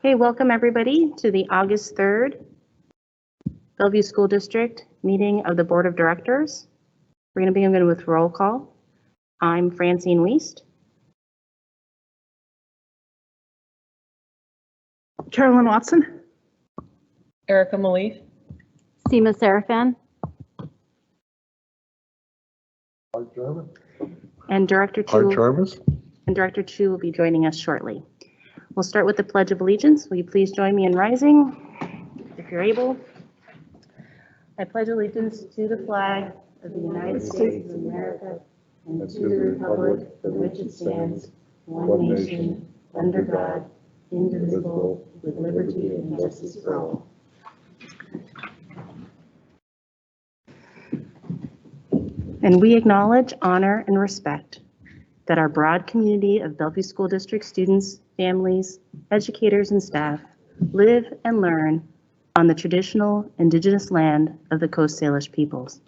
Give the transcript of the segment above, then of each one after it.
Okay, welcome everybody to the August 3rd Bellevue School District meeting of the Board of Directors. We're going to begin with roll call. I'm Francine Wiest. Carolyn Watson. Erica Malif. Seema Serafan. And Director Chu will be joining us shortly. We'll start with the Pledge of Allegiance. Will you please join me in rising, if you're able? I pledge allegiance to the flag of the United States of America and to the republic for which it stands, one nation, under God, indivisible, with liberty and justice for all. And we acknowledge, honor, and respect that our broad community of Bellevue School District students, families, educators, and staff live and learn on the traditional indigenous land of the Coast Salish peoples.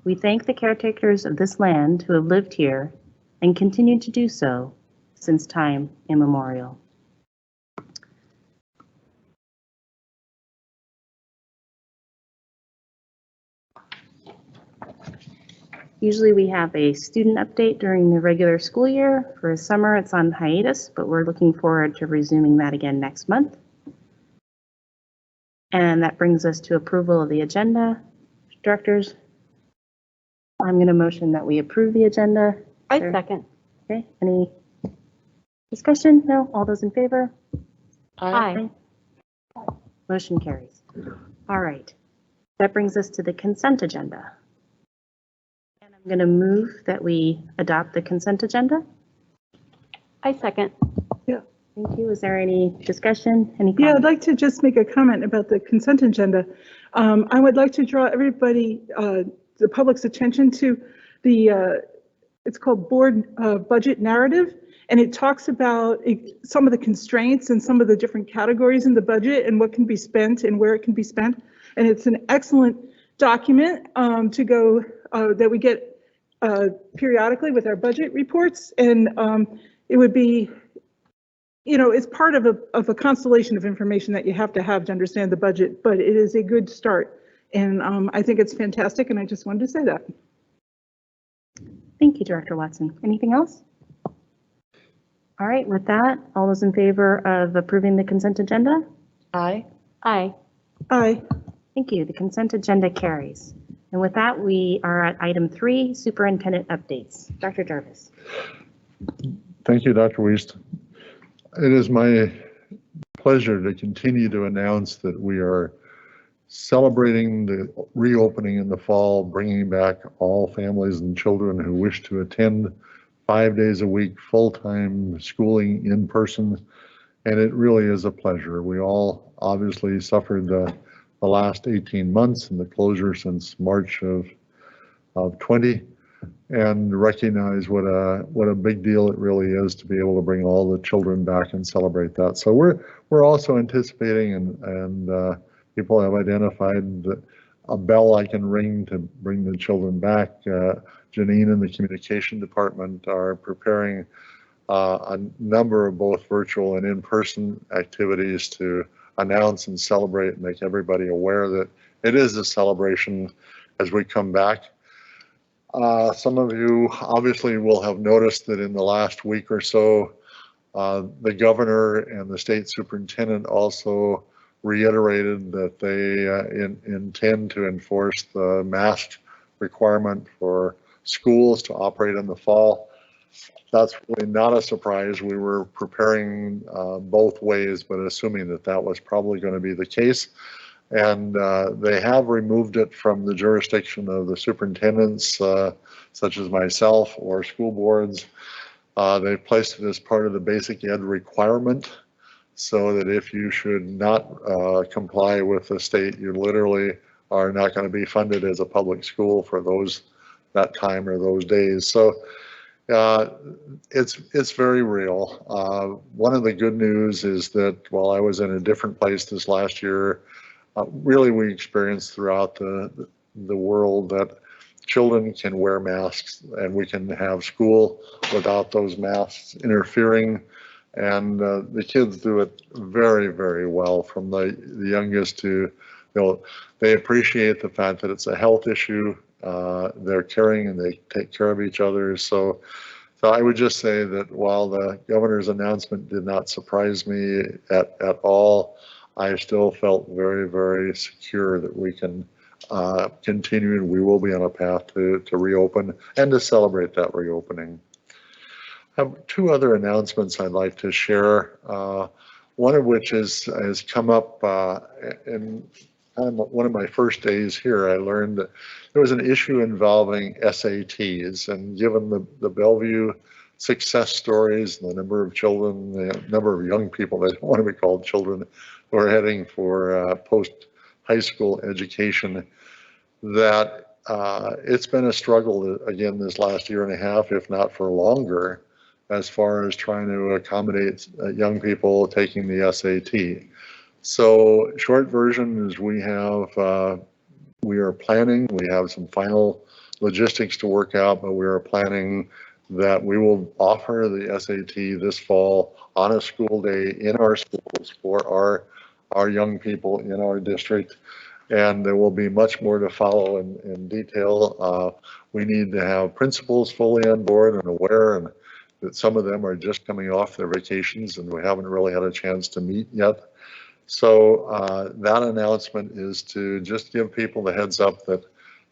We thank the caretakers of this land who have lived here and continue to do so since time immemorial. Usually we have a student update during the regular school year. For summer, it's on hiatus, but we're looking forward to resuming that again next month. And that brings us to approval of the agenda. Directors, I'm going to motion that we approve the agenda. I second. Okay, any discussion? No? All those in favor? Aye. Motion carries. All right. That brings us to the consent agenda. And I'm going to move that we adopt the consent agenda. I second. Thank you. Is there any discussion? Any comments? Yeah, I'd like to just make a comment about the consent agenda. I would like to draw everybody, the public's attention to the, it's called board budget narrative. And it talks about some of the constraints and some of the different categories in the budget and what can be spent and where it can be spent. And it's an excellent document to go that we get periodically with our budget reports. And it would be, you know, it's part of a constellation of information that you have to understand the budget, but it is a good start. And I think it's fantastic. And I just wanted to say that. Thank you, Director Watson. Anything else? All right, with that, all those in favor of approving the consent agenda? Aye. Aye. Aye. Thank you. The consent agenda carries. And with that, we are at item 3, superintendent updates. Dr. Jarvis. Thank you, Dr. Wiest. It is my pleasure to continue to announce that we are celebrating the reopening in the fall, bringing back all families and children who wish to attend 5 days a week, full-time schooling in person. And it really is a pleasure. We all obviously suffered the last 18 months and the closure since March of 20. And recognize what a big deal it really is to be able to bring all the children back and celebrate that. So we're also anticipating and people have identified that a bell I can ring to bring the children back. Janine and the communication department are preparing a number of both virtual and in-person activities to announce and celebrate and make everybody aware that it is a celebration as we come back. Some of you obviously will have noticed that in the last week or so, the governor and the state superintendent also reiterated that they intend to enforce the mask requirement for schools to operate in the fall. That's really not a surprise. We were preparing both ways, but assuming that that was probably going to be the case. And they have removed it from the jurisdiction of the superintendents, such as myself or school boards. They've placed it as part of the basic ed requirement, so that if you should not comply with the state, you literally are not going to be funded as a public school for that time or those days. So it's very real. One of the good news is that while I was in a different place this last year, really we experienced throughout the world that children can wear masks and we can have school without those masks interfering. And the kids do it very, very well, from the youngest to, they appreciate the fact that it's a health issue. They're caring and they take care of each other. So I would just say that while the governor's announcement did not surprise me at all, I still felt very, very secure that we can continue, and we will be on a path to reopen and to celebrate that reopening. I have two other announcements I'd like to share. One of which has come up in one of my first days here. I learned that there was an issue involving SATs, and given the Bellevue success stories, the number of children, the number of young people that don't want to be called children who are heading for post-high school education, that it's been a struggle again this last year and a half, if not for longer, as far as trying to accommodate young people taking the SAT. So short version is we are planning, we have some final logistics to work out, but we are planning that we will offer the SAT this fall on a school day in our schools for our young people in our district. And there will be much more to follow in detail. We need to have principals fully on board and aware, and that some of them are just coming off their vacations and we haven't really had a chance to meet yet. So that announcement is to just give people the heads up that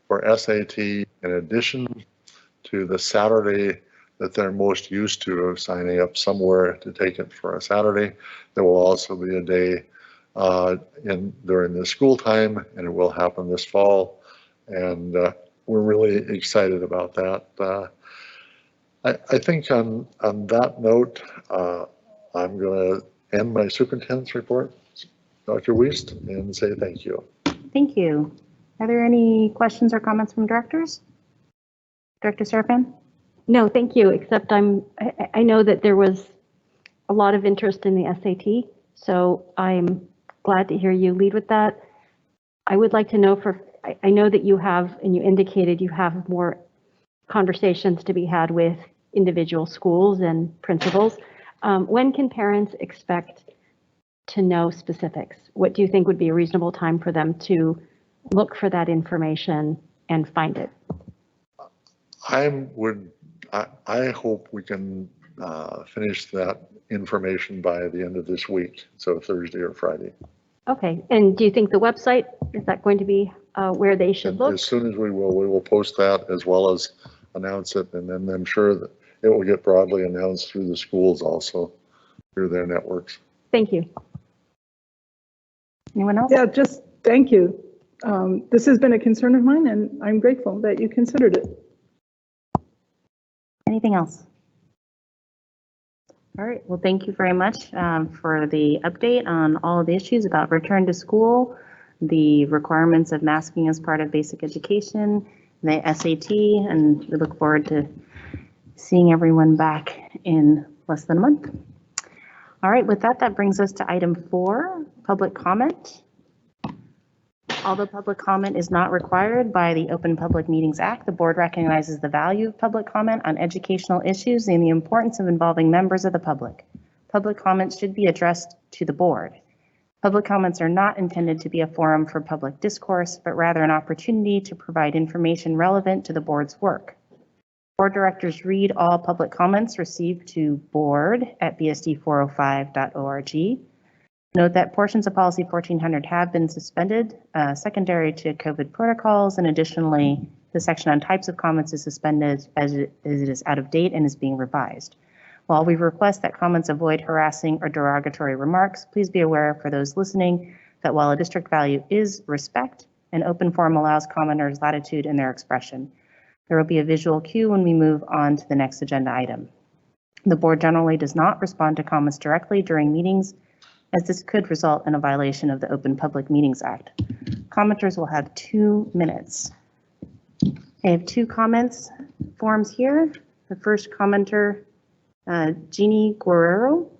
for SAT, in addition to the Saturday that they're most used to of signing up somewhere to take it for a Saturday, there will also be a day during the school time, and it will happen this fall. And we're really excited about that. I think on that note, I'm going to end my superintendent's report, Dr. Wiest, and say thank you. Thank you. Are there any questions or comments from directors? Director Serafin? No, thank you, except I know that there was a lot of interest in the SAT, so I'm glad to hear you lead with that. I would like to know I know that you have, and you indicated you have more conversations to be had with individual schools and principals. When can parents expect to know specifics? What do you think would be a reasonable time for them to look for that information and find it? I hope we can finish that information by the end of this week, so Thursday or Friday. Okay, and do you think the website, is that going to be where they should look? As soon as we will post that as well as announce it, and then I'm sure that it will get broadly announced through the schools also, through their networks. Thank you. Anyone else? Yeah, just thank you. This has been a concern of mine, and I'm grateful that you considered it. Anything else? All right, well, thank you very much for the update on all of the issues about return to school, the requirements of masking as part of basic education, the SAT, and we look forward to seeing everyone back in less than a month. All right, with that, that brings us to item 4, public comment. Although public comment is not required by the Open Public Meetings Act, the board recognizes the value of public comment on educational issues and the importance of involving members of the public. Public comments should be addressed to the board. Public comments are not intended to be a forum for public discourse, but rather an opportunity to provide information relevant to the board's work. Board directors read all public comments received to board@bsd405.org. Note that portions of policy 1400 have been suspended secondary to COVID protocols, and additionally, the section on types of comments is suspended as it is out of date and is being revised. While we request that comments avoid harassing or derogatory remarks, please be aware for those listening that while a district value is respect, an open forum allows commenters latitude in their expression. There will be a visual cue when we move on to the next agenda item. The board generally does not respond to comments directly during meetings, as this could result in a violation of the Open Public Meetings Act. Commenters will have 2 minutes. I have 2 comments forms here. The first commenter, Jeannie Guerrero.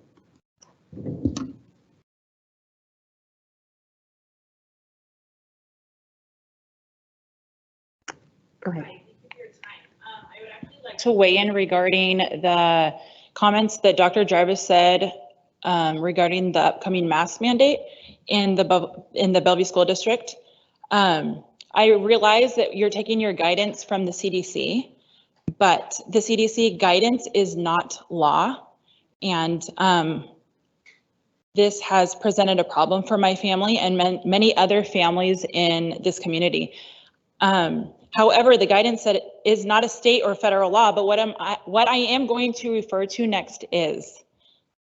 Go ahead. To weigh in regarding the comments that Dr. Jarvis said regarding the upcoming mask mandate in the Bellevue School District. I realize that you're taking your guidance from the CDC, but the CDC guidance is not law. And this has presented a problem for my family and many other families in this community. However, the guidance said it is not a state or federal law, but what I am going to refer to next is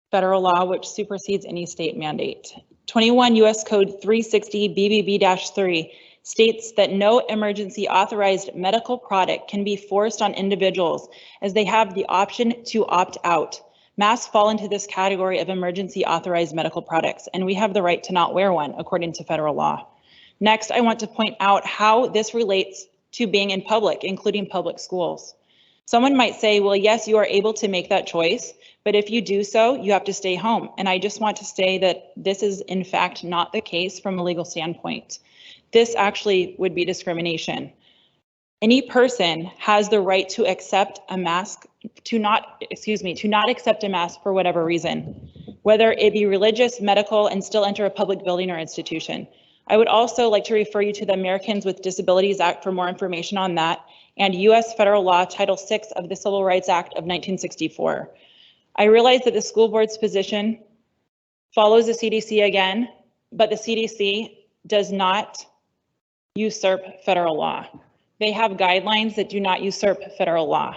federal law, which supersedes any state mandate. 21 U.S. Code 360 BBB-3 states that no emergency authorized medical product can be forced on individuals as they have the option to opt out. Masks fall into this category of emergency authorized medical products, and we have the right to not wear one according to federal law. Next, I want to point out how this relates to being in public, including public schools. Someone might say, well, yes, you are able to make that choice, but if you do so, you have to stay home. And I just want to say that this is in fact not the case from a legal standpoint. This actually would be discrimination. Any person has the right to accept a mask, to not accept a mask for whatever reason, whether it be religious, medical, and still enter a public building or institution. I would also like to refer you to the Americans with Disabilities Act for more information on that, and US Federal Law Title VI of the Civil Rights Act of 1964. I realize that the school board's position follows the CDC again, but the CDC does not usurp federal law. They have guidelines that do not usurp federal law.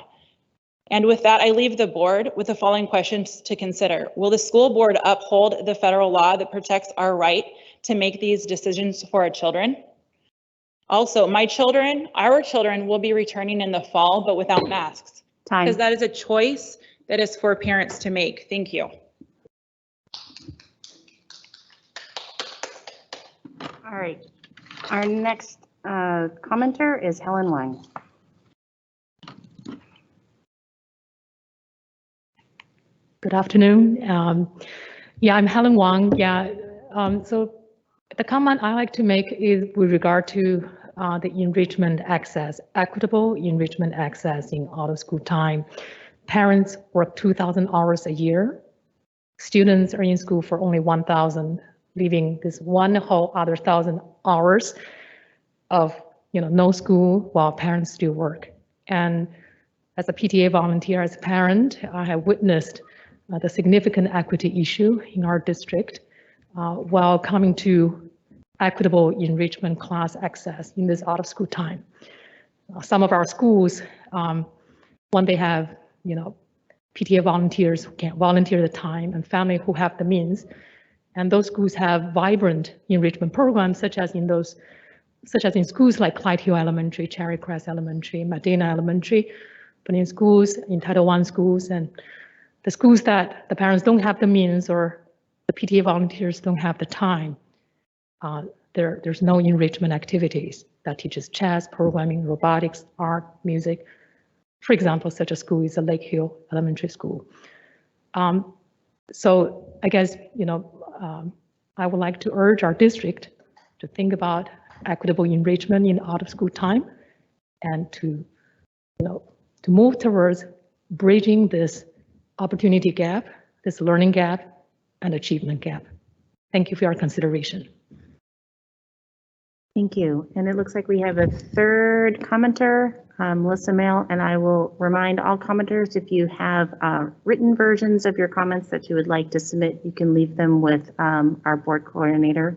And with that, I leave the board with the following questions to consider. Will the school board uphold the federal law that protects our right to make these decisions for our children? Also, our children will be returning in the fall, but without masks. Time. Because that is a choice that is for parents to make. Thank you. All right. Our next commenter is Helen Wang. Good afternoon. I'm Helen Wang. So the comment I like to make is with regard to the enrichment access, equitable enrichment access in out of school time. Parents work 2,000 hours a year. Students are in school for only 1,000, leaving this one whole other 1,000 hours of no school while parents still work. And as a PTA volunteer, as a parent, I have witnessed the significant equity issue in our district while coming to equitable enrichment class access in this out of school time. Some of our schools, when they have PTA volunteers who can volunteer the time and family who have the means, and those schools have vibrant enrichment programs such as in schools like Clyde Hill Elementary, Cherry Crest Elementary, Medina Elementary, but in schools, in Title I schools, and the schools that the parents don't have the means or the PTA volunteers don't have the time, there's no enrichment activities that teaches chess, programming, robotics, art, music. For example, such a school is a Lake Hill Elementary School. So I guess, I would like to urge our district to think about equitable enrichment in out of school time and to move towards bridging this opportunity gap, this learning gap and achievement gap. Thank you for your consideration. Thank you. And it looks like we have a third commenter, Melissa Mail, and I will remind all commenters, if you have written versions of your comments that you would like to submit, you can leave them with our board coordinator,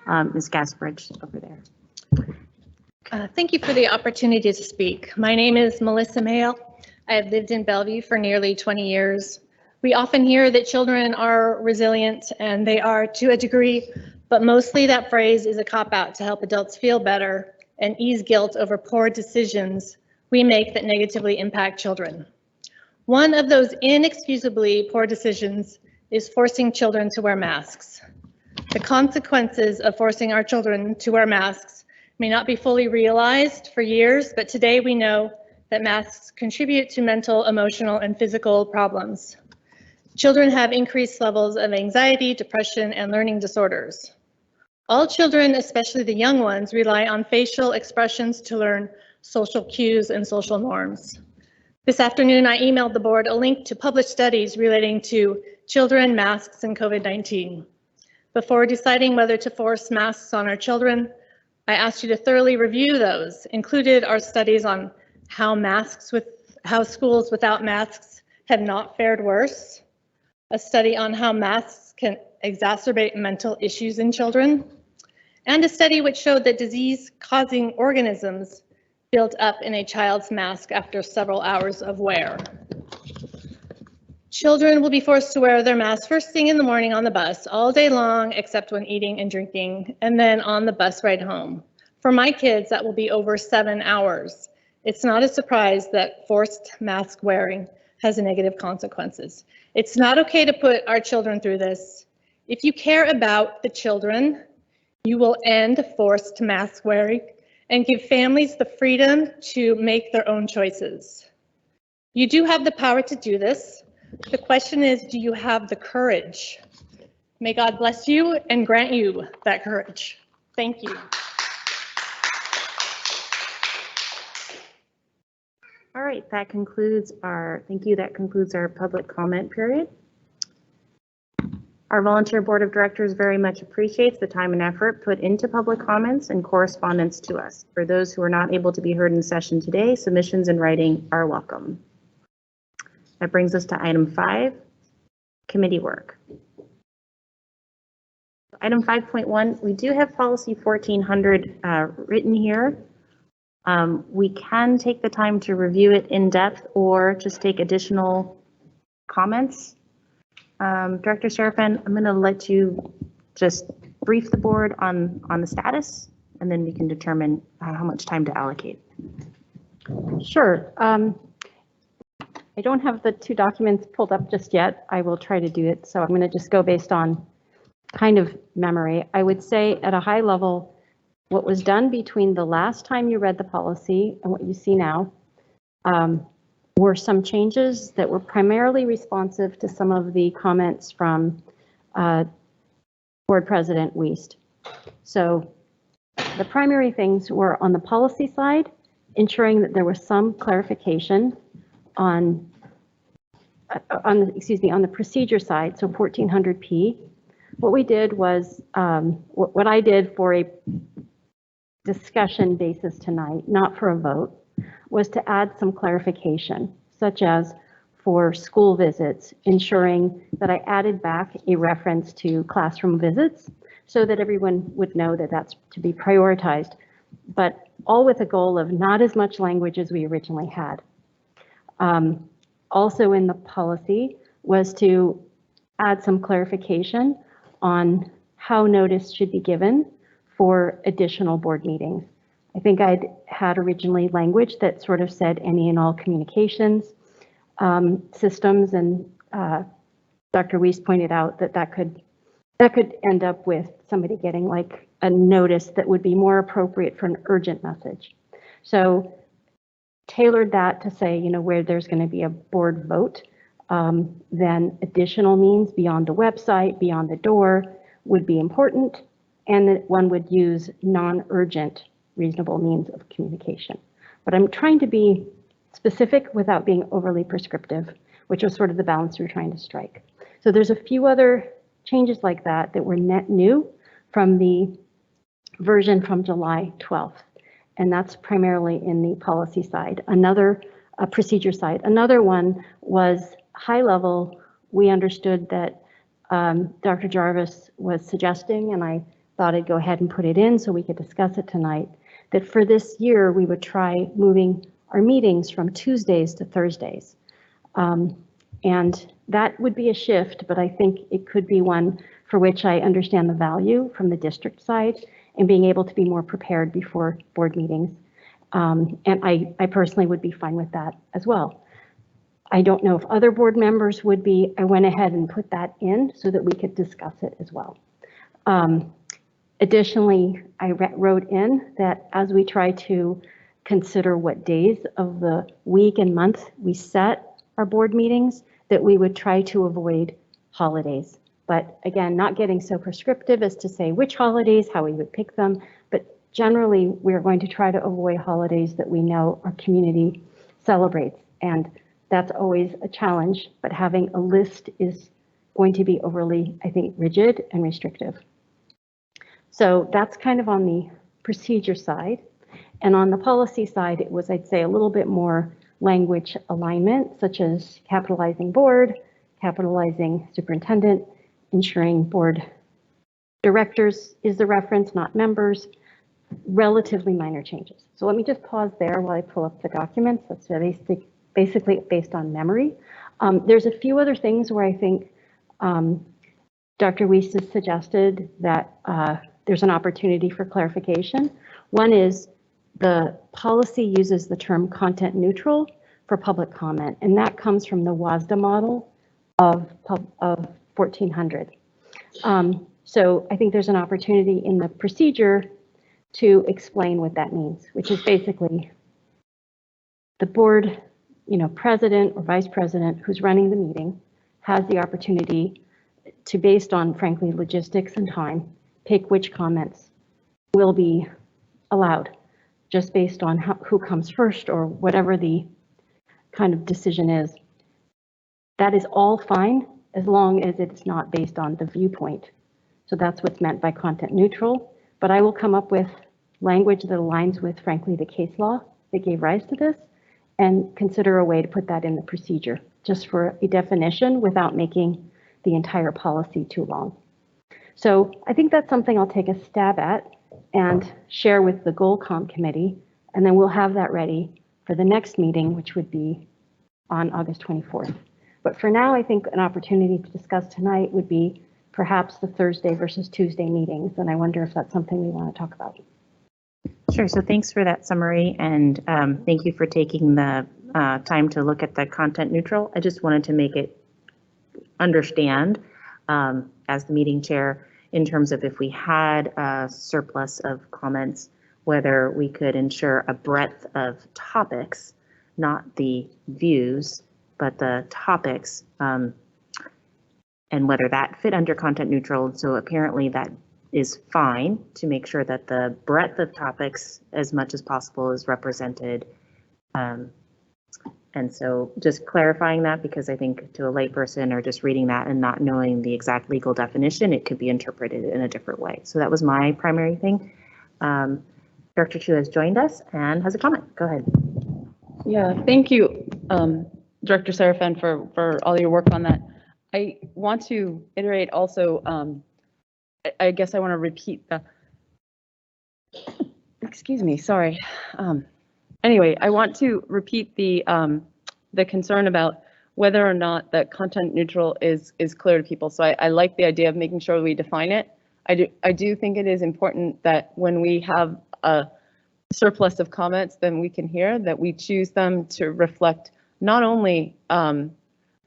Ms. Gasbridge over there. Thank you for the opportunity to speak. My name is Melissa Mail. I have lived in Bellevue for nearly 20 years. We often hear that children are resilient, and they are to a degree, but mostly that phrase is a cop-out to help adults feel better and ease guilt over poor decisions we make that negatively impact children. One of those inexcusably poor decisions is forcing children to wear masks. The consequences of forcing our children to wear masks may not be fully realized for years, but today we know that masks contribute to mental, emotional, and physical problems. Children have increased levels of anxiety, depression, and learning disorders. All children, especially the young ones, rely on facial expressions to learn social cues and social norms. This afternoon, I emailed the board a link to published studies relating to children, masks, and COVID-19. Before deciding whether to force masks on our children, I asked you to thoroughly review those. Included are studies on how schools without masks have not fared worse, a study on how masks can exacerbate mental issues in children, and a study which showed that disease-causing organisms built up in a child's mask after several hours of wear. Children will be forced to wear their mask first thing in the morning on the bus, all day long, except when eating and drinking, and then on the bus ride home. For my kids, that will be over 7 hours. It's not a surprise that forced mask wearing has negative consequences. It's not okay to put our children through this. If you care about the children, you will end forced mask wearing and give families the freedom to make their own choices. You do have the power to do this. The question is, do you have the courage? May God bless you and grant you that courage. Thank you. All right, that concludes our, thank you, that concludes our public comment period. Our volunteer board of directors very much appreciates the time and effort put into public comments and correspondence to us. For those who are not able to be heard in session today, submissions in writing are welcome. That brings us to item 5, committee work. Item 5.1, we do have policy 1400 written here. We can take the time to review it in depth or just take additional comments. Director Serafin, I'm going to let you just brief the board on the status, and then we can determine how much time to allocate. Sure. I don't have the 2 documents pulled up just yet. I will try to do it. So I'm going to just go based on kind of memory. I would say at a high level, what was done between the last time you read the policy and what you see now were some changes that were primarily responsive to some of the comments from Board President Wiest. So the primary things were on the policy side, ensuring that there was some clarification on the procedure side, so 1400P. What we did was, what I did for a discussion basis tonight, not for a vote, was to add some clarification, such as for school visits, ensuring that I added back a reference to classroom visits so that everyone would know that that's to be prioritized, but all with a goal of not as much language as we originally had. Also in the policy was to add some clarification on how notice should be given for additional board meetings. I think I'd had originally language that sort of said any and all communications systems, and Dr. Wiest pointed out that that could end up with somebody getting like a notice that would be more appropriate for an urgent message. So tailored that to say, you know, where there's going to be a board vote, then additional means beyond the website, beyond the door would be important, and that one would use non-urgent reasonable means of communication. But I'm trying to be specific without being overly prescriptive, which was sort of the balance we're trying to strike. So there's a few other changes like that that were net new from the version from July 12th. And that's primarily in the policy side. Another procedure side. Another one was high level. We understood that Dr. Jarvis was suggesting, and I thought I'd go ahead and put it in so we could discuss it tonight, that for this year we would try moving our meetings from Tuesdays to Thursdays. And that would be a shift, but I think it could be one for which I understand the value from the district side and being able to be more prepared before board meetings. And I personally would be fine with that as well. I don't know if other board members would be. I went ahead and put that in so that we could discuss it as well. Additionally, I wrote in that as we try to consider what days of the week and month we set our board meetings, that we would try to avoid holidays. But again, not getting so prescriptive as to say which holidays, how we would pick them, but generally we're going to try to avoid holidays that we know our community celebrates. And that's always a challenge, but having a list is going to be overly, I think, rigid and restrictive. So that's kind of on the procedure side. And on the policy side, it was, I'd say, a little bit more language alignment, such as capitalizing board, capitalizing superintendent, ensuring board directors is the reference, not members, relatively minor changes. So let me just pause there while I pull up the documents. That's basically based on memory. There's a few other things where I think Dr. Weiss has suggested that there's an opportunity for clarification. One is the policy uses the term content neutral for public comment, and that comes from the WASDA model of 1400. So I think there's an opportunity in the procedure to explain what that means, which is basically the board, president or vice president who's running the meeting has the opportunity to, based on, frankly, logistics and time, pick which comments will be allowed, just based on who comes first or whatever the kind of decision is. That is all fine as long as it's not based on the viewpoint. So that's what's meant by content neutral. But I will come up with language that aligns with, frankly, the case law that gave rise to this, and consider a way to put that in the procedure, just for a definition without making the entire policy too long. So I think that's something I'll take a stab at and share with the Goalcom committee, and then we'll have that ready for the next meeting, which would be on August 24th. But for now, I think an opportunity to discuss tonight would be perhaps the Thursday versus Tuesday meetings, and I wonder if that's something we want to talk about. Sure. So thanks for that summary, and thank you for taking the time to look at the content neutral. I just wanted to make it understand as the meeting chair in terms of if we had a surplus of comments, whether we could ensure a breadth of topics, not the views, but the topics, and whether that fit under content neutral. So apparently that is fine to make sure that the breadth of topics as much as possible is represented. And so just clarifying that, because I think to a layperson or just reading that and not knowing the exact legal definition, it could be interpreted in a different way. So that was my primary thing. Director Chu has joined us and has a comment. Go ahead. Yeah, thank you, Director Serafin, for all your work on that. I want to iterate also, I guess I want to repeat the, excuse me, sorry. Anyway, I want to repeat the concern about whether or not that content neutral is clear to people. So I like the idea of making sure we define it. I do think it is important that when we have a surplus of comments, then we can hear that we choose them to reflect not only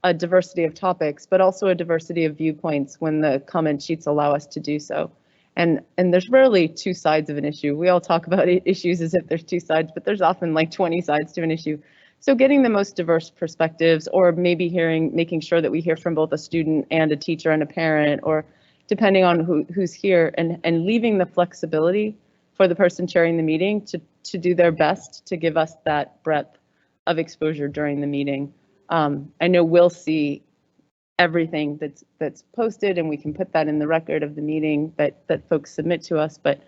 a diversity of topics, but also a diversity of viewpoints when the comment sheets allow us to do so. And there's rarely two sides of an issue. We all talk about issues as if there's two sides, but there's often like 20 sides to an issue. So getting the most diverse perspectives, or maybe making sure that we hear from both a student and a teacher and a parent, or depending on who's here, and leaving the flexibility for the person chairing the meeting to do their best to give us that breadth of exposure during the meeting. I know we'll see everything that's posted, and we can put that in the record of the meeting that folks submit to us. But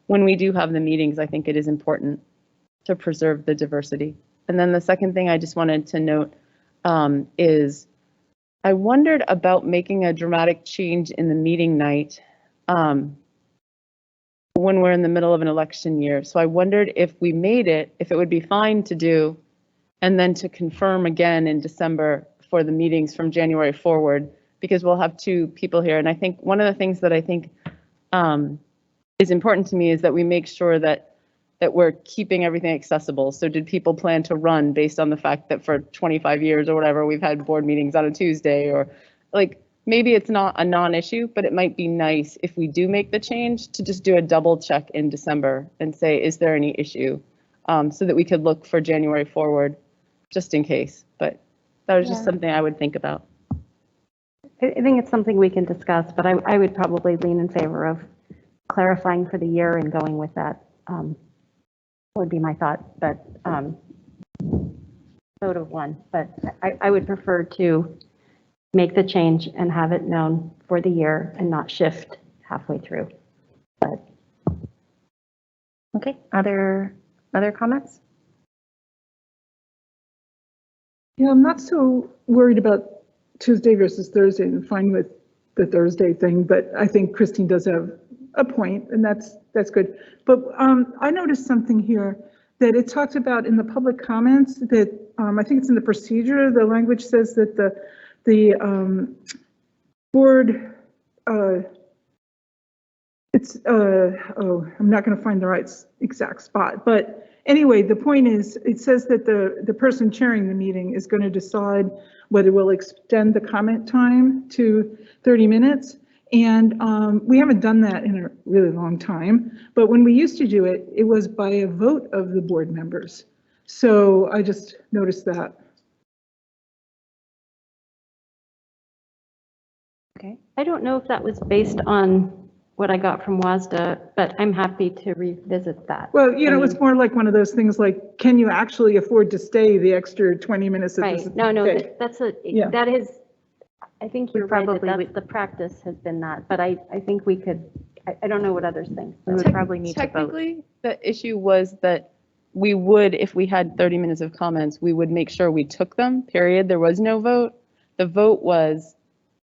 when we do have the meetings, I think it is important to preserve the diversity. And then the second thing I just wanted to note is I wondered about making a dramatic change in the meeting night when we're in the middle of an election year. So I wondered if we made it, if it would be fine to do, and then to confirm again in December for the meetings from January forward, because we'll have two people here. And I think one of the things that I think is important to me is that we make sure that we're keeping everything accessible. So did people plan to run based on the fact that for 25 years or whatever, we've had board meetings on a Tuesday, or like, maybe it's not a non-issue, but it might be nice if we do make the change to just do a double check in December and say, is there any issue? So that we could look for January forward, just in case. But that was just something I would think about. I think it's something we can discuss, but I would probably lean in favor of clarifying for the year and going with that. Would be my thought, but vote of one, but I would prefer to make the change and have it known for the year and not shift halfway through. But Okay, other comments? Yeah, I'm not so worried about Tuesday versus Thursday and fine with the Thursday thing, but I think Christine does have a point, and that's good. But I noticed something here that it talked about in the public comments that I think it's in the procedure. The language says that the board, I'm not going to find the right exact spot, but anyway, the point is, it says that the person chairing the meeting is going to decide whether we'll extend the comment time to 30 minutes. And we haven't done that in a really long time, but when we used to do it, it was by a vote of the board members. So I just noticed that. Okay. I don't know if that was based on what I got from WASDA, but I'm happy to revisit that. Well, you know, it's more like one of those things like, can you actually afford to stay the extra 20 minutes? Right, no, that's Yeah. that is, I think you're right, probably that's the practice has been that, but I think we could, I don't know what others think. We would probably need to vote. Technically, the issue was that we would, if we had 30 minutes of comments, we would make sure we took them, period. There was no vote. The vote was,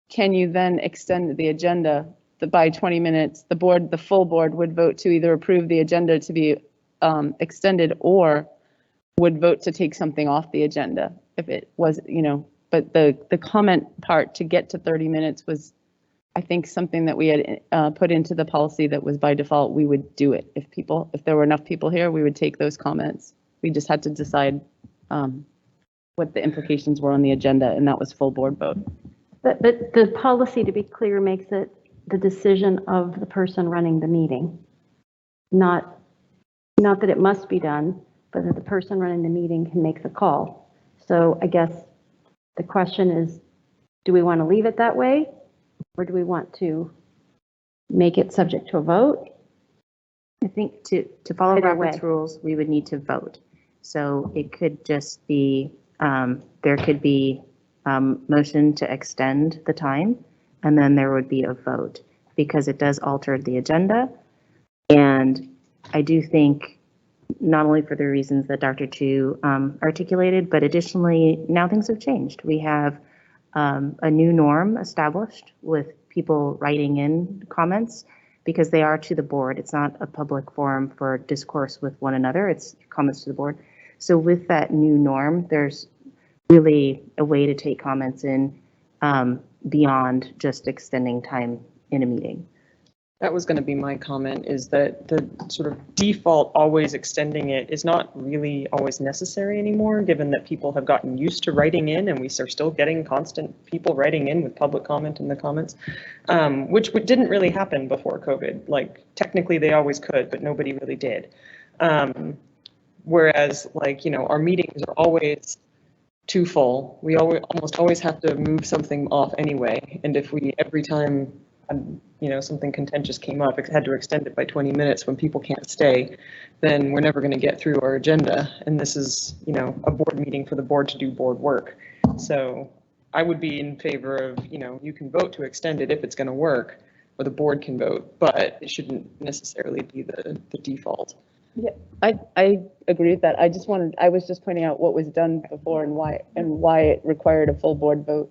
can you then extend the agenda by 20 minutes? The full board would vote to either approve the agenda to be extended or would vote to take something off the agenda if it was, but the comment part to get to 30 minutes was, I think, something that we had put into the policy that was by default, we would do it. If there were enough people here, we would take those comments. We just had to decide what the implications were on the agenda, and that was full board vote. But the policy, to be clear, makes it the decision of the person running the meeting. Not that it must be done, but that the person running the meeting can make the call. So I guess the question is, do we want to leave it that way? Or do we want to make it subject to a vote? I think to follow Either Robert's way. rules, we would need to vote. So it could just be, there could be motion to extend the time, and then there would be a vote, because it does alter the agenda. And I do think, not only for the reasons that Dr. Chu articulated, but additionally, now things have changed. We have a new norm established with people writing in comments, because they are to the board. It's not a public forum for discourse with one another. It's comments to the board. So with that new norm, there's really a way to take comments in beyond just extending time in a meeting. That was going to be my comment, is that the sort of default always extending it is not really always necessary anymore, given that people have gotten used to writing in, and we are still getting constant people writing in with public comment in the comments, which didn't really happen before COVID. Like, technically they always could, but nobody really did. Whereas, like, our meetings are always too full. We almost always have to move something off anyway. And if we, every time, something contentious came up, had to extend it by 20 minutes when people can't stay, then we're never going to get through our agenda. And this is, a board meeting for the board to do board work. So I would be in favor of, you can vote to extend it if it's going to work, or the board can vote, but it shouldn't necessarily be the default. Yeah, I agree with that. I was just pointing out what was done before and why it required a full board vote.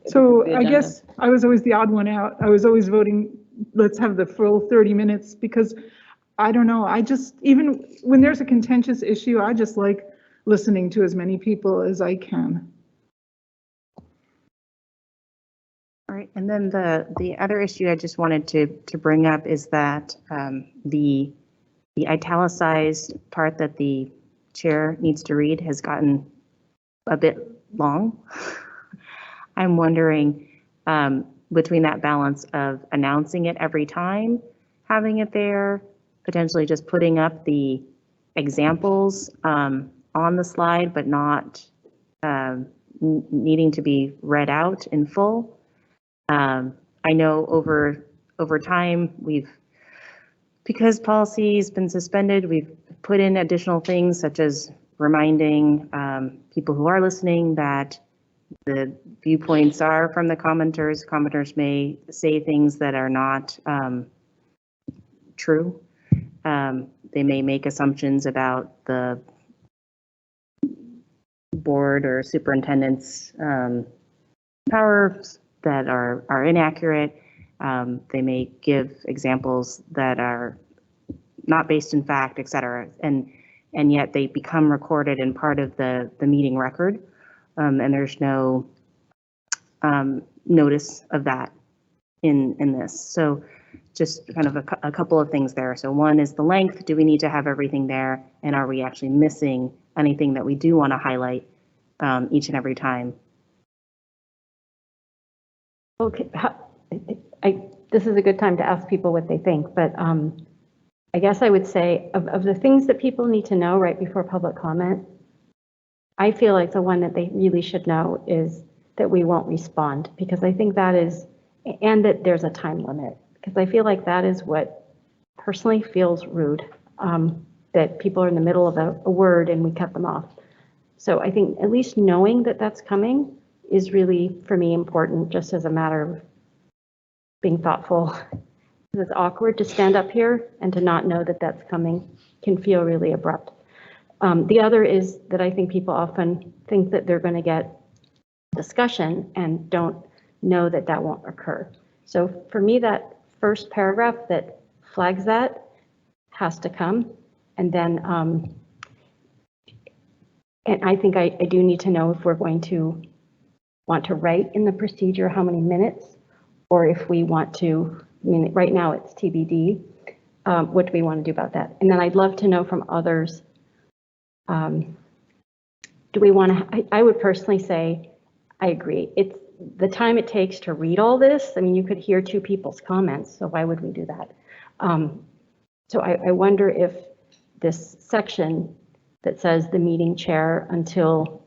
So I guess I was always the odd one out. I was always voting, let's have the full 30 minutes, because I don't know, even when there's a contentious issue, I just like listening to as many people as I can. All right, and then the other issue I just wanted to bring up is that the italicized part that the chair needs to read has gotten a bit long. I'm wondering, between that balance of announcing it every time, having it there, potentially just putting up the examples on the slide, but not needing to be read out in full. I know over time, because policy's been suspended, we've put in additional things such as reminding people who are listening that the viewpoints are from the commenters. Commenters may say things that are not true. They may make assumptions about the board or superintendent's powers that are inaccurate. They may give examples that are not based in fact, et cetera, and yet they become recorded and part of the meeting record, and there's no notice of that in this. So just kind of a couple of things there. So one is the length. Do we need to have everything there? And are we actually missing anything that we do want to highlight each and every time? Okay, this is a good time to ask people what they think, but I guess I would say of the things that people need to know right before public comment, I feel like the one that they really should know is that we won't respond, because I think that is, and that there's a time limit, because I feel like that is what personally feels rude, that people are in the middle of a word and we cut them off. So I think at least knowing that that's coming is really, for me, important, just as a matter of being thoughtful. It's awkward to stand up here and to not know that that's coming can feel really abrupt. The other is that I think people often think that they're going to get discussion and don't know that that won't occur. So for me, that first paragraph that flags that has to come. And then, and I think I do need to know if we're going to want to write in the procedure how many minutes, or if we want to, I mean, right now it's TBD. What do we want to do about that? And then I'd love to know from others, do we want to, I would personally say, I agree. It's the time it takes to read all this. I mean, you could hear two people's comments, so why would we do that? So I wonder if this section that says the meeting chair until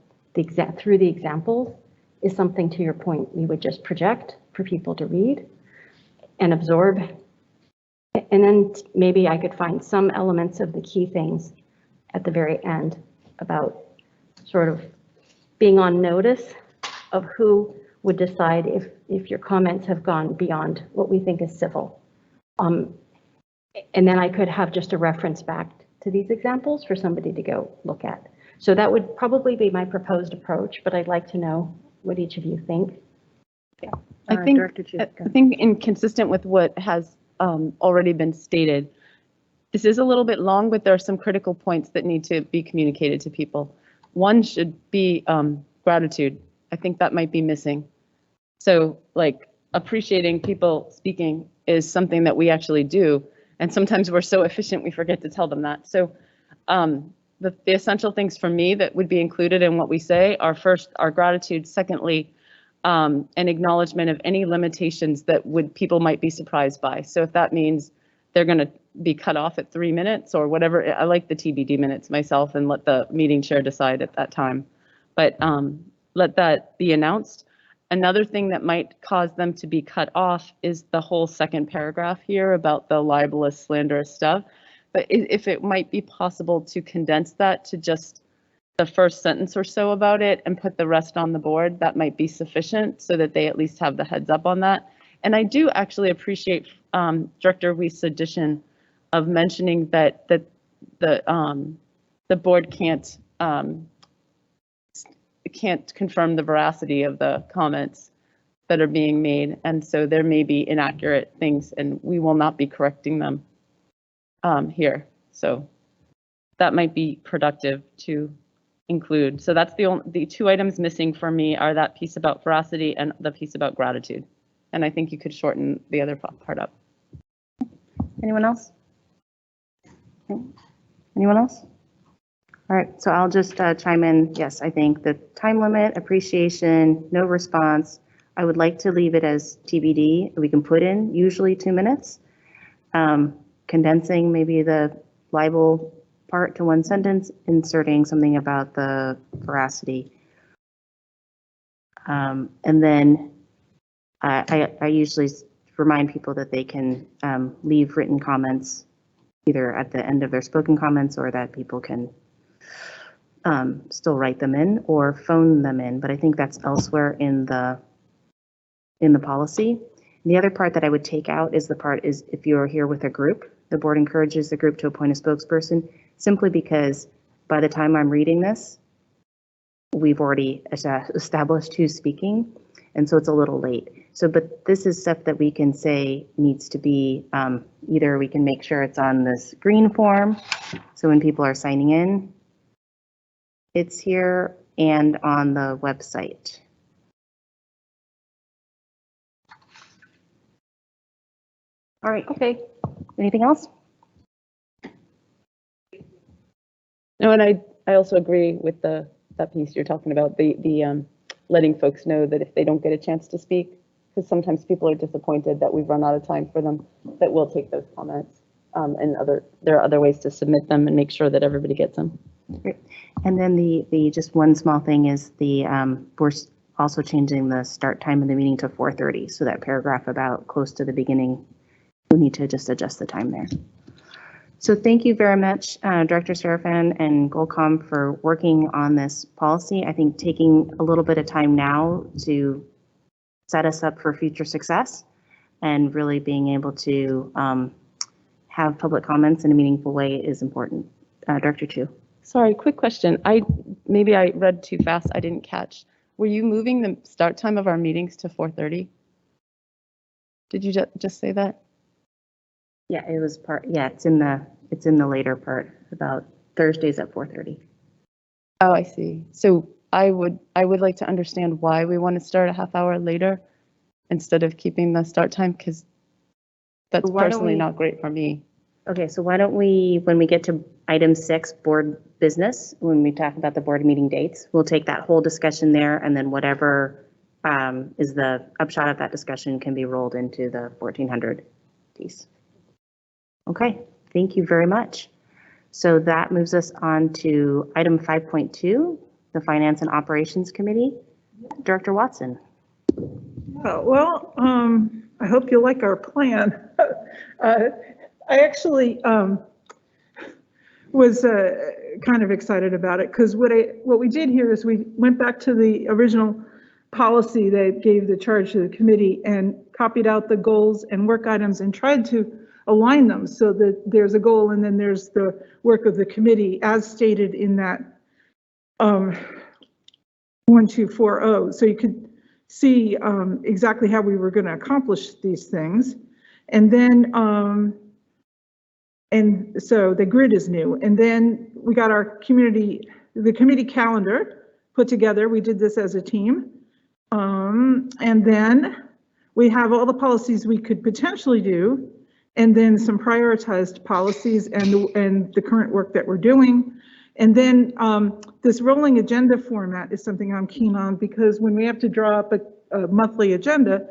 through the examples is something, to your point, we would just project for people to read and absorb. And then maybe I could find some elements of the key things at the very end about sort of being on notice of who would decide if your comments have gone beyond what we think is civil. And then I could have just a reference back to these examples for somebody to go look at. So that would probably be my proposed approach, but I'd like to know what each of you think. I think inconsistent with what has already been stated, this is a little bit long, but there are some critical points that need to be communicated to people. One should be gratitude. I think that might be missing. So like appreciating people speaking is something that we actually do. And sometimes we're so efficient, we forget to tell them that. So the essential things for me that would be included in what we say are, first, our gratitude. Secondly, an acknowledgement of any limitations that people might be surprised by. So if that means they're going to be cut off at 3 minutes or whatever, I like the TBD minutes myself, and let the meeting chair decide at that time. But let that be announced. Another thing that might cause them to be cut off is the whole second paragraph here about the libelous, slanderous stuff. But if it might be possible to condense that to just the first sentence or so about it and put the rest on the board, that might be sufficient so that they at least have the heads up on that. And I do actually appreciate Director Weist's addition of mentioning that the board can't confirm the veracity of the comments that are being made. And so there may be inaccurate things and we will not be correcting them here. So that might be productive to include. So that's the two items missing for me are that piece about veracity and the piece about gratitude. And I think you could shorten the other part up. Anyone else? Anyone else? All right, so I'll just chime in. Yes, I think the time limit, appreciation, no response. I would like to leave it as TBD. We can put in usually 2 minutes. Condensing maybe the libel part to one sentence, inserting something about the veracity. And then I usually remind people that they can leave written comments either at the end of their spoken comments or that people can still write them in or phone them in, but I think that's elsewhere in the policy. The other part that I would take out is the part is if you are here with a group, the board encourages the group to appoint a spokesperson, simply because by the time I'm reading this, we've already established who's speaking, and so it's a little late. So, but this is stuff that we can say needs to be, either we can make sure it's on this green form, so when people are signing in, it's here, and on the website. All right, Okay. anything else? No, and I also agree with that piece you're talking about, the letting folks know that if they don't get a chance to speak, because sometimes people are disappointed that we've run out of time for them, that we'll take those comments. And there are other ways to submit them and make sure that everybody gets them. And then the just one small thing is we're also changing the start time of the meeting to 4:30. So that paragraph about close to the beginning, we need to just adjust the time there. So thank you very much, Director Serafin and Goalcom, for working on this policy. I think taking a little bit of time now to set us up for future success and really being able to have public comments in a meaningful way is important. Director Chu. Sorry, quick question. Maybe I read too fast. I didn't catch. Were you moving the start time of our meetings to 4:30? Did you just say that? Yeah, it was part. Yeah, it's in the later part about Thursdays at 4:30. Oh, I see. So I would like to understand why we want to start a half hour later instead of keeping the start time, because that's personally not great for me. Okay, so why don't we, when we get to item 6, board business, when we talk about the board meeting dates, we'll take that whole discussion there, and then whatever is the upshot of that discussion can be rolled into the 1400 piece. Okay, thank you very much. So that moves us on to item 5.2, the Finance and Operations Committee. Director Watson. Well, I hope you like our plan. I actually was kind of excited about it because what we did here is we went back to the original policy that gave the charge to the committee and copied out the goals and work items and tried to align them so that there's a goal and then there's the work of the committee as stated in that 1240. So you could see exactly how we were going to accomplish these things. And then, and so the grid is new. And then we got the committee calendar put together. We did this as a team. And then we have all the policies we could potentially do, and then some prioritized policies and the current work that we're doing. And then this rolling agenda format is something I'm keen on, because when we have to draw up a monthly agenda,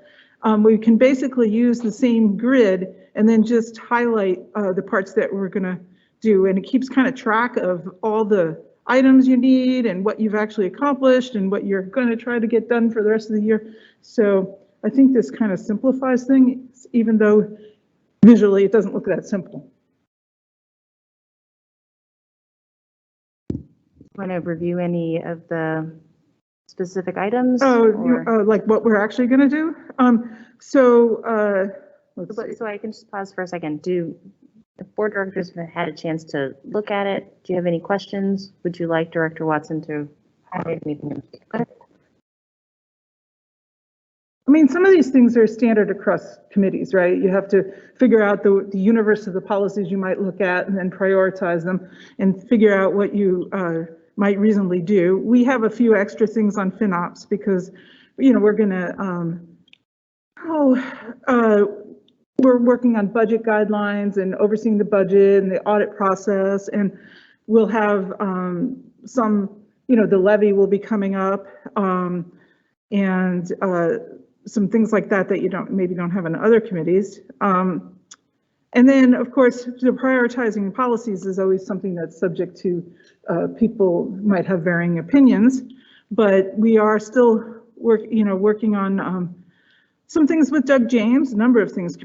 we can basically use the same grid and then just highlight the parts that we're going to do. And it keeps kind of track of all the items you need and what you've actually accomplished and what you're going to try to get done for the rest of the year. So I think this kind of simplifies things, even though visually it doesn't look that simple. Want to review any of the specific items? Like what we're actually going to do? So I can just pause for a second. Do the board directors have had a chance to look at it? Do you have any questions? Would you like Director Watson to highlight anything in particular? I mean, some of these things are standard across committees, right? You have to figure out the universe of the policies you might look at and then prioritize them and figure out what you might reasonably do. We have a few extra things on FinOps because, you know, we're gonna, we're working on budget guidelines and overseeing the budget and the audit process, and we'll have some, you know, the levy will be coming up, and some things like that that you maybe don't have in other committees. And then, of course, the prioritizing policies is always something that's subject to people might have varying opinions, but we are still working on some things with Doug James, a number of things,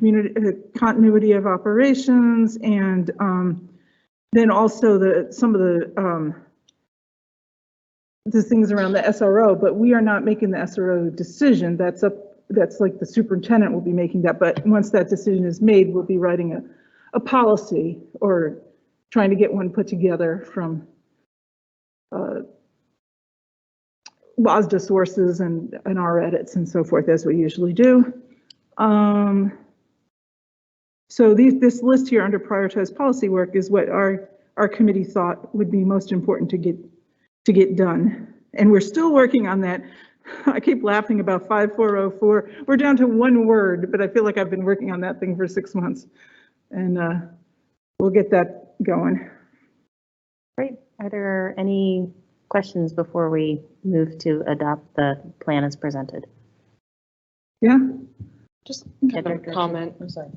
continuity of operations, and then also some of the the things around the SRO, but we are not making the SRO decision. That's like the superintendent will be making that, but once that decision is made, we'll be writing a policy or trying to get one put together from WASDA sources and our edits and so forth, as we usually do. So this list here under prioritized policy work is what our committee thought would be most important to get done. And we're still working on that. I keep laughing about 5404. We're down to one word, but I feel like I've been working on that thing for 6 months. And we'll get that going. Great. Are there any questions before we move to adopt the plan as presented? Yeah. Just kind of a comment. I'm sorry.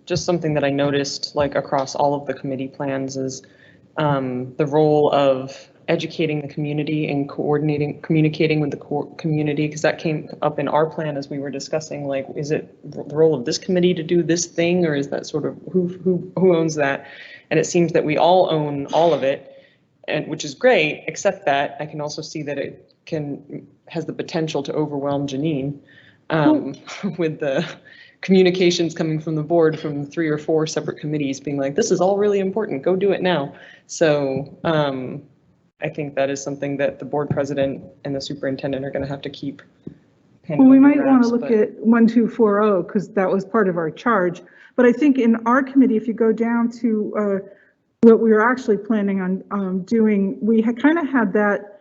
Just something that I noticed like across all of the committee plans is the role of educating the community and communicating with the community, because that came up in our plan as we were discussing, like, is it the role of this committee to do this thing, or is that sort of who owns that? And it seems that we all own all of it, and which is great, except that I can also see that it has the potential to overwhelm Janine with the communications coming from the board from 3 or 4 separate committees being like, this is all really important, go do it now. So I think that is something that the board president and the superintendent are going to have to keep. Well, we might want to look at 1240 because that was part of our charge. But I think in our committee, if you go down to what we were actually planning on doing, we had kind of had that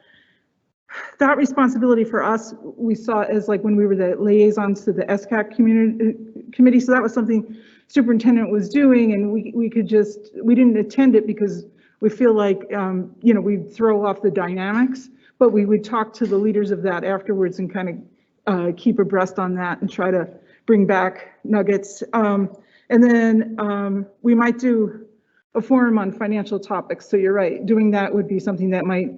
responsibility for us. We saw it as like when we were the liaisons to the SCAC committee. So that was something superintendent was doing, and we didn't attend it because we feel like, we'd throw off the dynamics, but we would talk to the leaders of that afterwards and kind of keep abreast on that and try to bring back nuggets. And then we might do a forum on financial topics. So you're right, doing that would be something that might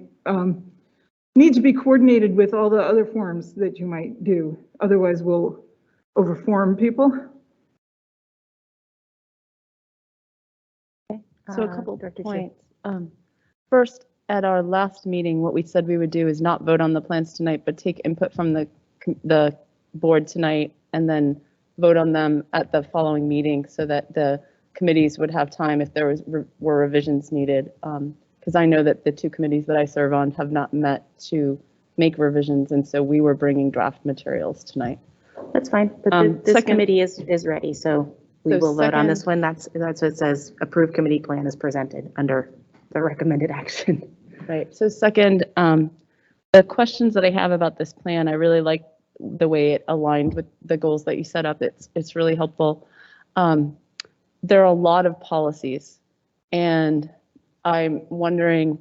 need to be coordinated with all the other forums that you might do. Otherwise we'll overform people. Okay. So a couple Director points. First, at our last meeting, what we said we would do is not vote on the plans tonight, but take input from the board tonight and then vote on them at the following meeting so that the committees would have time if there were revisions needed. Because I know that the 2 committees that I serve on have not met to make revisions, and so we were bringing draft materials tonight. That's fine, but this second- committee is ready, so we So will vote on this second- one. That's what it says, approved committee plan is presented under the recommended action. Right. So second, the questions that I have about this plan, I really like the way it aligned with the goals that you set up. It's really helpful. There are a lot of policies, and I'm wondering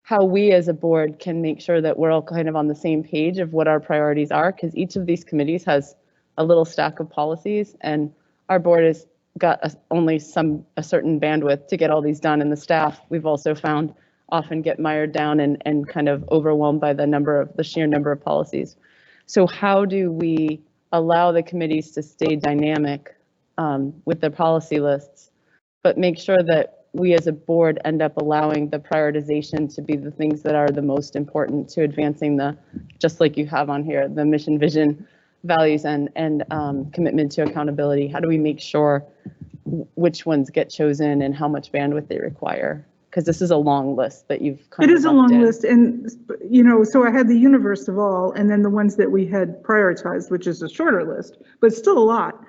how we as a board can make sure that we're all kind of on the same page of what our priorities are, because each of these committees has a little stack of policies, and our board has got only a certain bandwidth to get all these done, and the staff we've also found often get mired down and kind of overwhelmed by the sheer number of policies. So how do we allow the committees to stay dynamic with their policy lists, but make sure that we as a board end up allowing the prioritization to be the things that are the most important to advancing just like you have on here, the mission, vision, values, and commitment to accountability? How do we make sure which ones get chosen and how much bandwidth they require? Because this is a long list that you've kind It of is a lumped long in. list, and so I had the universe of all, and then the ones that we had prioritized, which is a shorter list, but still a lot.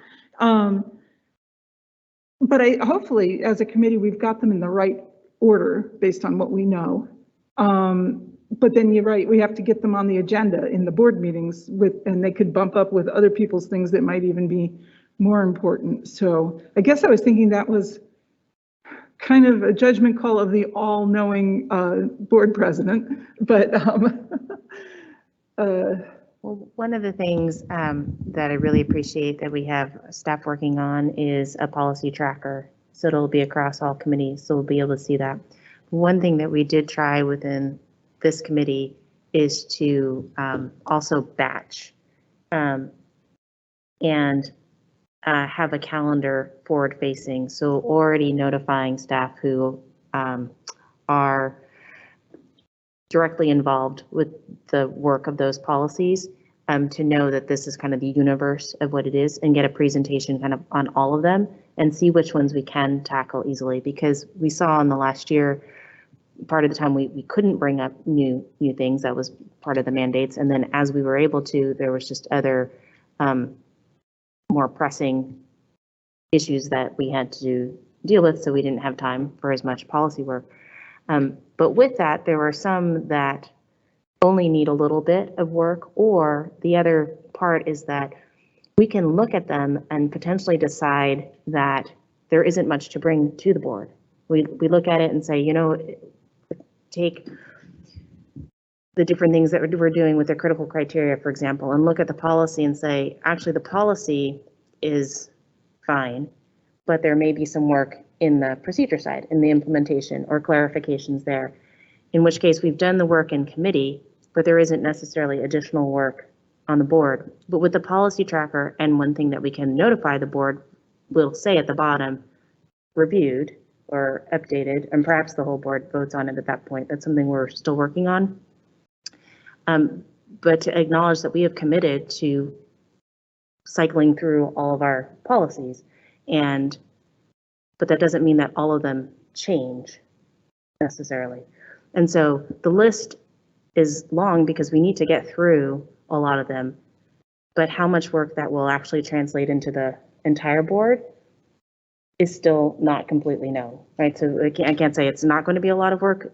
But hopefully, as a committee, we've got them in the right order based on what we know. But then you're right, we have to get them on the agenda in the board meetings and they could bump up with other people's things that might even be more important. So I guess I was thinking that was kind of a judgment call of the all-knowing board president, but Well, one of the things that I really appreciate that we have staff working on is a policy tracker. So it'll be across all committees, so we'll be able to see that. One thing that we did try within this committee is to also batch and have a calendar forward facing. So already notifying staff who are directly involved with the work of those policies, to know that this is kind of the universe of what it is and get a presentation kind of on all of them and see which ones we can tackle easily. Because we saw in the last year, part of the time we couldn't bring up new things. That was part of the mandates. And then as we were able to, there was just other more pressing issues that we had to deal with. So we didn't have time for as much policy work. But with that, there were some that only need a little bit of work, or the other part is that we can look at them and potentially decide that there isn't much to bring to the board. We look at it and say, you know, take the different things that we're doing with the critical criteria, for example, and look at the policy and say, actually, the policy is fine, but there may be some work in the procedure side, in the implementation or clarifications there, in which case we've done the work in committee, but there isn't necessarily additional work on the board. But with the policy tracker, and one thing that we can notify the board, will say at the bottom, reviewed or updated, and perhaps the whole board votes on it at that point. That's something we're still working on. But to acknowledge that we have committed to cycling through all of our policies, but that doesn't mean that all of them change necessarily. And so the list is long because we need to get through a lot of them, but how much work that will actually translate into the entire board is still not completely known, right? So I can't say it's not going to be a lot of work,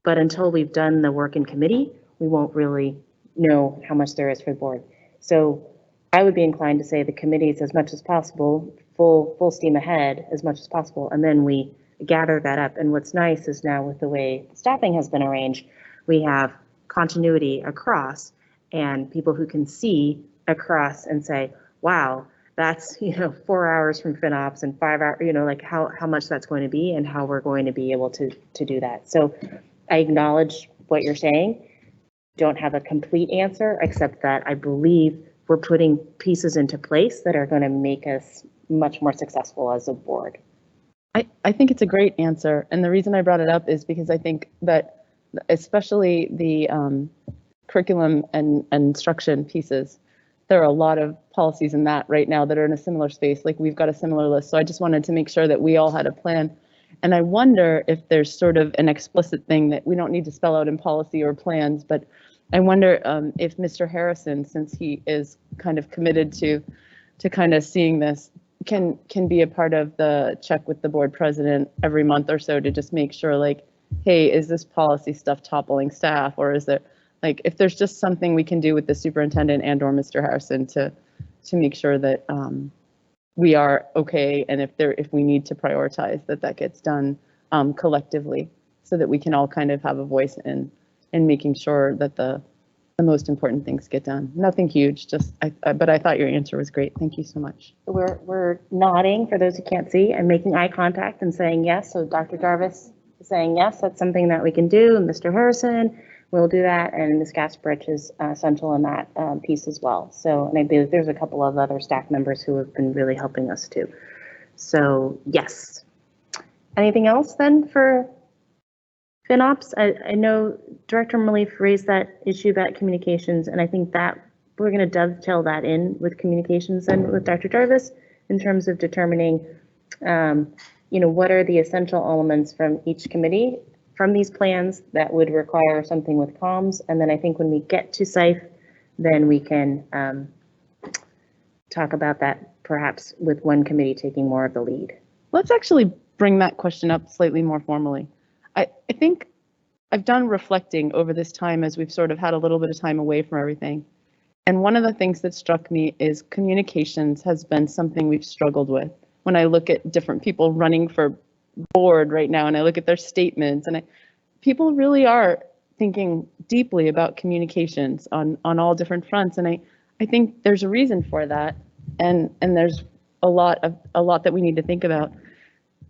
but until we've done the work in committee, we won't really know how much there is for the board. So I would be inclined to say the committees as much as possible, full steam ahead as much as possible, and then we gather that up. And what's nice is now with the way staffing has been arranged, we have continuity across and people who can see across and say, wow, that's, 4 hours from FinOps and 5 hours, like how much that's going to be and how we're going to be able to do that. So I acknowledge what you're saying. Don't have a complete answer, except that I believe we're putting pieces into place that are going to make us much more successful as a board. I think it's a great answer. And the reason I brought it up is because I think that especially the curriculum and instruction pieces, there are a lot of policies in that right now that are in a similar space. Like we've got a similar list. So I just wanted to make sure that we all had a plan. And I wonder if there's sort of an explicit thing that we don't need to spell out in policy or plans, but I wonder if Mr. Harrison, since he is kind of committed to kind of seeing this, can be a part of the check with the board president every month or so to just make sure, like, hey, is this policy stuff toppling staff, or is there, like, if there's just something we can do with the superintendent and or Mr. Harrison to make sure that we are okay, and if we need to prioritize that gets done collectively, so that we can all kind of have a voice in making sure that the most important things get done. Nothing huge, just but I thought your answer was great. Thank you so much. We're nodding for those who can't see and making eye contact and saying yes. So Dr. Jarvis is saying yes, that's something that we can do. And Mr. Harrison will do that, and Ms. Gasparich is essential in that piece as well. So, and I believe there's a couple of other staff members who have been really helping us too. So yes. Anything else then for FinOps? I know Director Malief raised that issue about communications, and I think that we're going to dovetail that in with communications and with Dr. Jarvis in terms of determining, what are the essential elements from each committee from these plans that would require something with comms. And then I think when we get to SIFE, then we can talk about that perhaps with one committee taking more of the lead. Let's actually bring that question up slightly more formally. I think I've done reflecting over this time as we've sort of had a little bit of time away from everything. And one of the things that struck me is communications has been something we've struggled with. When I look at different people running for board right now and I look at their statements, and people really are thinking deeply about communications on all different fronts. And I think there's a reason for that. And there's a lot that we need to think about.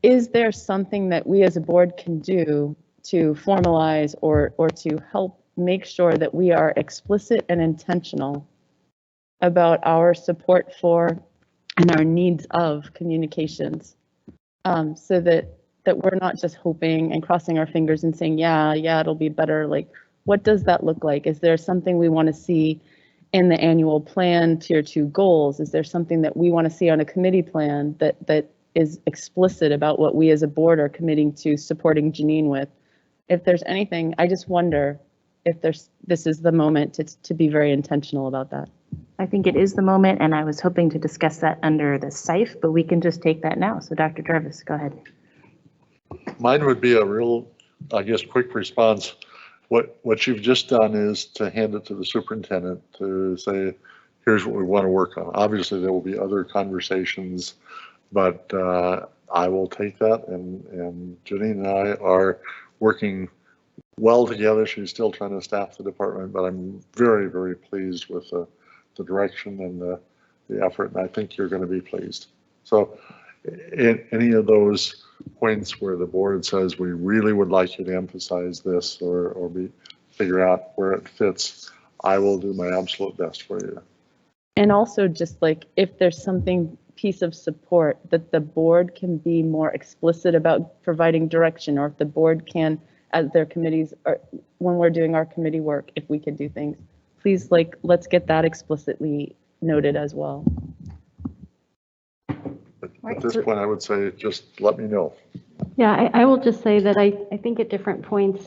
Is there something that we as a board can do to formalize or to help make sure that we are explicit and intentional about our support for and our needs of communications, so that that we're not just hoping and crossing our fingers and saying, yeah, it'll be better. Like, what does that look like? Is there something we want to see in the annual plan, tier 2 goals? Is there something that we want to see on a committee plan that is explicit about what we as a board are committing to supporting Janine with? If there's anything, I just wonder if this is the moment to be very intentional about that. I think it is the moment, and I was hoping to discuss that under the SIFE, but we can just take that now. So Dr. Jarvis, go ahead. Mine would be a real, I guess, quick response. What you've just done is to hand it to the superintendent to say, here's what we want to work on. Obviously, there will be other conversations, but I will take that, and Janine and I are working well together. She's still trying to staff the department, but I'm very, very pleased with the direction and the effort, and I think you're going to be pleased. So in any of those points where the board says we really would like you to emphasize this or figure out where it fits, I will do my absolute best for you. And also just like if there's something piece of support that the board can be more explicit about providing direction, or if the board can, as their committees, or when we're doing our committee work, if we can do things, please, like, let's get that explicitly noted as well. At this point, I would say, just let me know. Yeah, I will just say that I think at different points,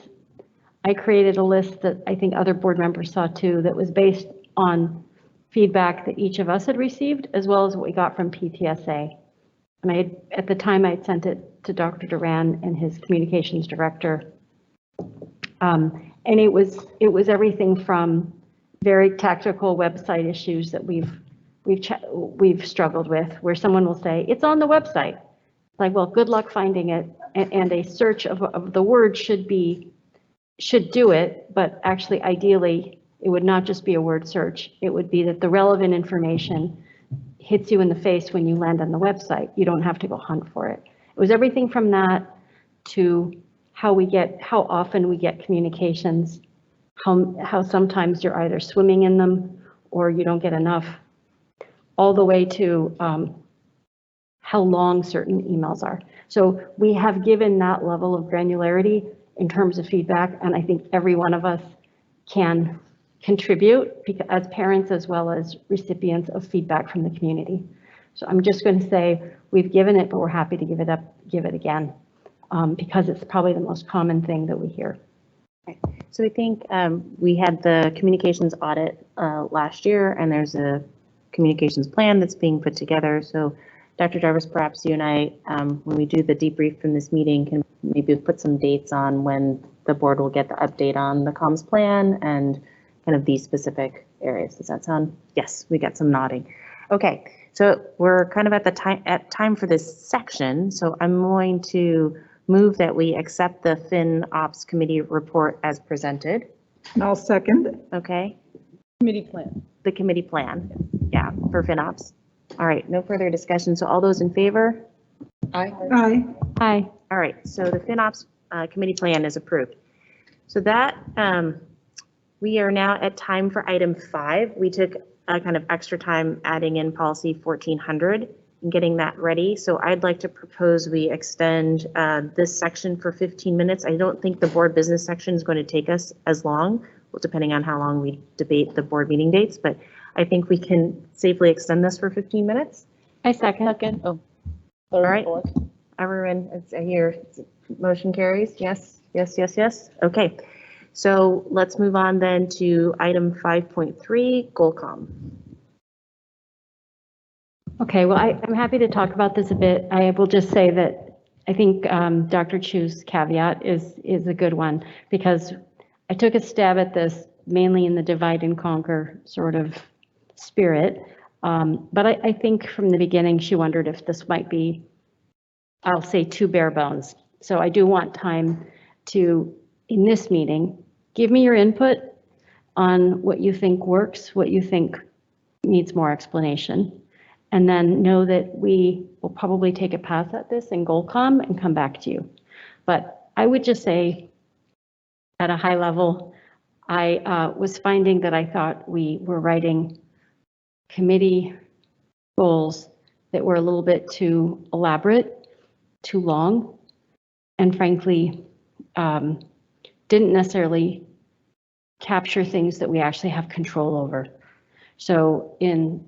I created a list that I think other board members saw too, that was based on feedback that each of us had received, as well as what we got from PTSA. And at the time, I had sent it to Dr. Duran and his communications director. And it was everything from very tactical website issues that we've struggled with, where someone will say, it's on the website. Like, well, good luck finding it. And a search of the word should do it, but actually, ideally, it would not just be a word search. It would be that the relevant information hits you in the face when you land on the website. You don't have to go hunt for it. It was everything from that to how often we get communications, how sometimes you're either swimming in them or you don't get enough, all the way to how long certain emails are. So we have given that level of granularity in terms of feedback, and I think every one of us can contribute as parents as well as recipients of feedback from the community. So I'm just going to say we've given it, but we're happy to give it again, because it's probably the most common thing that we hear. So I think we had the communications audit last year, and there's a communications plan that's being put together. So Dr. Jarvis, perhaps you and I, when we do the debrief from this meeting, can maybe put some dates on when the board will get the update on the comms plan and kind of these specific areas. Does that sound? Yes, we got some nodding. Okay, so we're kind of at time for this section. So I'm going to move that we accept the FinOps committee report as presented. And I'll second. Okay. Committee plan. The committee plan, yeah, for FinOps. All right, no further discussion. So all those in favor? Aye. Aye. Aye. All right, so the FinOps committee plan is approved. So that we are now at time for item 5. We took a kind of extra time adding in policy 1400 and getting that ready. So I'd like to propose we extend this section for 15 minutes. I don't think the board business section is going to take us as long, well, depending on how long we debate the board meeting dates, but I think we can safely extend this for 15 minutes. I second. Oh. All right. Everyone, I hear motion carries. Yes, yes, yes, yes. Okay. So let's move on then to item 5.3, Goalcom. Okay, well, I'm happy to talk about this a bit. I will just say that I think Dr. Chu's caveat is a good one, because I took a stab at this mainly in the divide and conquer sort of spirit. But I think from the beginning, she wondered if this might be, I'll say, too bare bones. So I do want time to, in this meeting, give me your input on what you think works, what you think needs more explanation, and then know that we will probably take a pass at this in Goalcom and come back to you. But I would just say, at a high level, I was finding that I thought we were writing committee goals that were a little bit too elaborate, too long, and frankly, didn't necessarily capture things that we actually have control over. So in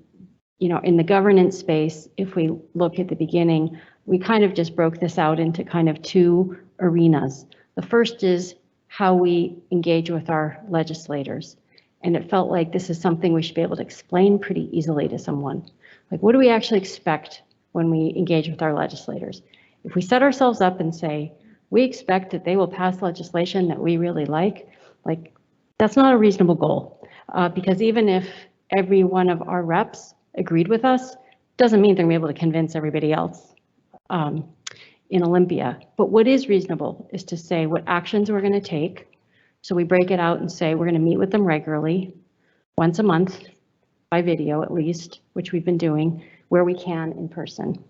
the governance space, if we look at the beginning, we kind of just broke this out into kind of two arenas. The first is how we engage with our legislators. And it felt like this is something we should be able to explain pretty easily to someone. Like, what do we actually expect when we engage with our legislators? If we set ourselves up and say, we expect that they will pass legislation that we really like, that's not a reasonable goal. Because even if every one of our reps agreed with us, doesn't mean they're gonna be able to convince everybody else in Olympia. But what is reasonable is to say what actions we're gonna take. So we break it out and say we're gonna meet with them regularly, once a month, by video at least, which we've been doing, where we can in person.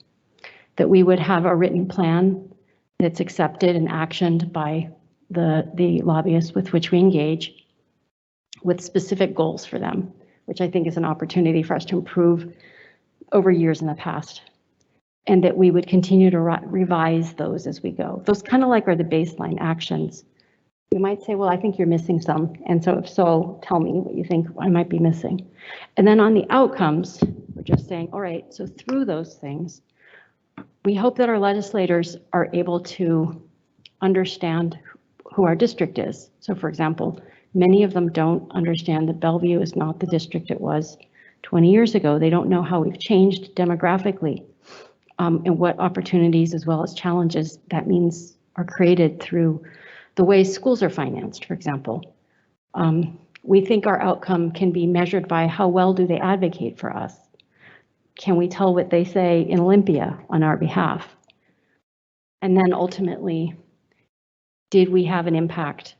That we would have a written plan that's accepted and actioned by the lobbyists with which we engage, with specific goals for them, which I think is an opportunity for us to improve over years in the past. And that we would continue to revise those as we go. Those kind of like are the baseline actions. You might say, well, I think you're missing some. And so if so, tell me what you think I might be missing. And then on the outcomes, we're just saying, all right, so through those things, we hope that our legislators are able to understand who our district is. So for example, many of them don't understand that Bellevue is not the district it was 20 years ago. They don't know how we've changed demographically and what opportunities as well as challenges that means are created through the way schools are financed, for example. We think our outcome can be measured by how well do they advocate for us? Can we tell what they say in Olympia on our behalf? And then ultimately, did we have an impact?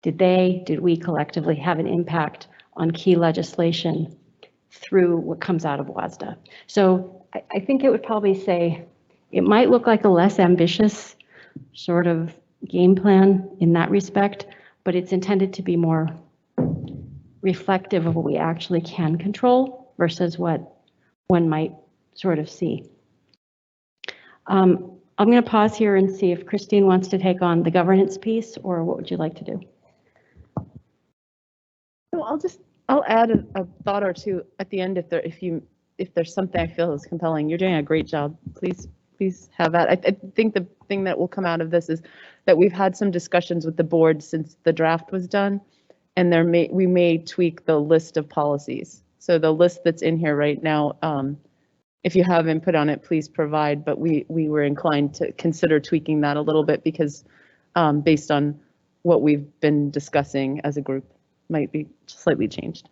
Did we collectively have an impact on key legislation through what comes out of WASDA? So I think it would probably say, it might look like a less ambitious sort of game plan in that respect, but it's intended to be more reflective of what we actually can control versus what one might sort of see. I'm going to pause here and see if Christine wants to take on the governance piece, or what would you like to do? So I'll add a thought or two at the end if there's something I feel is compelling. You're doing a great job. Please have that. I think the thing that will come out of this is that we've had some discussions with the board since the draft was done, and we may tweak the list of policies. So the list that's in here right now, if you have input on it, please provide, but we were inclined to consider tweaking that a little bit because based on what we've been discussing as a group might be slightly changed.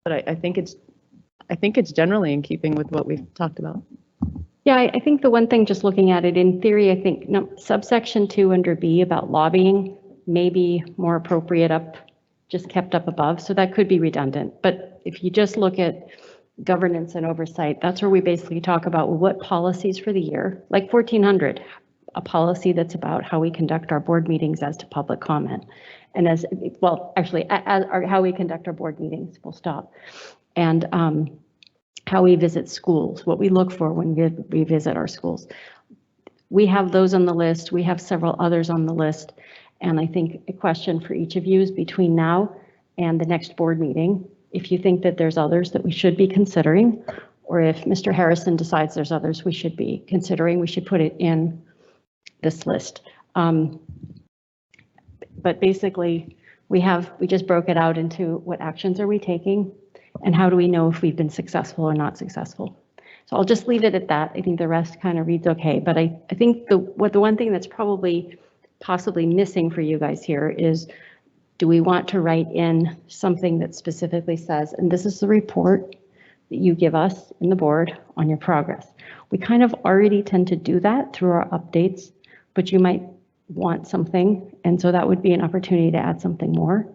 But I think it's generally in keeping with what we've talked about. Yeah, I think the one thing, just looking at it in theory, I think subsection 2 under B about lobbying may be more appropriate just kept up above. So that could be redundant. But if you just look at governance and oversight, that's where we basically talk about what policies for the year, like 1400, a policy that's about how we conduct our board meetings as to public comment. And as how we conduct our board meetings, full stop. And how we visit schools, what we look for when we visit our schools. We have those on the list. We have several others on the list. And I think a question for each of you is between now and the next board meeting, if you think that there's others that we should be considering, or if Mr. Harrison decides there's others we should be considering, we should put it in this list. But basically, we just broke it out into what actions are we taking and how do we know if we've been successful or not successful. So I'll just leave it at that. I think the rest kind of reads okay, but I think the one thing that's probably possibly missing for you guys here is, do we want to write in something that specifically says, and this is the report that you give us in the board on your progress. We kind of already tend to do that through our updates, but you might want something, and so that would be an opportunity to add something more.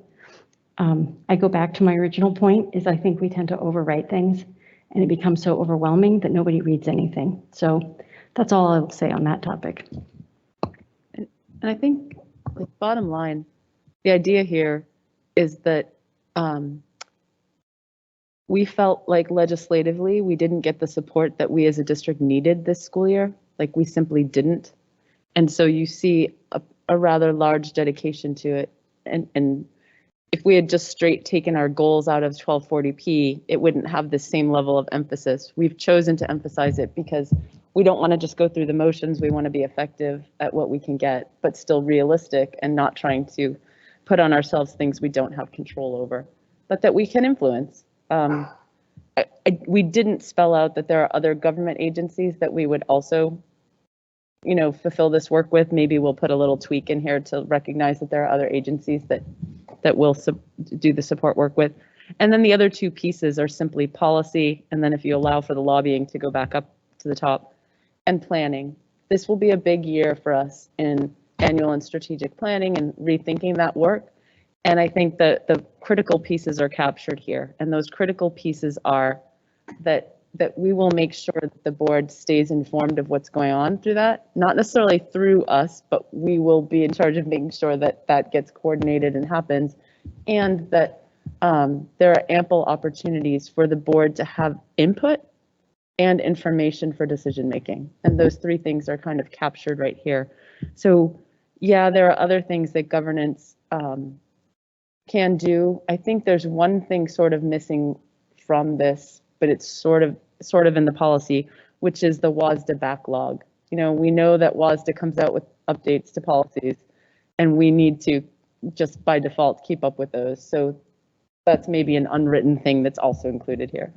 I go back to my original point, is I think we tend to overwrite things and it becomes so overwhelming that nobody reads anything. So that's all I will say on that topic. And I think, like, bottom line, the idea here is that we felt like legislatively we didn't get the support that we as a district needed this school year. Like, we simply didn't. And so you see a rather large dedication to it. And if we had just straight taken our goals out of 1240p, it wouldn't have the same level of emphasis. We've chosen to emphasize it because we don't want to just go through the motions. We want to be effective at what we can get, but still realistic and not trying to put on ourselves things we don't have control over, but that we can influence. We didn't spell out that there are other government agencies that we would also, fulfill this work with. Maybe we'll put a little tweak in here to recognize that there are other agencies that will do the support work with. And then the other two pieces are simply policy, and then if you allow for the lobbying to go back up to the top, and planning. This will be a big year for us in annual and strategic planning and rethinking that work. And I think that the critical pieces are captured here. And those critical pieces are that we will make sure that the board stays informed of what's going on through that, not necessarily through us, but we will be in charge of making sure that that gets coordinated and happens, and that there are ample opportunities for the board to have input and information for decision making. And those three things are kind of captured right here. So yeah, there are other things that governance can do. I think there's one thing sort of missing from this, but it's sort of in the policy, which is the WASDA backlog. We know that WASDA comes out with updates to policies, and we need to just by default keep up with those. So that's maybe an unwritten thing that's also included here.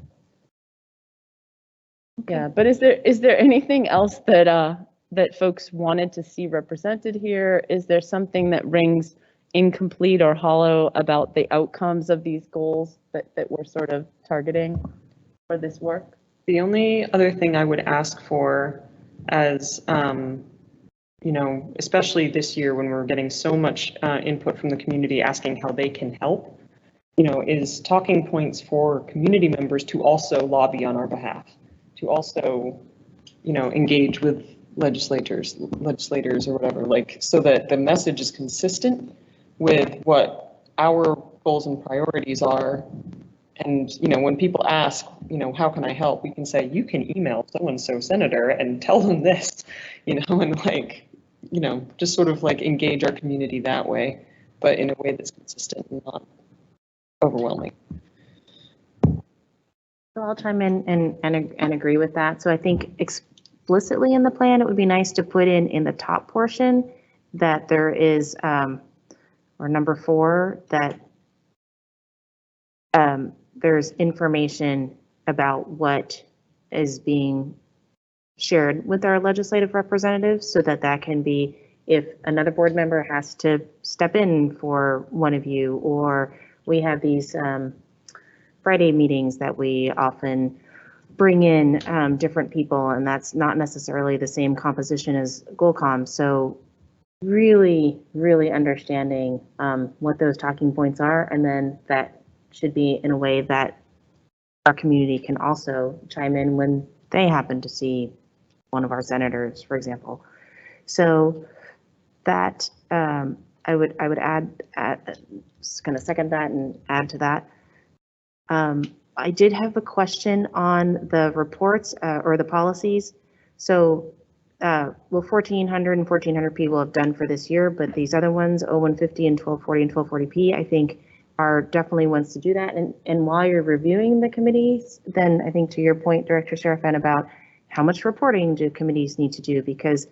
Okay. Yeah, but is there anything else that folks wanted to see represented here? Is there something that rings incomplete or hollow about the outcomes of these goals that we're sort of targeting for this work? The only other thing I would ask for, as especially this year when we're getting so much input from the community asking how they can help, is talking points for community members to also lobby on our behalf, to also, engage with legislators or whatever, so that the message is consistent with what our goals and priorities are. And, when people ask, how can I help? We can say, you can email so-and-so senator and tell them this, and just sort of engage our community that way, but in a way that's consistent and not overwhelming. So I'll chime in and agree with that. So I think explicitly in the plan, it would be nice to put in the top portion that there is, or number 4, that there's information about what is being shared with our legislative representatives, so that can be, if another board member has to step in for one of you, or we have these Friday meetings that we often bring in different people, and that's not necessarily the same composition as Goalcom. So really, really understanding what those talking points are, and then that should be in a way that our community can also chime in when they happen to see one of our senators, for example. So that I would add, just going to second that and add to that. I did have a question on the reports or the policies. So, 1400 and 1400 people have done for this year, but these other ones, 0150 and 1240 and 1240p, I think are definitely ones to do that. And while you're reviewing the committees, then I think to your point, Director Serafin, about how much reporting do committees need to do, because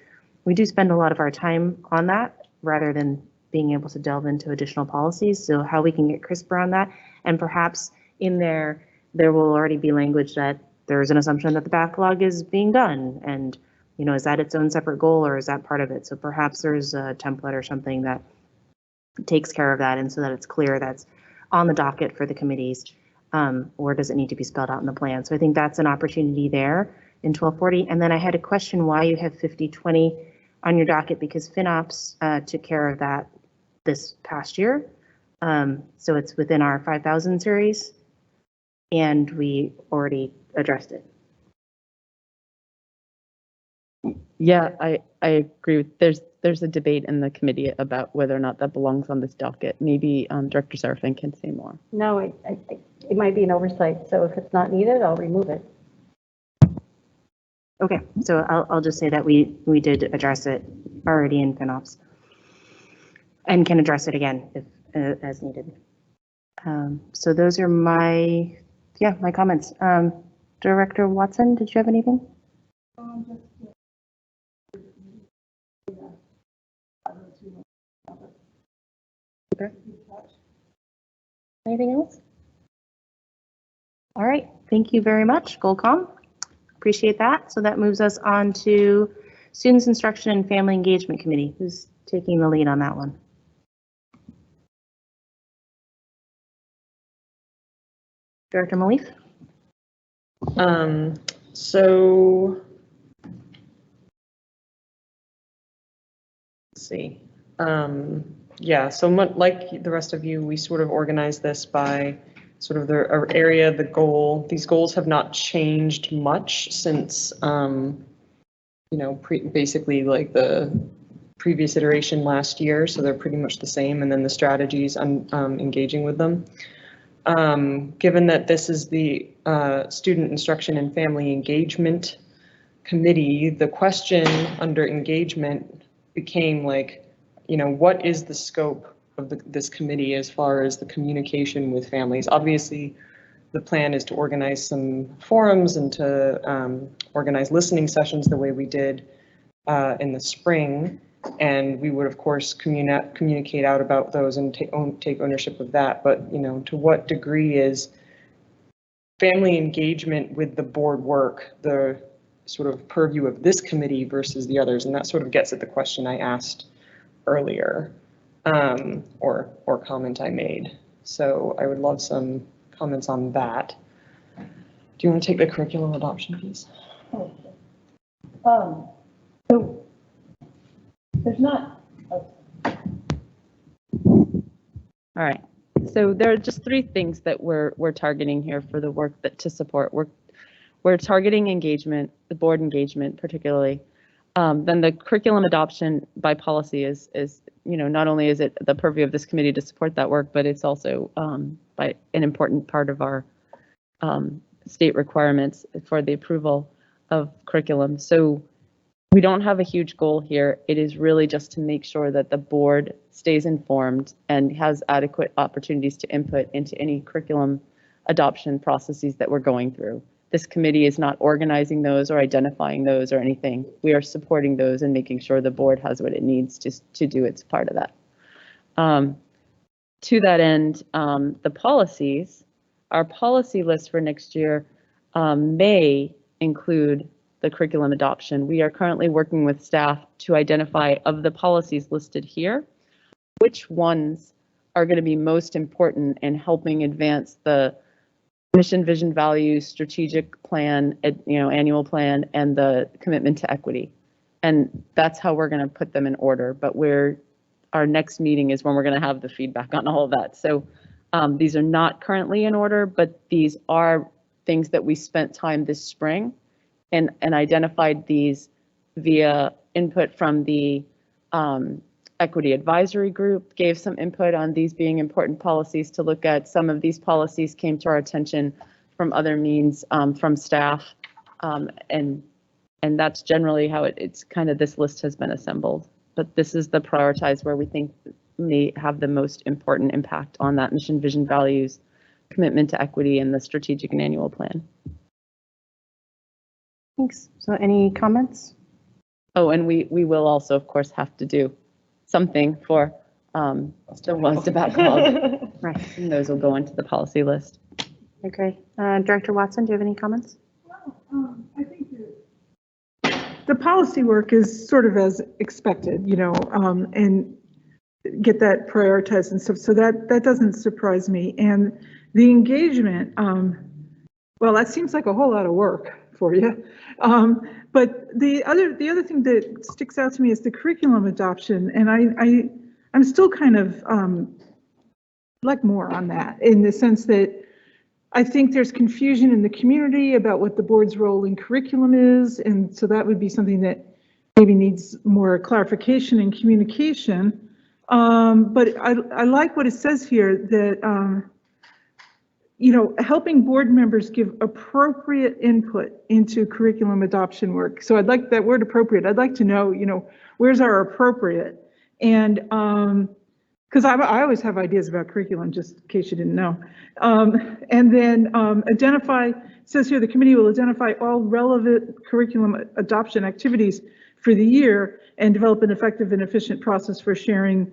we do spend a lot of our time on that rather than being able to delve into additional policies. So how we can get crisper on that, and perhaps in there will already be language that there's an assumption that the backlog is being done, and is that its own separate goal, or is that part of it? So perhaps there's a template or something that takes care of that, and so that it's clear that's on the docket for the committees, or does it need to be spelled out in the plan? So I think that's an opportunity there in 1240. And then I had a question why you have 5020 on your docket, because FinOps took care of that this past year. So it's within our 5,000 series, and we already addressed it. Yeah, I agree. There's a debate in the committee about whether or not that belongs on this docket. Maybe Director Serafin can say more. No, it might be an oversight. So if it's not needed, I'll remove it. Okay, so I'll just say that we did address it already in FinOps and can address it again if as needed. So those are my comments. Director Watson, did you have anything? Okay. Anything else? All right, thank you very much, Goalcom. Appreciate that. So that moves us on to Students Instruction and Family Engagement Committee. Who's taking the lead on that one? Director Malif? So let's see. Yeah, so much like the rest of you, we sort of organized this by sort of the area, the goal. These goals have not changed much since, you know, basically like the previous iteration last year. So they're pretty much the same. And then the strategies engaging with them. Given that this is the Student Instruction and Family Engagement Committee, the question under engagement became like, you know, what is the scope of this committee as far as the communication with families? Obviously, the plan is to organize some forums and to organize listening sessions the way we did in the spring. And we would, of course, communicate out about those and take ownership of that. But, you know, to what degree is family engagement with the board work the sort of purview of this committee versus the others? And that sort of gets at the question I asked earlier, or comment I made. So I would love some comments on that. Do you want to take the curriculum adoption piece? So there's not. All right. So there are just three things that we're targeting here for the work to support. We're targeting engagement, the board engagement particularly. Then the curriculum adoption by policy is, you know, not only is it the purview of this committee to support that work, but it's also by an important part of our state requirements for the approval of curriculum. So we don't have a huge goal here. It is really just to make sure that the board stays informed and has adequate opportunities to input into any curriculum adoption processes that we're going through. This committee is not organizing those or identifying those or anything. We are supporting those and making sure the board has what it needs to do its part of that. To that end, the policies, our policy list for next year may include the curriculum adoption. We are currently working with staff to identify, of the policies listed here, which ones are going to be most important in helping advance the mission, vision, values, strategic plan, annual plan, and the commitment to equity. And that's how we're going to put them in order. But our next meeting is when we're going to have the feedback on all of that. So these are not currently in order, but these are things that we spent time this spring and identified these via input from the Equity Advisory Group, gave some input on these being important policies to look at. Some of these policies came to our attention from other means, from staff, and that's generally how it's kind of, this list has been assembled. But this is the prioritized where we think may have the most important impact on that mission, vision, values, commitment to equity, and the strategic and annual plan. Thanks. So any comments? Oh, and we will also, of course, have to do something for the Was About Club. Right, and those will go into the policy list. Okay. Director Watson, do you have any comments? I think the policy work is sort of as expected, you know, and get that prioritized and stuff. So that doesn't surprise me. And the engagement, well, that seems like a whole lot of work for you. But the other thing that sticks out to me is the curriculum adoption, and I'm still kind of like more on that, in the sense that I think there's confusion in the community about what the board's role in curriculum is, and so that would be something that maybe needs more clarification and communication. But I like what it says here, that helping board members give appropriate input into curriculum adoption work. So I'd like that word appropriate. I'd like to know, where's our appropriate? And because I always have ideas about curriculum, just in case you didn't know. And then identify, it says here, the committee will identify all relevant curriculum adoption activities for the year and develop an effective and efficient process for sharing,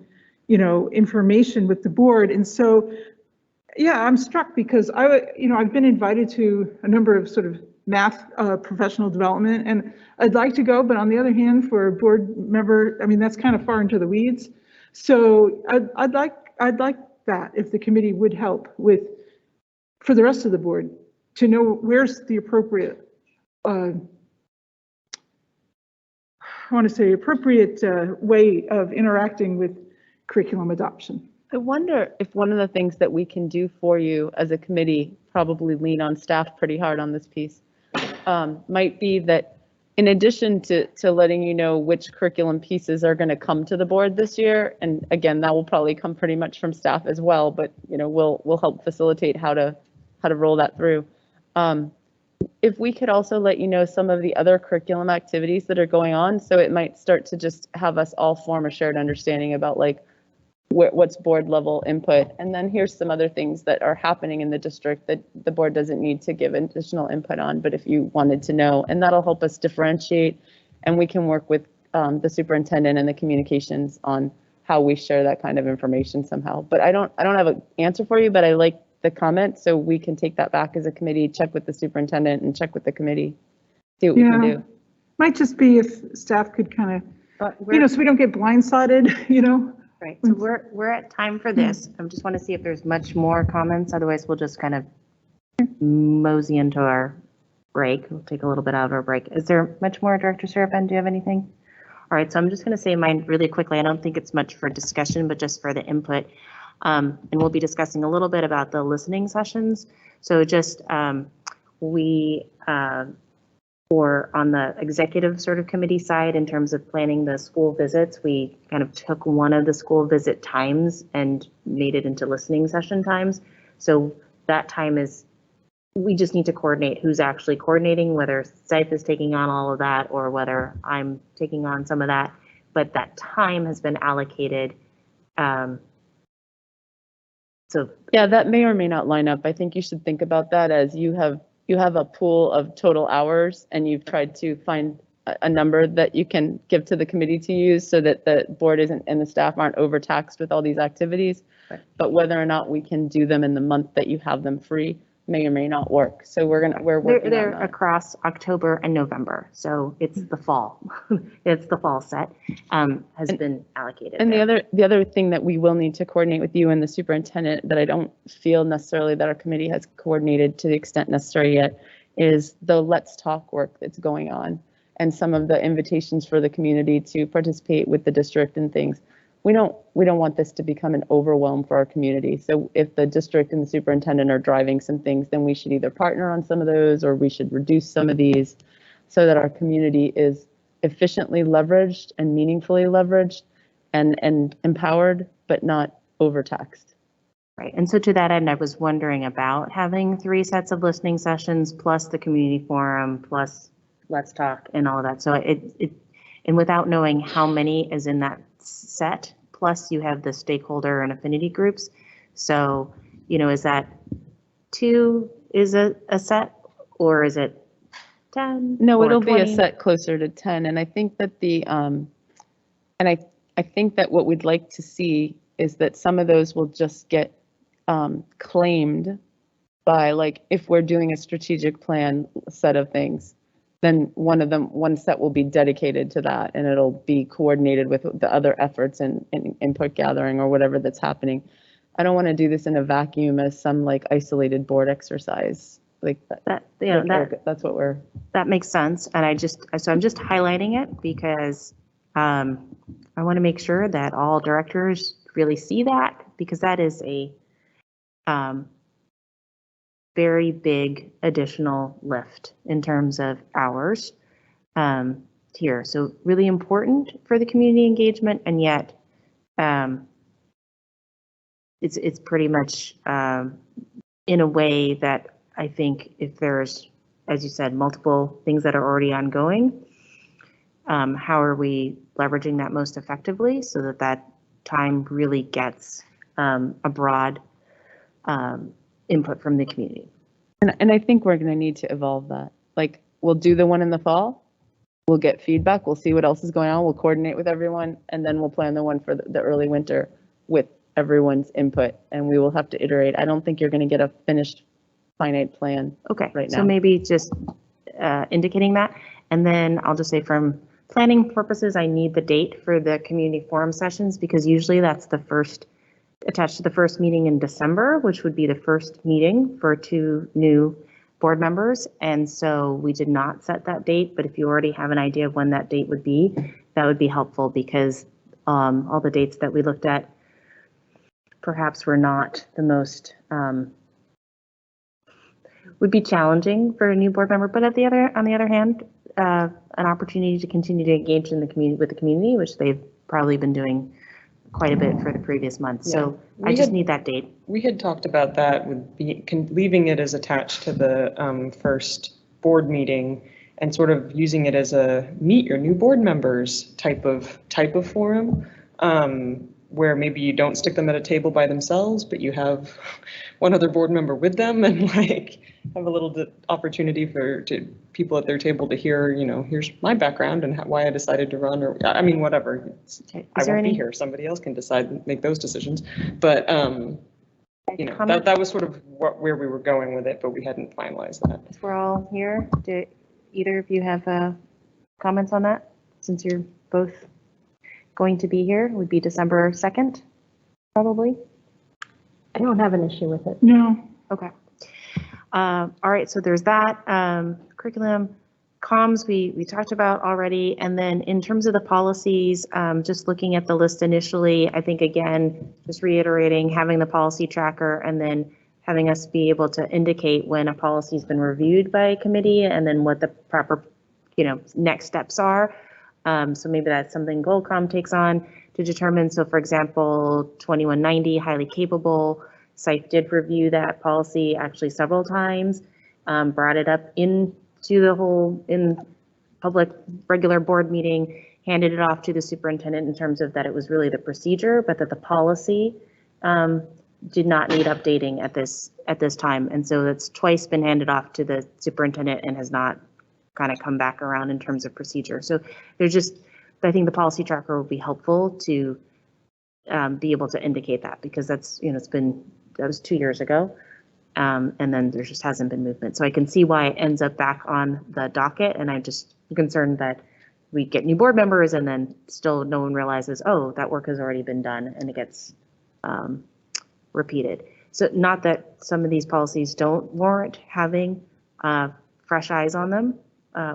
information with the board. And so, yeah, I'm struck because I've been invited to a number of sort of math professional development, and I'd like to go, but on the other hand, for a board member, I mean, that's kind of far into the weeds. So I'd like that if the committee would help with, for the rest of the board, to know where's the appropriate, I want to say appropriate way of interacting with curriculum adoption. I wonder if one of the things that we can do for you as a committee, probably lean on staff pretty hard on this piece, might be that in addition to letting you know which curriculum pieces are going to come to the board this year, and again, that will probably come pretty much from staff as well, but we'll help facilitate how to roll that through. If we could also let you know some of the other curriculum activities that are going on, so it might start to just have us all form a shared understanding about like what's board level input, and then here's some other things that are happening in the district that the board doesn't need to give additional input on, but if you wanted to know, and that'll help us differentiate, and we can work with the superintendent and the communications on how we share that kind of information somehow. But I don't have an answer for you, but I like the comment, so we can take that back as a committee, check with the superintendent and check with the committee, see what we can do. Might just be if staff could kind of, so we don't get blindsided, Right, so we're at time for this. I just want to see if there's much more comments. Otherwise, we'll just kind of mosey into our break. We'll take a little bit out of our break. Is there much more, Director Serapin? Do you have anything? All right, so I'm just going to say mine really quickly. I don't think it's much for discussion, but just for the input. And we'll be discussing a little bit about the listening sessions. So just or on the executive sort of committee side, in terms of planning the school visits, we kind of took one of the school visit times and made it into listening session times. So that time is, we just need to coordinate who's actually coordinating, whether Scythe is taking on all of that or whether I'm taking on some of that. But that time has been allocated. So yeah, that may or may not line up. I think you should think about that as you have a pool of total hours and you've tried to find a number that you can give to the committee to use so that the board isn't and the staff aren't overtaxed with all these activities. Right. But whether or not we can do them in the month that you have them free may or may not work. So we're working they're on that. Across October and November. So it's the fall. It's the fall set has been allocated. And the other thing that we will need to coordinate with you and the superintendent that I don't feel necessarily that our committee has coordinated to the extent necessary yet is the Let's Talk work that's going on and some of the invitations for the community to participate with the district and things. We don't want this to become an overwhelm for our community. So if the district and the superintendent are driving some things, then we should either partner on some of those or we should reduce some of these so that our community is efficiently leveraged and meaningfully leveraged and empowered, but not overtaxed. Right. And so to that end, I was wondering about having 3 sets of listening sessions plus the community forum plus Let's Talk and all of that. So and without knowing how many is in that set, plus you have the stakeholder and affinity groups. So, is that 2 is a set or is it 10? No, it'll 20? be a set closer to 10. And I think that I think that what we'd like to see is that some of those will just get claimed by, like, if we're doing a strategic plan set of things, then one set will be dedicated to that and it'll be coordinated with the other efforts and input gathering or whatever that's happening. I don't want to do this in a vacuum as some like isolated board exercise. Like that's what we're. That makes sense. And I'm just highlighting it because I want to make sure that all directors really see that, because that is a very big additional lift in terms of hours here. So really important for the community engagement, and yet it's pretty much in a way that I think if there's, as you said, multiple things that are already ongoing, how are we leveraging that most effectively so that that time really gets a broad input from the community? And I think we're going to need to evolve that. Like, we'll do the one in the fall, we'll get feedback, we'll see what else is going on, we'll coordinate with everyone, and then we'll plan the one for the early winter with everyone's input, and we will have to iterate. I don't think you're going to get a finished finite plan. Okay, right so now. maybe just indicating that. And then I'll just say from planning purposes, I need the date for the community forum sessions because usually that's the first, attached to the first meeting in December, which would be the first meeting for 2 new board members. And so we did not set that date, but if you already have an idea of when that date would be, that would be helpful because all the dates that we looked at perhaps were not the most, would be challenging for a new board member, but on the other hand, an opportunity to continue to engage in the community with the community, which they've probably been doing quite a bit for the previous month. Yeah. So I just need that date. We had talked about that with leaving it as attached to the first board meeting and sort of using it as a meet your new board members type of forum, where maybe you don't stick them at a table by themselves, but you have one other board member with them and like have a little opportunity for people at their table to hear, you know, here's my background and why I decided to run, or I mean, whatever. Okay. I won't be here. Somebody else can decide and make those decisions. But you know, that was sort of where we were going with it, but we hadn't finalized that. If we're all here, do either of you have comments on that? Since you're both going to be here, it would be December 2nd, probably. I don't have an issue with it. No. Okay. All right, so there's that. Curriculum, comms, we talked about already. And then in terms of the policies, just looking at the list initially, I think, again, just reiterating, having the policy tracker and then having us be able to indicate when a policy's been reviewed by a committee and then what the proper, you know, next steps are. So maybe that's something Goalcom takes on to determine. So for example, 2190, highly capable, SIFE did review that policy actually several times, brought it up into the whole in public regular board meeting, handed it off to the superintendent in terms of that it was really the procedure, but that the policy did not need updating at this time. And so that's twice been handed off to the superintendent and has not kind of come back around in terms of procedure. So there's just, I think the policy tracker will be helpful to be able to indicate that because that's, you know, that was 2 years ago. And then there just hasn't been movement. So I can see why it ends up back on the docket. And I'm just concerned that we get new board members and then still no one realizes, oh, that work has already been done and it gets repeated. So not that some of these policies don't warrant having fresh eyes on them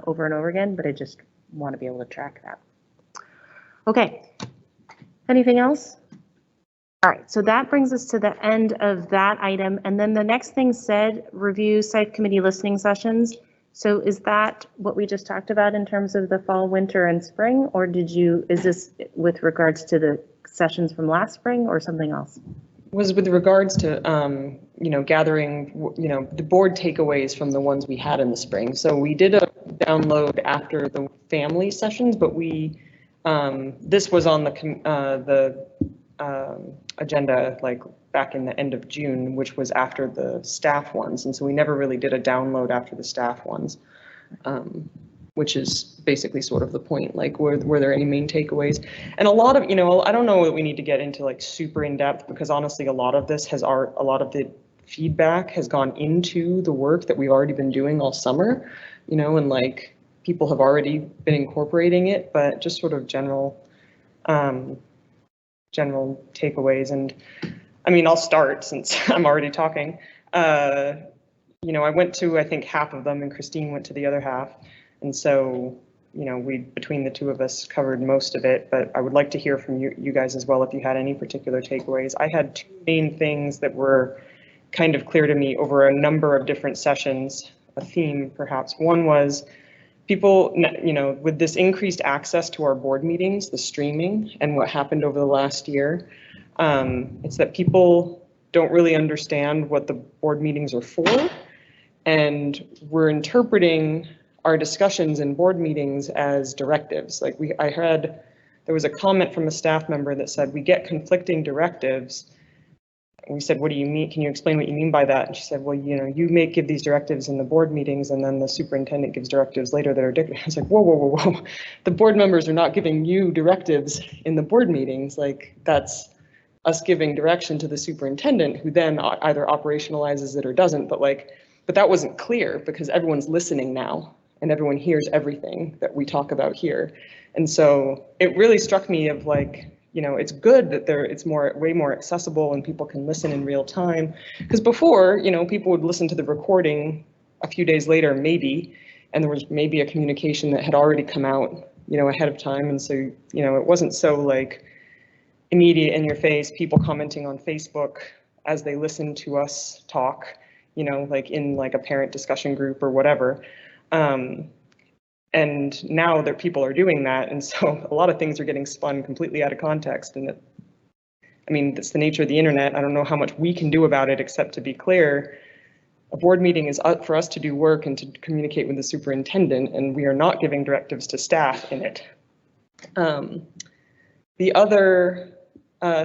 over and over again, but I just want to be able to track that. Okay, anything else? All right, so that brings us to the end of that item. And then the next thing said, review site committee listening sessions. So is that what we just talked about in terms of the fall, winter, and spring? Or is this with regards to the sessions from last spring or something else? Was with regards to, you know, gathering, you know, the board takeaways from the ones we had in the spring. So we did a download after the family sessions, but this was on the agenda like back in the end of June, which was after the staff ones. And so we never really did a download after the staff ones, which is basically sort of the point. Like, were there any main takeaways? And a lot of, you know, I don't know that we need to get into like super in depth because honestly, a lot of this a lot of the feedback has gone into the work that we've already been doing all summer, you know, and like people have already been incorporating it, but just sort of general takeaways. And I mean, I'll start since I'm already talking. You know, I went to, I think, half of them and Christine went to the other half. And so, you know, between the two of us covered most of it, but I would like to hear from you guys as well if you had any particular takeaways. I had 2 main things that were kind of clear to me over a number of different sessions, a theme perhaps. One was people, you know, with this increased access to our board meetings, the streaming and what happened over the last year, it's that people don't really understand what the board meetings are for. And we're interpreting our discussions in board meetings as directives. Like there was a comment from a staff member that said, we get conflicting directives. And we said, what do you mean? Can you explain what you mean by that? And she said, well, you give these directives in the board meetings and then the superintendent gives directives later that are different. I was like, whoa. The board members are not giving you directives in the board meetings. Like, that's us giving direction to the superintendent, who then either operationalizes it or doesn't. But that wasn't clear because everyone's listening now and everyone hears everything that we talk about here. And so it really struck me of it's good that it's way more accessible and people can listen in real time. Because before, people would listen to the recording a few days later, maybe, and there was maybe a communication that had already come out, ahead of time. And so, it wasn't so immediate in your face, people commenting on Facebook as they listen to us talk, in a parent discussion group or whatever. And now that people are doing that, and so a lot of things are getting spun completely out of context. And that's the nature of the internet. I don't know how much we can do about it, except to be clear, a board meeting is up for us to do work and to communicate with the superintendent, and we are not giving directives to staff in it. The other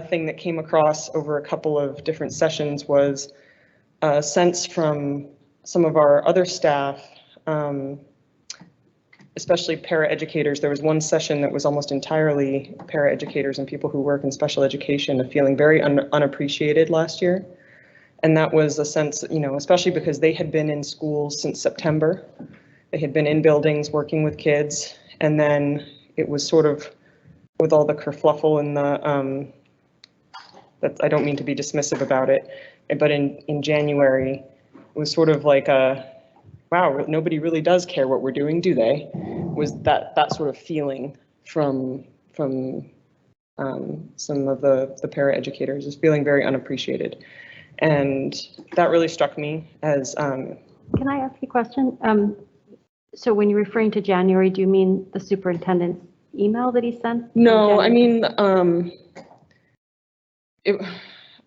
thing that came across over a couple of different sessions was a sense from some of our other staff, especially paraeducators. There was one session that was almost entirely paraeducators and people who work in special education of feeling very unappreciated last year. And that was a sense, especially because they had been in schools since September. They had been in buildings working with kids. And then it was sort of with all the kerfluffle and I don't mean to be dismissive about it, but in January, it was sort of wow, nobody really does care what we're doing, do they? Was that sort of feeling from some of the paraeducators, is feeling very unappreciated. And that really struck me as... Can I ask you a question? So when you're referring to January, do you mean the superintendent's email that he sent? No,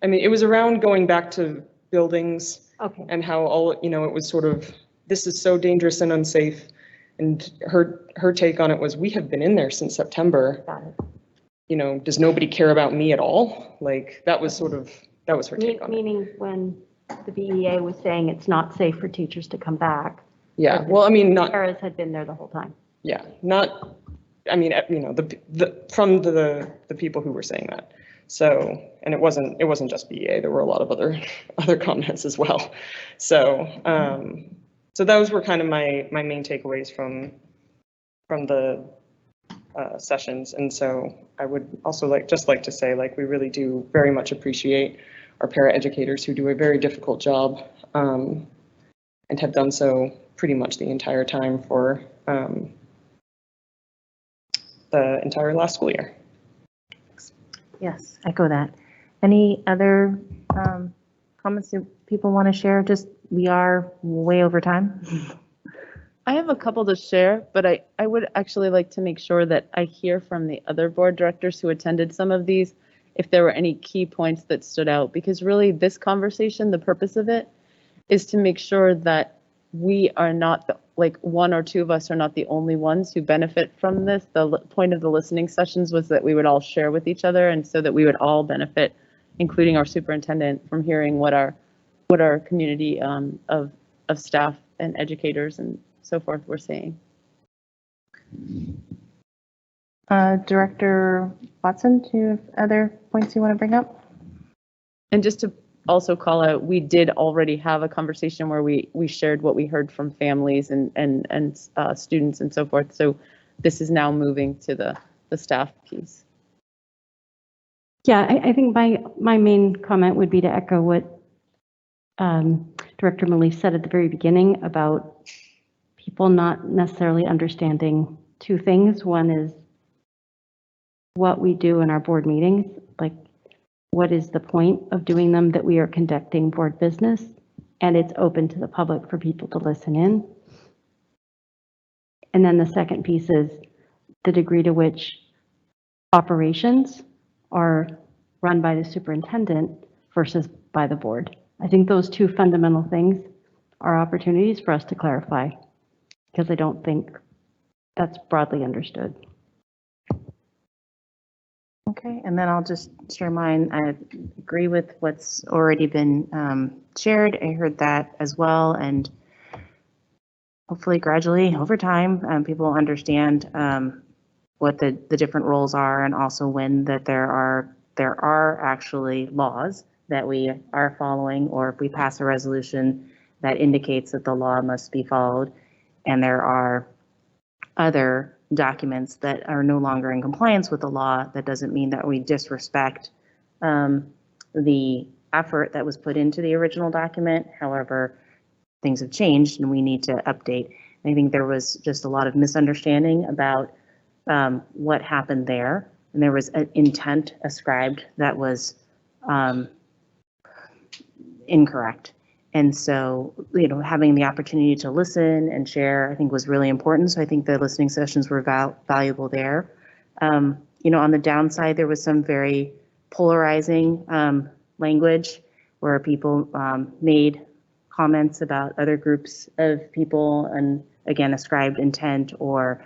it was around going back to buildings. Okay. And how all, it was sort of, this is so dangerous and unsafe. And her take on it was, we have been in there since September. Got it. Does nobody care about me at all? That was her take on it. Meaning when the BEA was saying it's not safe for teachers to come back. Yeah, well, not. Paras had been there the whole time. Yeah, from the people who were saying that. So, and it wasn't just BEA, there were a lot of other comments as well. So, so those were kind of my main takeaways from the sessions. And so I would also like to say, we really do very much appreciate our paraeducators who do a very difficult job, and have done so pretty much the entire time for the entire last school year. Yes, echo that. Any other comments that people want to share? We are way over time. I have a couple to share, but I would actually like to make sure that I hear from the other board directors who attended some of these, if there were any key points that stood out, because really this conversation, the purpose of it is to make sure that we are not one or two of us are not the only ones who benefit from this. The point of the listening sessions was that we would all share with each other, and so that we would all benefit, including our superintendent, from hearing what our community of staff and educators and so forth were saying. Director Watson, do you have other points you want to bring up? And just to also call out, we did already have a conversation where we shared what we heard from families and students and so forth. So this is now moving to the staff piece. Yeah, I think my main comment would be to echo what Director Malise said at the very beginning about people not necessarily understanding two things. One is what we do in our board meetings, what is the point of doing them, that we are conducting board business and it's open to the public for people to listen in. And then the second piece is the degree to which operations are run by the superintendent versus by the board. I think those two fundamental things are opportunities for us to clarify, because I don't think that's broadly understood. Okay, and then I'll just share mine. I agree with what's already been shared. I heard that as well, and hopefully gradually over time, people understand what the different roles are, and also when that there are actually laws that we are following, or if we pass a resolution that indicates that the law must be followed, and there are other documents that are no longer in compliance with the law, that doesn't mean that we disrespect the effort that was put into the original document. However, things have changed and we need to update. I think there was just a lot of misunderstanding about what happened there, and there was an intent ascribed that was incorrect. And so, having the opportunity to listen and share, I think, was really important. So I think the listening sessions were valuable there. On the downside, there was some very polarizing language where people made comments about other groups of people and, again, ascribed intent, or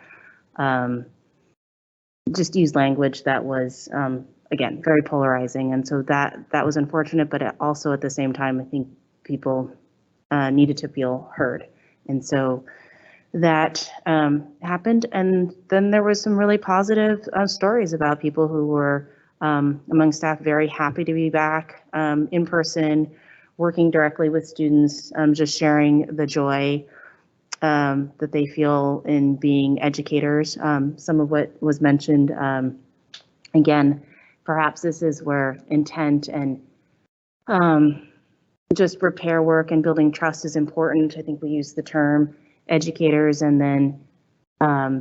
just used language that was, again, very polarizing. And so that was unfortunate, but also at the same time, I think people needed to feel heard. And so that happened. And then there was some really positive stories about people who were among staff very happy to be back in person, working directly with students, just sharing the joy that they feel in being educators. Some of what was mentioned, again, perhaps this is where intent and just repair work and building trust is important. I think we use the term educators, and then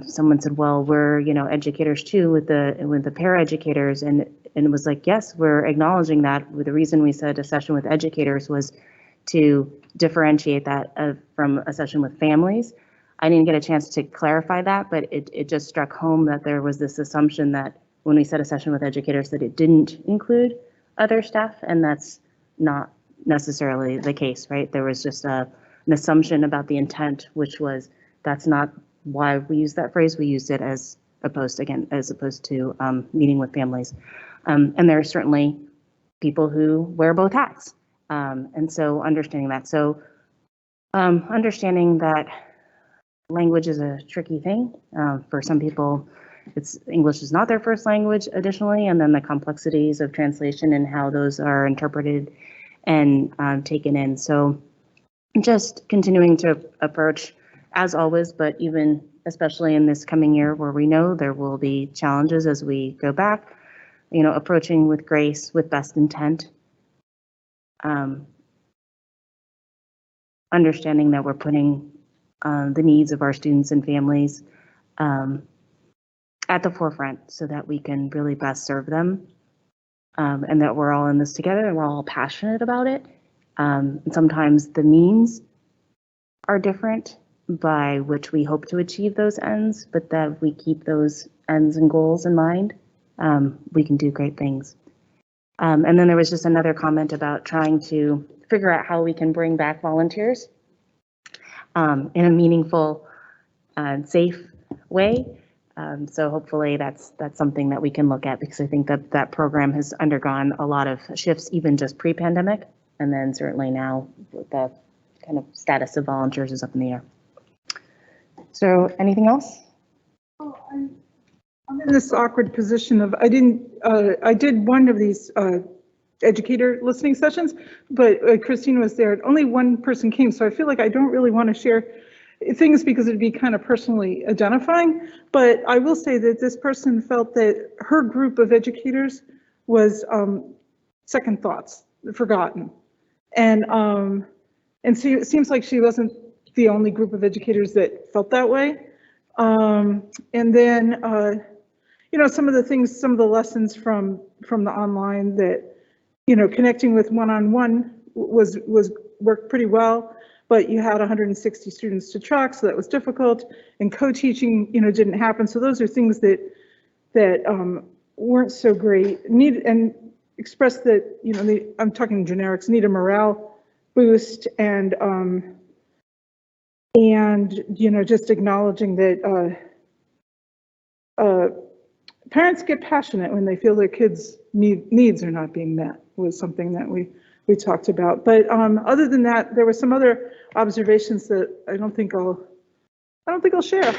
someone said, well, we're educators too with the paraeducators, and it was like, yes, we're acknowledging that. The reason we said a session with educators was to differentiate that from a session with families. I didn't get a chance to clarify that, but it just struck home that there was this assumption that when we said a session with educators that it didn't include other staff, and that's not necessarily the case, right? There was just an assumption about the intent, which was, that's not why we use that phrase. We used it as opposed to meeting with families. And there are certainly people who wear both hats. And so understanding that. So understanding that language is a tricky thing. For some people, English is not their first language additionally, and then the complexities of translation and how those are interpreted and taken in. So just continuing to approach, as always, but even especially in this coming year where we know there will be challenges as we go back, approaching with grace, with best intent, understanding that we're putting the needs of our students and families at the forefront so that we can really best serve them, and that we're all in this together and we're all passionate about it. And sometimes the means are different by which we hope to achieve those ends, but that we keep those ends and goals in mind, we can do great things. And then there was just another comment about trying to figure out how we can bring back volunteers in a meaningful and safe way. So hopefully that's something that we can look at, because I think that program has undergone a lot of shifts, even just pre-pandemic, and then certainly now the kind of status of volunteers is up in the air. So anything else? Oh, I'm in this awkward position of I did one of these educator listening sessions, but Christine was there. Only one person came, so I feel like I don't really want to share things because it'd be kind of personally identifying. But I will say that this person felt that her group of educators was second thoughts, forgotten, and so it seems like she wasn't the only group of educators that felt that way. And then some of the things, some of the lessons from the online that connecting with one-on-one was worked pretty well, but you had 160 students to track, so that was difficult, and co-teaching didn't happen. So those are things that weren't so great. And expressed that, you know, I'm talking generics, need a morale boost and you know, just acknowledging that parents get passionate when they feel their kids' needs are not being met was something that we talked about. But other than that, there were some other observations that I don't think I'll share.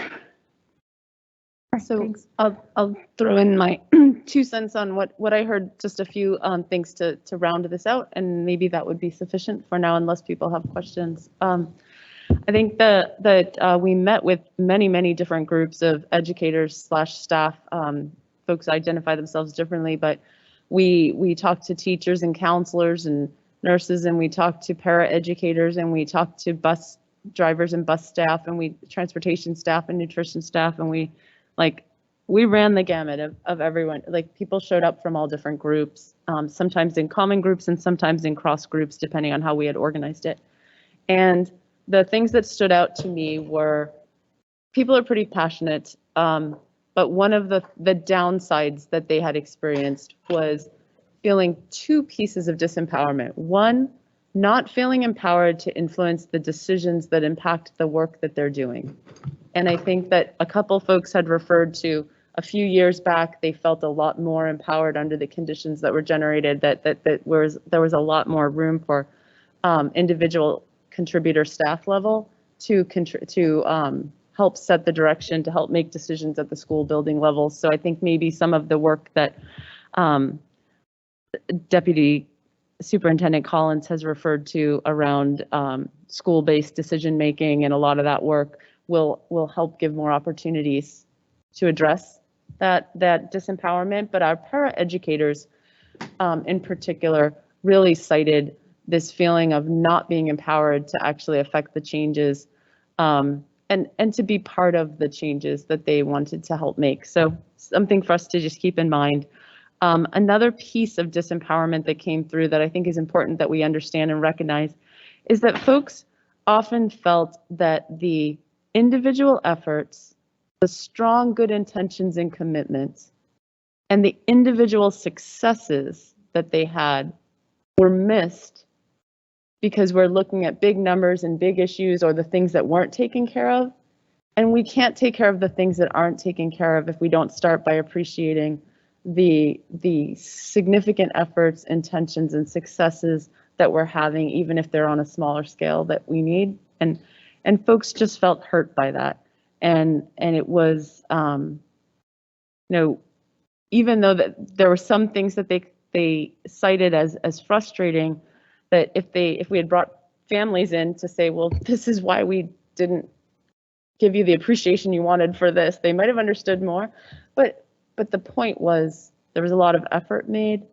So I'll throw in my 2 cents on what I heard, just a few things to round this out, and maybe that would be sufficient for now unless people have questions. I think that we met with many different groups of educators / staff. Folks identify themselves differently, but we talked to teachers and counselors and nurses, and we talked to para educators, and we talked to bus drivers and bus staff, and transportation staff and nutrition staff, and we ran the gamut of everyone. Like, people showed up from all different groups, sometimes in common groups and sometimes in cross groups, depending on how we had organized it. And the things that stood out to me were people are pretty passionate, but one of the downsides that they had experienced was feeling 2 pieces of disempowerment. One, not feeling empowered to influence the decisions that impact the work that they're doing. And I think that a couple folks had referred to a few years back, they felt a lot more empowered under the conditions that were generated, that there was a lot more room for individual contributor staff level to help set the direction, to help make decisions at the school building level. So I think maybe some of the work that Deputy Superintendent Collins has referred to around school-based decision making, and a lot of that work will help give more opportunities to address that disempowerment. But our para educators in particular really cited this feeling of not being empowered to actually affect the changes and to be part of the changes that they wanted to help make. So something for us to just keep in mind. Another piece of disempowerment that came through that I think is important that we understand and recognize is that folks often felt that the individual efforts, the strong good intentions and commitments, and the individual successes that they had were missed because we're looking at big numbers and big issues, or the things that weren't taken care of. And we can't take care of the things that aren't taken care of if we don't start by appreciating the significant efforts, intentions, and successes that we're having, even if they're on a smaller scale, that we need. And folks just felt hurt by that. And it was, you know, even though that there were some things that they cited as frustrating, that if we had brought families in to say, well, this is why we didn't give you the appreciation you wanted for this, they might have understood more. But the point was, there was a lot of effort made.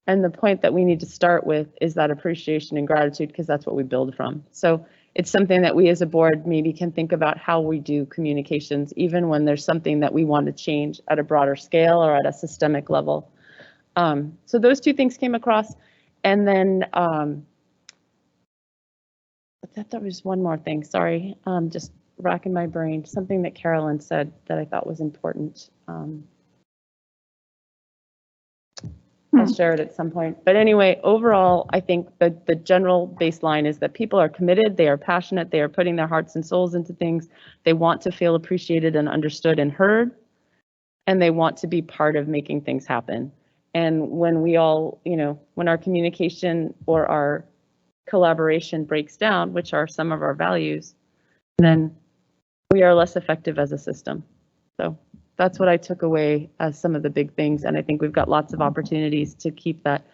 And the point that we need to start with is that appreciation and gratitude, because that's what we build from. So it's something that we as a board maybe can think about how we do communications, even when there's something that we want to change at a broader scale or at a systemic level. So those 2 things came across. And then I thought there was one more thing, sorry, just racking my brain, something that Carolyn said that I thought was important. I'll share it at some point. But anyway, overall, I think that the general baseline is that people are committed, they are passionate, they are putting their hearts and souls into things. They want to feel appreciated and understood and heard, and they want to be part of making things happen. And when we all, you know, when our communication or our collaboration breaks down, which are some of our values, then we are less effective as a system. So that's what I took away as some of the big things. And I think we've got lots of opportunities to keep that.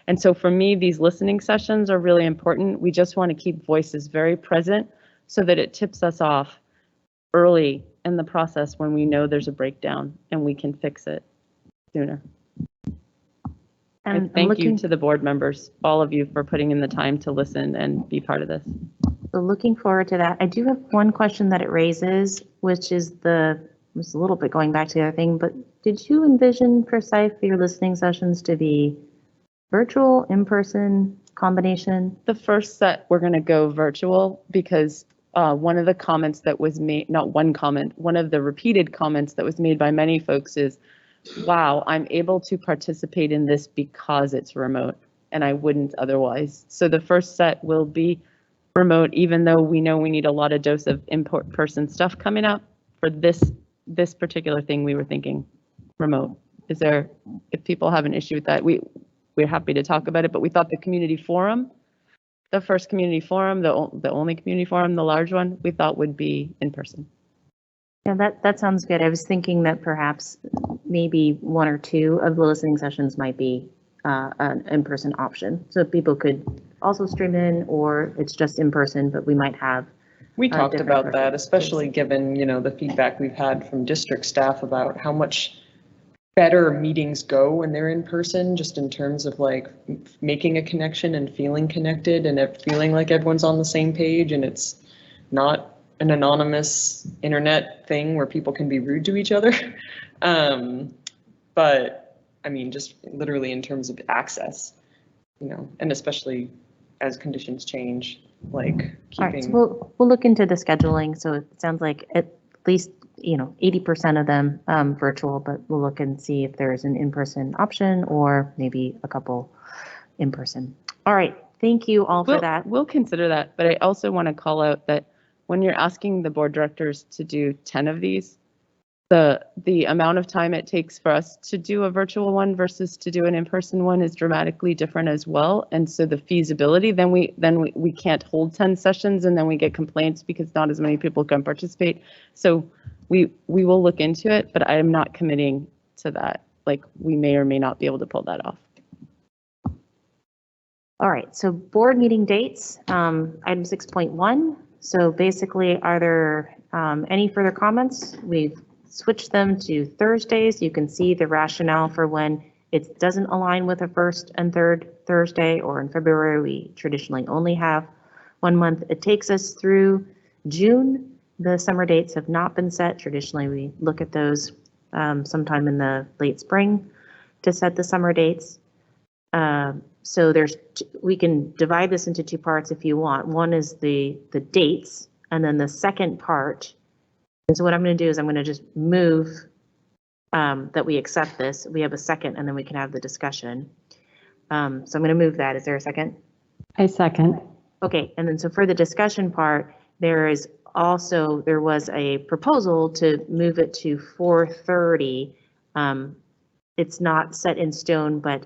And so for me, these listening sessions are really important. We just want to keep voices very present so that it tips us off early in the process when we know there's a breakdown and we can fix it sooner. And thank you to the board members, all of you, for putting in the time to listen and be part of this. So looking forward to that. I do have one question that it raises, which is was a little bit going back to the other thing, but did you envision for your listening sessions to be virtual, in-person, combination? The first set, we're going to go virtual because one of the comments that was made, not one comment, one of the repeated comments that was made by many folks is wow, I'm able to participate in this because it's remote and I wouldn't otherwise. So the first set will be remote, even though we know we need a lot of dose of in-person stuff coming up. For this particular thing, we were thinking remote. Is there, if people have an issue with that, we're happy to talk about it, but we thought the community forum, the first community forum, the only community forum, the large one, we thought would be in person. Yeah, that sounds good. I was thinking that perhaps maybe one or two of the listening sessions might be an in-person option. So people could also stream in, or it's just in person, but we might have. We talked different about that, preferences. especially given, the feedback we've had from district staff about how much better meetings go when they're in person, just in terms of like making a connection and feeling connected and it feeling like everyone's on the same page and it's not an anonymous internet thing where people can be rude to each other. But I mean, just literally in terms of access, and especially as conditions change, like All right, so keeping. we'll look into the scheduling. So it sounds like at least 80% of them virtual, but we'll look and see if there's an in-person option or maybe a couple in person. All right, thank you all for that. We'll consider that, but I also want to call out that when you're asking the board directors to do 10 of these, the amount of time it takes for us to do a virtual one versus to do an in-person one is dramatically different as well. And so the feasibility, then we can't hold 10 sessions and then we get complaints because not as many people can participate. So we will look into it, but I am not committing to that. Like we may or may not be able to pull that off. All right, so board meeting dates, item 6.1. So basically, are there any further comments? We've switched them to Thursdays. You can see the rationale for when it doesn't align with a first and third Thursday, or in February, we traditionally only have 1 month. It takes us through June. The summer dates have not been set. Traditionally, we look at those sometime in the late spring to set the summer dates. So we can divide this into two parts if you want. One is the dates, and then the second part. And so what I'm going to do is I'm going to just move that we accept this. We have a second, and then we can have the discussion. So I'm going to move that. Is there a second? I second. Okay, and then so for the discussion part, there was a proposal to move it to 4:30. It's not set in stone, but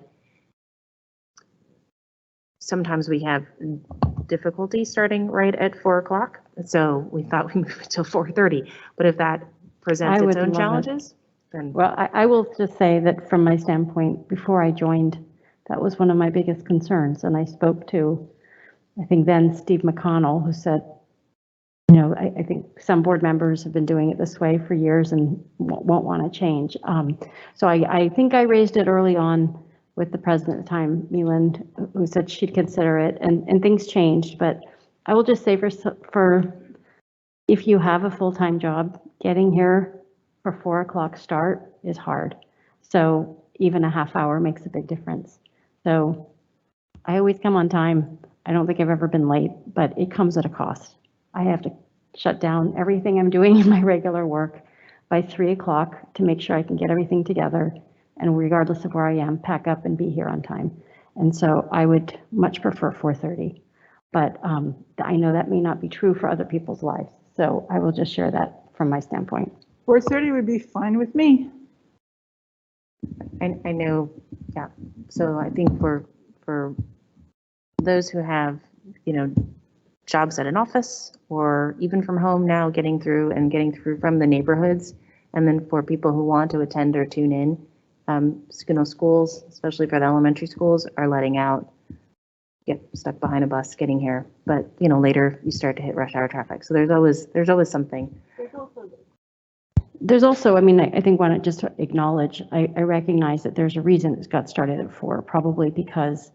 sometimes we have difficulty starting right at 4 o'clock. So we thought we move it till 4:30, but if that presents its own challenges, then. Well, I will just say that from my standpoint, before I joined, that was one of my biggest concerns. And I spoke to, I think then Steve McConnell, who said, I think some board members have been doing it this way for years and won't want to change. So I think I raised it early on with the president at the time, Meland, who said she'd consider it, and things changed. But I will just say for if you have a full-time job, getting here for 4 o'clock start is hard. So even a half hour makes a big difference. So I always come on time. I don't think I've ever been late, but it comes at a cost. I have to shut down everything I'm doing in my regular work by 3 o'clock to make sure I can get everything together. And regardless of where I am, pack up and be here on time. And so I would much prefer 4:30, but I know that may not be true for other people's lives. So I will just share that from my standpoint. 4:30 would be fine with me. I know, yeah. So I think for those who have, jobs at an office or even from home now, getting through from the neighborhoods, and then for people who want to attend or tune in, schools, especially for the elementary schools, are letting out, get stuck behind a bus getting here. But, later you start to hit rush hour traffic. So there's always something. There's also, I think want to just acknowledge, I recognize that there's a reason it got started at 4, probably because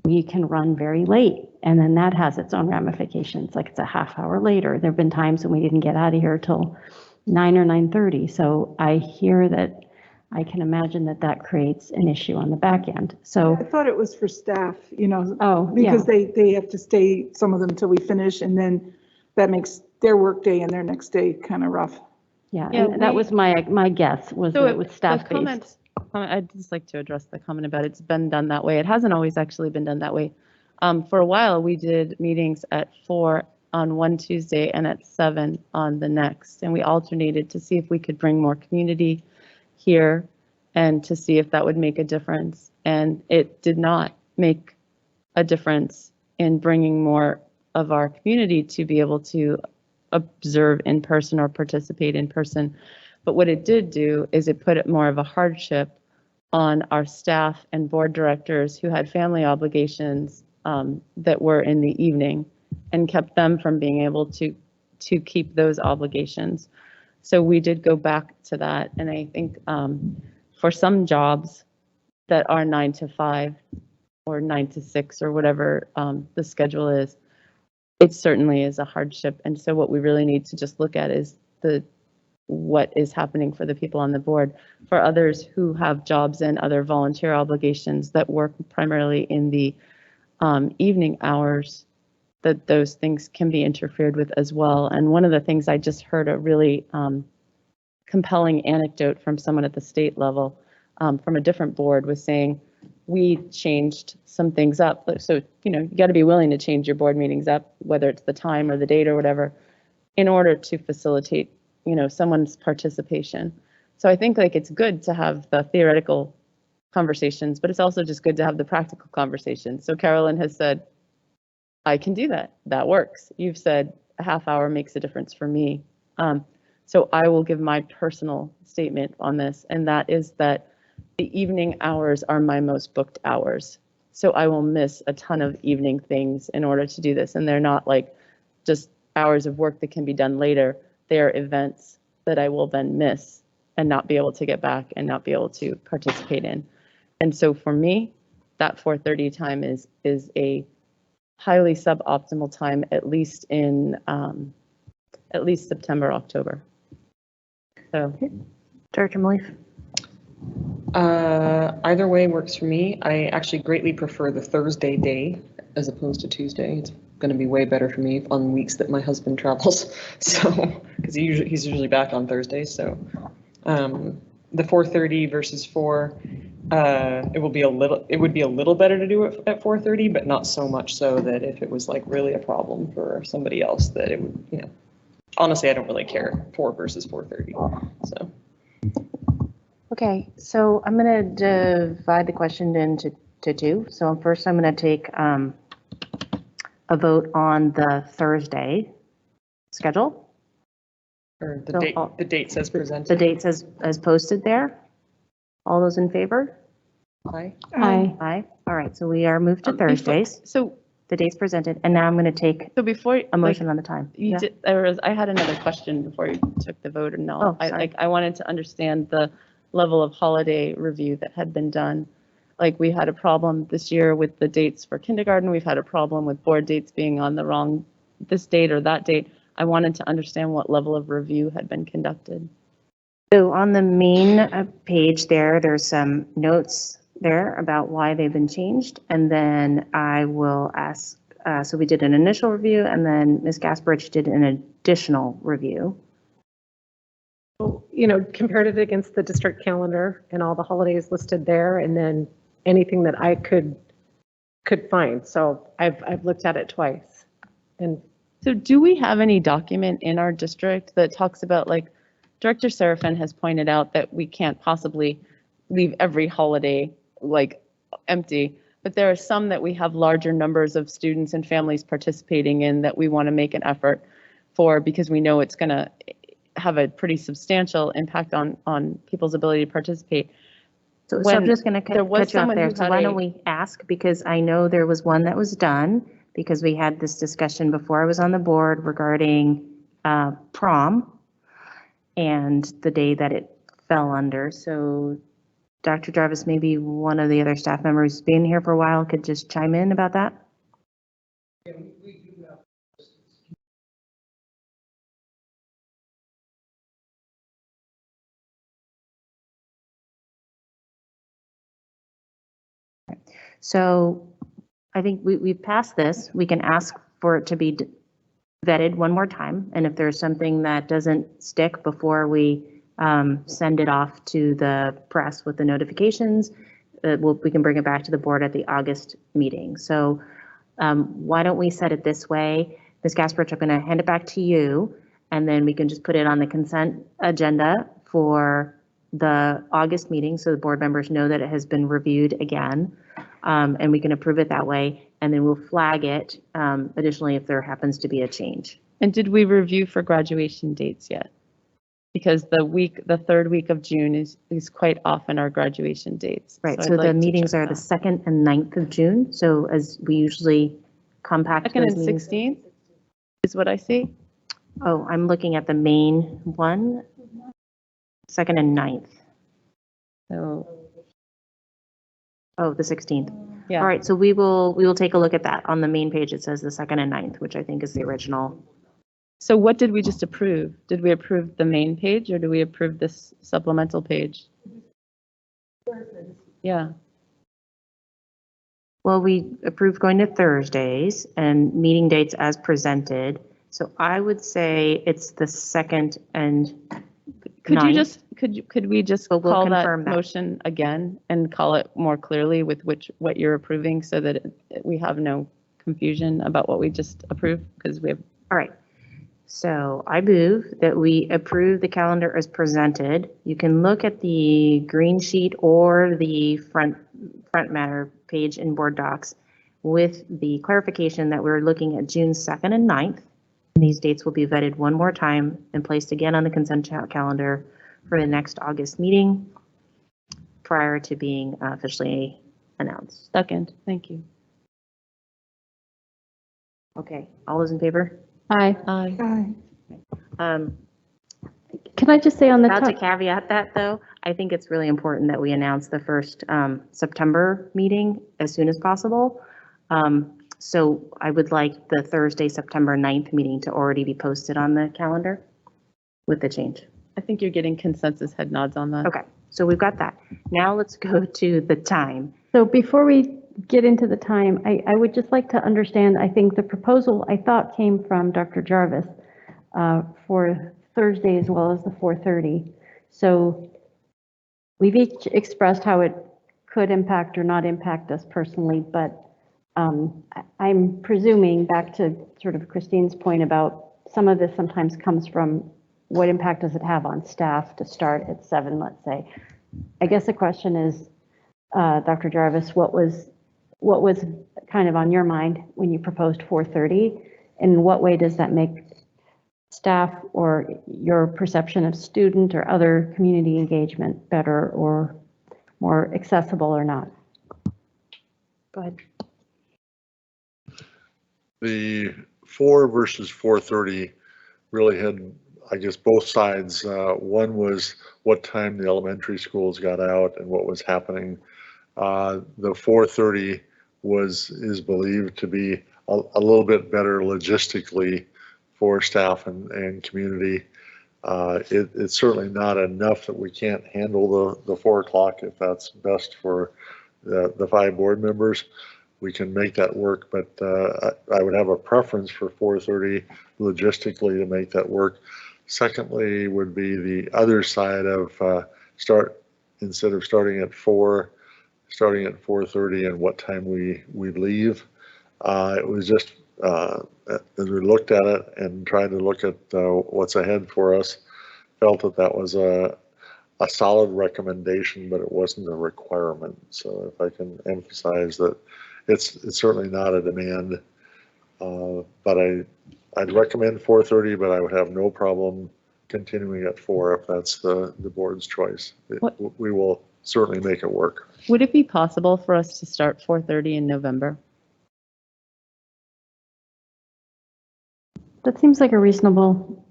we can run very late, and then that has its own ramifications. Like it's a half hour later. There've been times when we didn't get out of here till 9 or 9:30. So I hear that. I can imagine that creates an issue on the back end. So I thought it was for staff, oh, because yeah. they have to stay, some of them, till we finish, and then that makes their work day and their next day kind of rough. Yeah, Yeah, and that we- was my guess, was So that it was the staff-based. comment, I'd just like to address the comment about it's been done that way. It hasn't always actually been done that way. For a while, we did meetings at 4 on one Tuesday and at 7 on the next, and we alternated to see if we could bring more community here and to see if that would make a difference. And it did not make a difference in bringing more of our community to be able to observe in person or participate in person. But what it did do is it put it more of a hardship on our staff and board directors who had family obligations that were in the evening and kept them from being able to keep those obligations. So we did go back to that. And I think for some jobs that are 9 to 5 or 9 to 6 or whatever the schedule is, it certainly is a hardship. And so what we really need to just look at is what is happening for the people on the board. For others who have jobs and other volunteer obligations that work primarily in the evening hours, that those things can be interfered with as well. And one of the things I just heard a really compelling anecdote from someone at the state level from a different board was saying, we changed some things up. So, you got to be willing to change your board meetings up, whether it's the time or the date or whatever, in order to facilitate, someone's participation. So I think it's good to have the theoretical conversations, but it's also just good to have the practical conversations. So Carolyn has said, I can do that. That works. You've said a half hour makes a difference for me. So I will give my personal statement on this, and that is that the evening hours are my most booked hours. So I will miss a ton of evening things in order to do this. And they're not just hours of work that can be done later. They are events that I will then miss and not be able to get back and not be able to participate in. And so for me, that 4:30 time is a highly suboptimal time, at least in September, October. So, Director Malif. Either way works for me. I actually greatly prefer the Thursday day as opposed to Tuesday. It's going to be way better for me on weeks that my husband travels. So, because he's usually back on Thursdays. So, the 4:30 versus 4, it would be a little better to do it at 4:30, but not so much so that if it was really a problem for somebody else, that it would, honestly, I don't really care 4 versus 4:30. So. Okay, so I'm going to divide the question into two. So first, I'm going to take a vote on the Thursday schedule. Or the So the date says presented. The date says as posted there. All those in favor? Aye. Aye. Aye. All right, so we are moved to Thursdays. So The date's presented, and now I'm going to take before a motion on the time. you did, I had another question before you took the vote, and Oh, sorry. I wanted to understand the level of holiday review that had been done. We had a problem this year with the dates for kindergarten. We've had a problem with board dates being on the wrong, this date or that date. I wanted to understand what level of review had been conducted. So on the main page there's some notes there about why they've been changed. And then I will ask, so we did an initial review, and then Ms. Gasparich did an additional review. Compared it against the district calendar and all the holidays listed there, and then anything that I could find. So I've looked at it twice. And so do we have any document in our district that talks about, Director Serafin has pointed out that we can't possibly leave every holiday empty, but there are some that we have larger numbers of students and families participating in that we want to make an effort for, because we know it's going to have a pretty substantial impact on people's ability to participate. So I'm just going to cut you off someone there. who So had why a- don't we ask, because I know there was one that was done, because we had this discussion before I was on the board regarding prom and the day that it fell under. So Dr. Jarvis, maybe one of the other staff members who's been here for a while could just chime in about that. So I think we passed this. We can ask for it to be vetted one more time. And if there's something that doesn't stick before we send it off to the press with the notifications, we can bring it back to the board at the August meeting. So why don't we set it this way? Ms. Gasperich, I'm going to hand it back to you, and then we can just put it on the consent agenda for the August meeting so the board members know that it has been reviewed again, and we can approve it that way, and then we'll flag it additionally if there happens to be a change. And did we review for graduation dates yet? Because the third week of June is quite often our graduation dates. Right, I'd so like the to meetings check are the that. 2nd and 9th of June, so as we usually compact 2nd those and meetings. 16th is what I see. Oh, I'm looking at the main one, 2nd and 9th. So, Oh, the 16th. yeah. All right, so we will take a look at that. On the main page, it says the 2nd and 9th, which I think is the original. So what did we just approve? Did we approve the main page or do we approve this supplemental page? Yeah. Well, we approved going to Thursdays and meeting dates as presented. So I would say it's the 2nd and Could you 9th. just, could we just But we'll call that confirm that. motion again and call it more clearly with what you're approving so that we have no confusion about what we just approved? Because we have, All right. So I move that we approve the calendar as presented. You can look at the green sheet or the front matter page in board docs with the clarification that we're looking at June 2nd and 9th. These dates will be vetted one more time and placed again on the consent calendar for the next August meeting prior to being officially announced. second, thank you. Okay, all those in favor? Aye. Aye. Aye. Can I just say on the Not to top, caveat that, though, I think it's really important that we announce the first September meeting as soon as possible. So I would like the Thursday, September 9th meeting to already be posted on the calendar with the change. I think you're getting consensus head nods on that. Okay, so we've got that. Now let's go to the time. so before we get into the time, I would just like to understand, I think the proposal I thought came from Dr. Jarvis for Thursday as well as the 4:30. So we've each expressed how it could impact or not impact us personally, but I'm presuming, back to sort of Christine's point about some of this sometimes comes from what impact does it have on staff to start at 7, let's say. I guess the question is, Dr. Jarvis, what was kind of on your mind when you proposed 4:30? In what way does that make staff or your perception of student or other community engagement better or more accessible or not? Go ahead. The 4 versus 4:30 really had, I guess, both sides. One was what time the elementary schools got out and what was happening. The 4:30 is believed to be a little bit better logistically for staff and community. It's certainly not enough that we can't handle the 4 o'clock if that's best for the 5 board members. We can make that work, but I would have a preference for 4:30 logistically to make that work. Secondly, would be the other side of instead of starting at 4, starting at 4:30 and what time we leave. It was just, as we looked at it and tried to look at what's ahead for us, felt that was a solid recommendation, but it wasn't a requirement. So if I can emphasize that it's certainly not a demand, but I'd recommend 4:30, but I would have no problem continuing at 4 if that's the board's choice. We will certainly make it work. Would it be possible for us to start 4:30 in November? That seems like a reasonable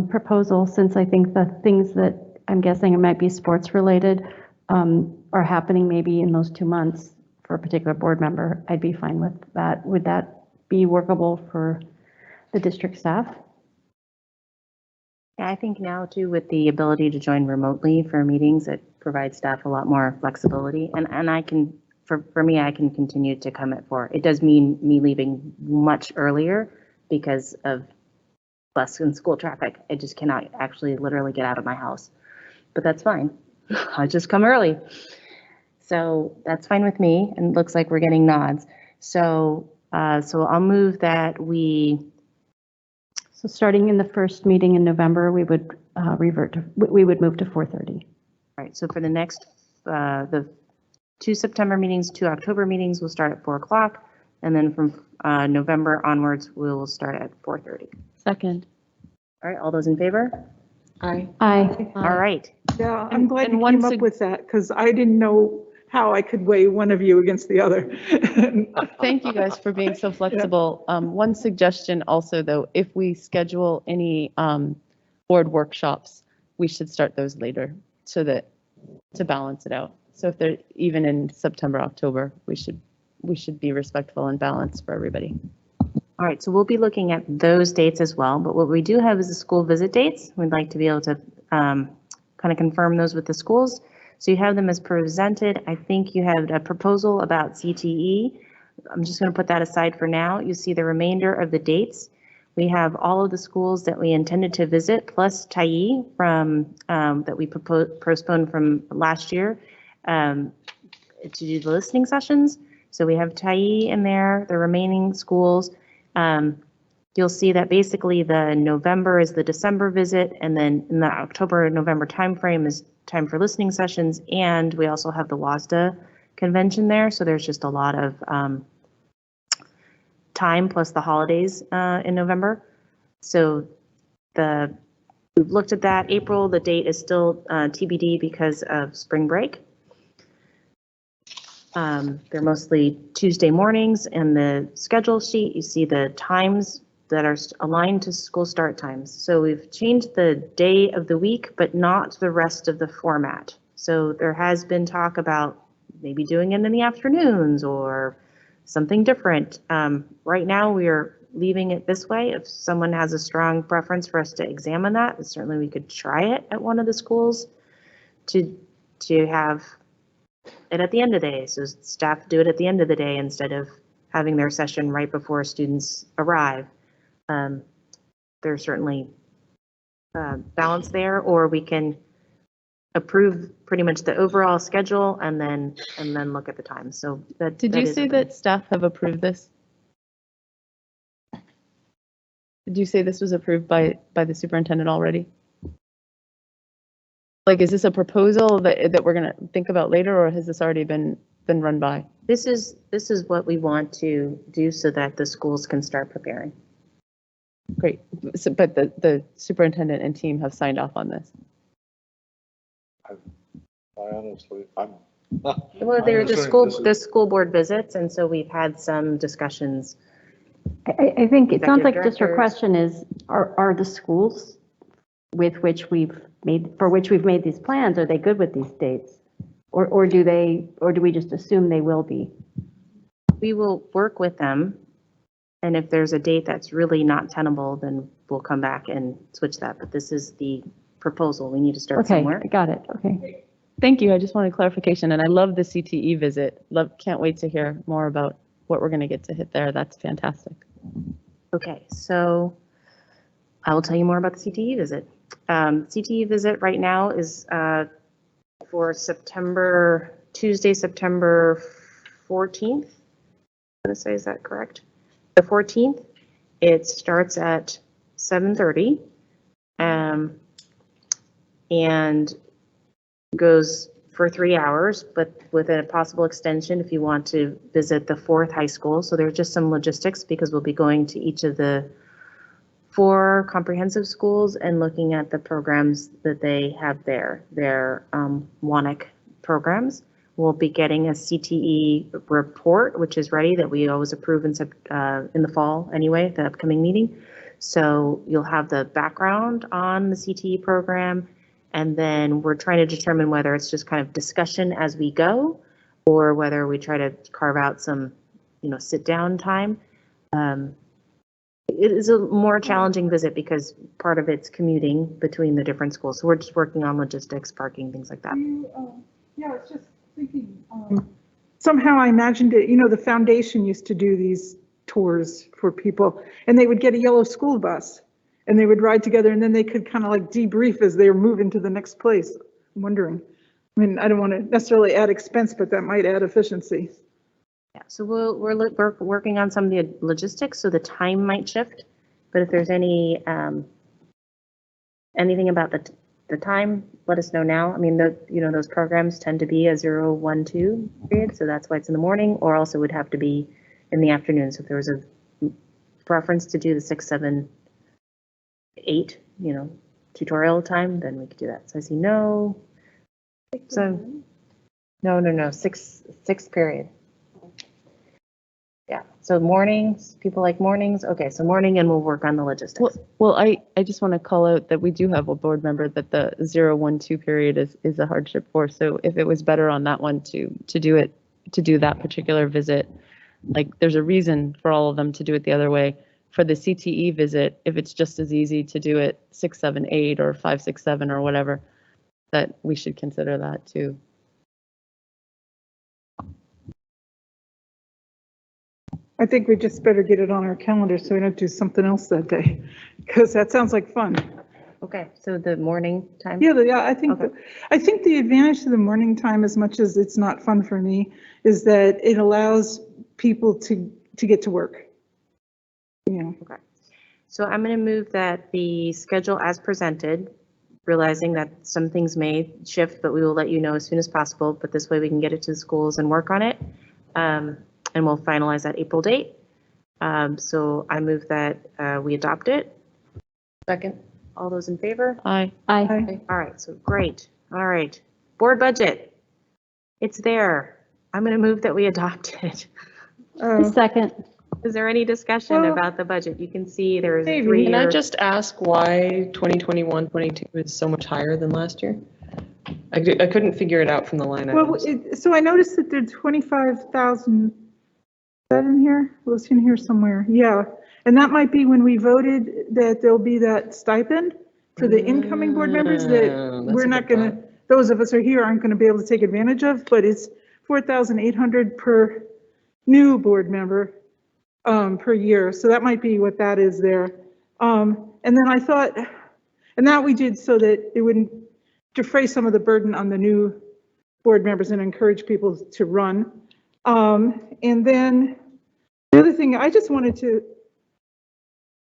proposal, since I think the things that I'm guessing it might be sports related are happening maybe in those 2 months for a particular board member. I'd be fine with that. Would that be workable for the district staff? Yeah, I think now too, with the ability to join remotely for meetings, it provides staff a lot more flexibility. And I can, for me, I can continue to come at 4. It does mean me leaving much earlier because of bus and school traffic. I just cannot actually literally get out of my house, but that's fine. I just come early. So that's fine with me, and it looks like we're getting nods. So I'll move that So starting in the first meeting in November, we would we would move to 4:30. right, so for the next, the 2 September meetings, 2 October meetings will start at 4 o'clock. And then from November onwards, we will start at 4:30. Second. All right, all those in favor? Aye. Aye. All right. Yeah, I'm glad and you one came up with that, because I didn't know how I could weigh one of you against the other. Thank you guys for being so flexible. One suggestion also, though, if we schedule any board workshops, we should start those later so that, to balance it out. So if they're even in September, October, we should be respectful and balanced for everybody. All right, so we'll be looking at those dates as well, but what we do have is the school visit dates. We'd like to be able to kind of confirm those with the schools. So you have them as presented. I think you have a proposal about CTE. I'm just going to put that aside for now. You see the remainder of the dates. We have all of the schools that we intended to visit, plus Tyee from that we postponed from last year to do the listening sessions. So we have Tyee in there, the remaining schools. You'll see that basically the November is the December visit, and then in the October-November timeframe is time for listening sessions, and we also have the WASDA convention there, so there's just a lot of time plus the holidays in November. So we've looked at that. April, the date is still TBD because of spring break. They're mostly Tuesday mornings, and the schedule sheet, you see the times that are aligned to school start times. So we've changed the day of the week, but not the rest of the format. So there has been talk about maybe doing it in the afternoons or something different. Right now, we are leaving it this way. If someone has a strong preference for us to examine that, certainly we could try it at one of the schools to have it at the end of the day. So staff do it at the end of the day instead of having their session right before students arrive. There's certainly balance there, or we can approve pretty much the overall schedule and then look at the time. So that Did you say that staff have approved this? Did you say this was approved by the superintendent already? Like, is this a proposal that we're gonna think about later, or has this already been run by? This is what we want to do so that the schools can start preparing. Great. So, but the superintendent and team have signed off on this. I honestly, I'm. Well, they're the school board visits, and so we've had some discussions. I think it sounds like Executive just your directors. question is, are the schools for which we've made these plans, are they good with these dates? Or do we just assume they will be? We will work with them, and if there's a date that's really not tenable, then we'll come back and switch that. But this is the proposal. We need to start Okay, somewhere. I got it, okay. Thank you. I just wanted clarification, and I love the CTE visit. Can't wait to hear more about what we're going to get to hit there. That's fantastic. Okay, so I will tell you more about the CTE visit. CTE visit right now is for Tuesday, September 14th. I'm going to say, is that correct? The 14th. It starts at 7:30 and goes for 3 hours, but with a possible extension if you want to visit the 4th high school. So there's just some logistics because we'll be going to each of the 4 comprehensive schools and looking at the programs that they have there, their WANIC programs. We'll be getting a CTE report, which is ready, that we always approve in the fall anyway, the upcoming meeting. So you'll have the background on the CTE program, and then we're trying to determine whether it's just kind of discussion as we go, or whether we try to carve out some, sit down time. It is a more challenging visit because part of it's commuting between the different schools. So we're just working on logistics, parking, things like that. Yeah, I was just thinking, somehow I imagined it, the foundation used to do these tours for people, and they would get a yellow school bus, and they would ride together, and then they could kind of like debrief as they were moving to the next place. I'm wondering. I mean, I don't want to necessarily add expense, but that might add efficiency. Yeah, so we're working on some of the logistics, so the time might shift. But if there's any anything about the time, let us know now. I mean, those programs tend to be a 0, 1, 2 period, so that's why it's in the morning, or also would have to be in the afternoon. So if there was a preference to do the 6, 7, 8, tutorial time, then we could do that. So I see no. So no, six period. Yeah, so mornings, people like mornings. Okay, so morning, and we'll work on the logistics. Well, I just want to call out that we do have a board member that the 0, 1, 2 period is a hardship for. So if it was better on that one to do that particular visit, like there's a reason for all of them to do it the other way. For the CTE visit, if it's just as easy to do it 6, 7, 8 or 5, 6, 7 or whatever, that we should consider that too. I think we just better get it on our calendar so we don't do something else that day, because that sounds like fun. Okay, so the morning time? Yeah, I think, Okay. I think the advantage to the morning time, as much as it's not fun for me, is that it allows people to get to work. Okay. So I'm going to move that the schedule as presented, realizing that some things may shift, but we will let you know as soon as possible. But this way we can get it to the schools and work on it. And we'll finalize that April date. So I move that we adopt it. Second. All those in favor? Aye. Aye. All right, so great. All right. Board budget. It's there. I'm going to move that we adopt it. Second. Is there any discussion Well, about the budget? You can see there is a maybe. 3-year. Can I just ask why 2021, 22 is so much higher than last year? I couldn't figure it out from the line Well, items. so I noticed that there's 25,000, is that in here? It was in here somewhere, yeah. And that might be when we voted that there'll be that stipend for the incoming board members that that's we're a not good gonna, those of us who are here aren't gonna be able to take advantage of, but it's 4,800 per new board member per year. So that might be what that is there. And then I thought, and that we did so that it wouldn't defray some of the burden on the new board members and encourage people to run. And then the other thing, I just wanted to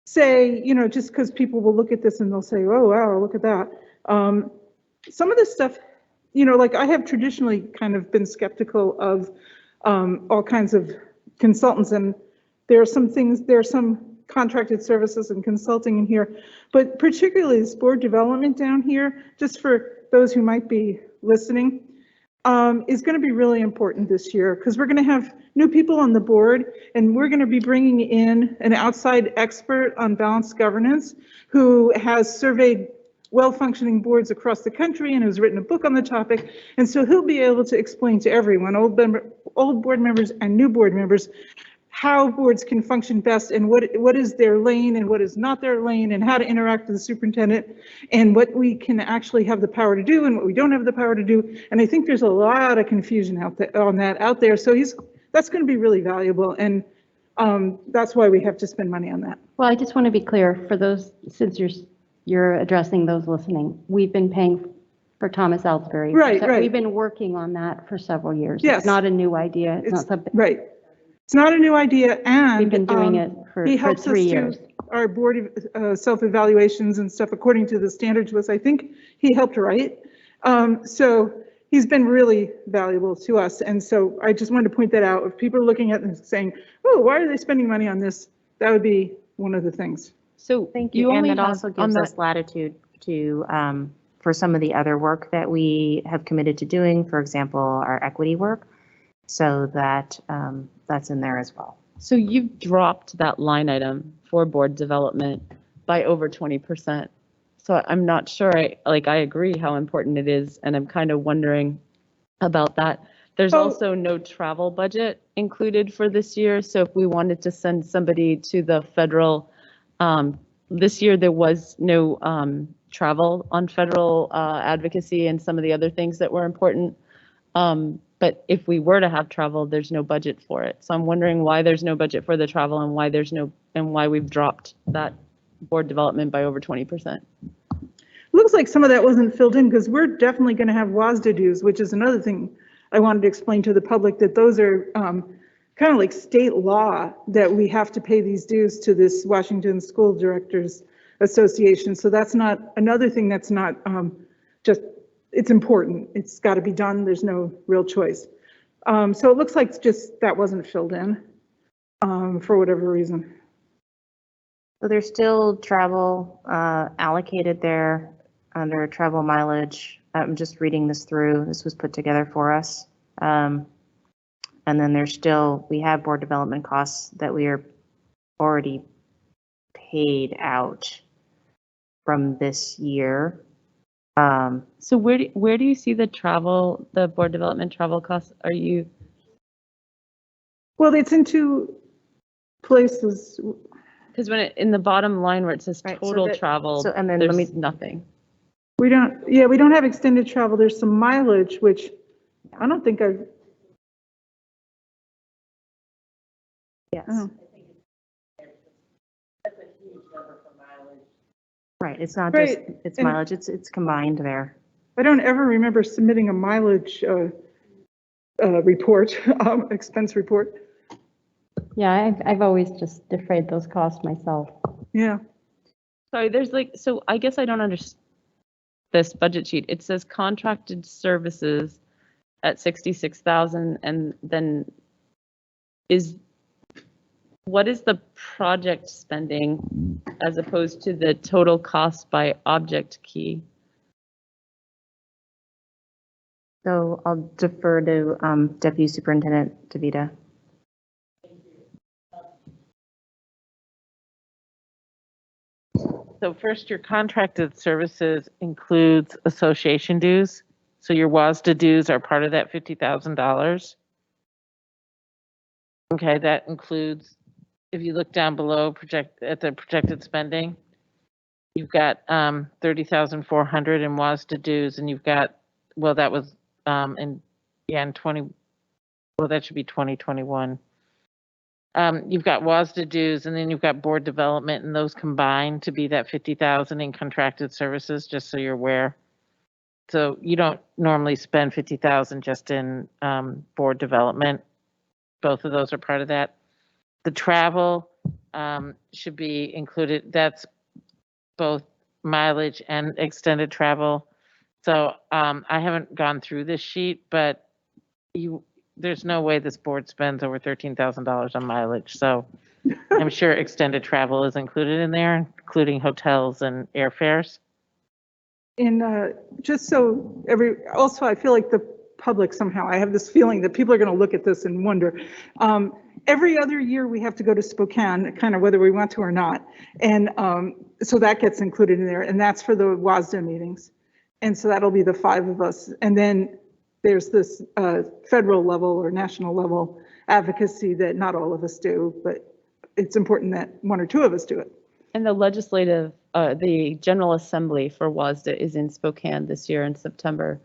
say, just because people will look at this and they'll say, oh, wow, look at that. Some of this stuff, like I have traditionally kind of been skeptical of all kinds of consultants, and there are some contracted services and consulting in here, but particularly this board development down here, just for those who might be listening, is going to be really important this year because we're going to have new people on the board, and we're going to be bringing in an outside expert on balanced governance who has surveyed well-functioning boards across the country and has written a book on the topic. And so he'll be able to explain to everyone, old board members and new board members, how boards can function best and what is their lane and what is not their lane, and how to interact with the superintendent, and what we can actually have the power to do and what we don't have the power to do. And I think there's a lot of confusion out there. So that's going to be really valuable, and that's why we have to spend money on that. Well, I just want to be clear for those, since you're addressing those listening, we've been paying for Thomas Ellsbury. Right. We've been working on that for several years. Yes. It's not a new idea. It's not something. Right. It's not a new idea, and We've been doing it for he helps 3 us years. do our board self-evaluations and stuff according to the standards list. I think he helped write. So he's been really valuable to us. And so I just wanted to point that out. If people are looking at it and saying, oh, why are they spending money on this? That would be one of the things. So Thank you. And only it have also on gives that- us latitude to, for some of the other work that we have committed to doing, for example, our equity work, so that that's in there as well. So you've dropped that line item for board development by over 20%. So I'm not sure, I agree how important it is, and I'm kind of wondering about that. There's also no travel budget included for this year. So if we wanted to send somebody to the federal, this year there was no travel on federal advocacy and some of the other things that were important. But if we were to have travel, there's no budget for it. So I'm wondering why there's no budget for the travel and why why we've dropped that board development by over 20%. Looks like some of that wasn't filled in because we're definitely going to have WASDA dues, which is another thing I wanted to explain to the public, that those are kind of like state law, that we have to pay these dues to this Washington School Directors Association. So that's not another thing that's not just, it's important. It's got to be done. There's no real choice. So it looks like just that wasn't filled in for whatever reason. So there's still travel allocated there under travel mileage. I'm just reading this through. This was put together for us. And then there's still, we have board development costs that we are already paid out from this year. So where do you see the travel, the board development travel costs? Are you? Well, it's in two places. Because when in the bottom line where it says Right, so total that- travel, so- and then there's let me- nothing. We don't have extended travel. There's some mileage, which I don't think I've. Yes. Oh. Right, it's not just, Right, it's and- mileage, it's combined there. I don't ever remember submitting a mileage report, expense report. Yeah, I've always just defrayed those costs myself. Yeah. Sorry, there's like, so I guess I don't understand this budget sheet. It says contracted services at 66,000 and then what is the project spending as opposed to the total cost by object key? So I'll defer to Deputy Superintendent DeVita. So first, your contracted services includes association dues. So your WASDA dues are part of that $50,000. Okay, that includes, if you look down below, at the projected spending, you've got 30,400 in WASDA dues, and you've got, well, that was in 20, well, that should be 2021. You've got WASDA dues, and then you've got board development, and those combined to be that 50,000 in contracted services, just so you're aware. So you don't normally spend 50,000 just in board development. Both of those are part of that. The travel should be included. That's both mileage and extended travel. So I haven't gone through this sheet, but there's no way this board spends over $13,000 on mileage. So I'm sure extended travel is included in there, including hotels and airfares. And just so also I feel like the public somehow, I have this feeling that people are going to look at this and wonder. Every other year we have to go to Spokane, kind of whether we want to or not. And so that gets included in there, and that's for the WASDA meetings. And so that'll be the 5 of us. And then there's this federal level or national level advocacy that not all of us do, but it's important that 1 or 2 of us do it. And the legislative, the General Assembly for WASDA is in Spokane this year in September.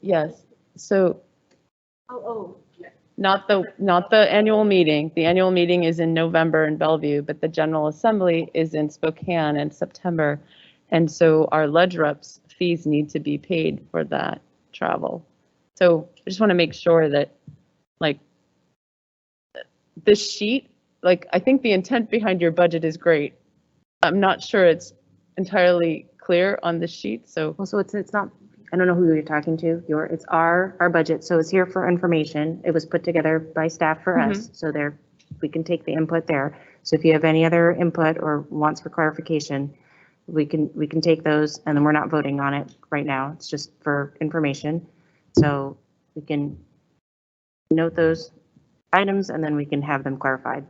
Yes, so. Not the annual meeting. The annual meeting is in November in Bellevue, but the General Assembly is in Spokane in September. And so our ledge reps fees need to be paid for that travel. So I just want to make sure that, like, this sheet, like, I think the intent behind your budget is great. I'm not sure it's entirely clear on the sheet, so. Well, so it's not, I don't know who you're talking to. It's our budget, so it's here for information. It was put together by staff for us, so we can take the input there. So if you have any other input or wants for clarification, we can take those, and then we're not voting on it right now. It's just for information. So we can note those items, and then we can have them clarified.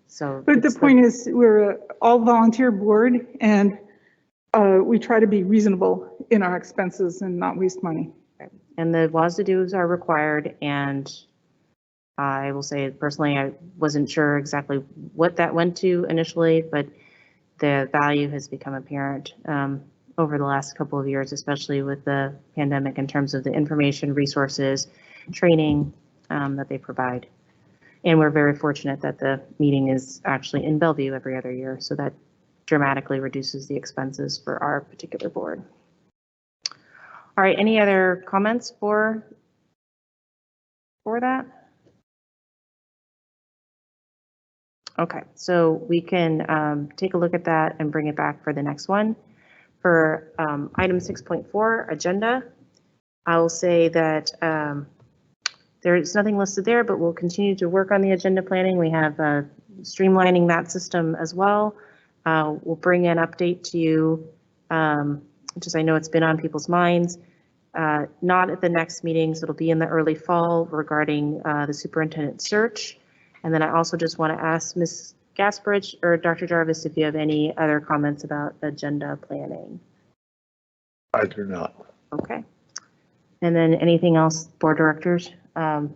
So, But the point is, we're an all volunteer board, and we try to be reasonable in our expenses and not waste money. and the WASDA dues are required, and I will say personally, I wasn't sure exactly what that went to initially, but the value has become apparent over the last couple of years, especially with the pandemic, in terms of the information, resources, training that they provide. And we're very fortunate that the meeting is actually in Bellevue every other year, so that dramatically reduces the expenses for our particular board. All right, any other comments for that? Okay, so we can take a look at that and bring it back for the next one. For item 6.4, agenda, I will say that there's nothing listed there, but we'll continue to work on the agenda planning. We have streamlining that system as well. We'll bring an update to you, just I know it's been on people's minds. Not at the next meetings, it'll be in the early fall regarding the superintendent search. And then I also just want to ask Ms. Gasbridge or Dr. Jarvis if you have any other comments about agenda planning. I do not. Okay. And then anything else board directors are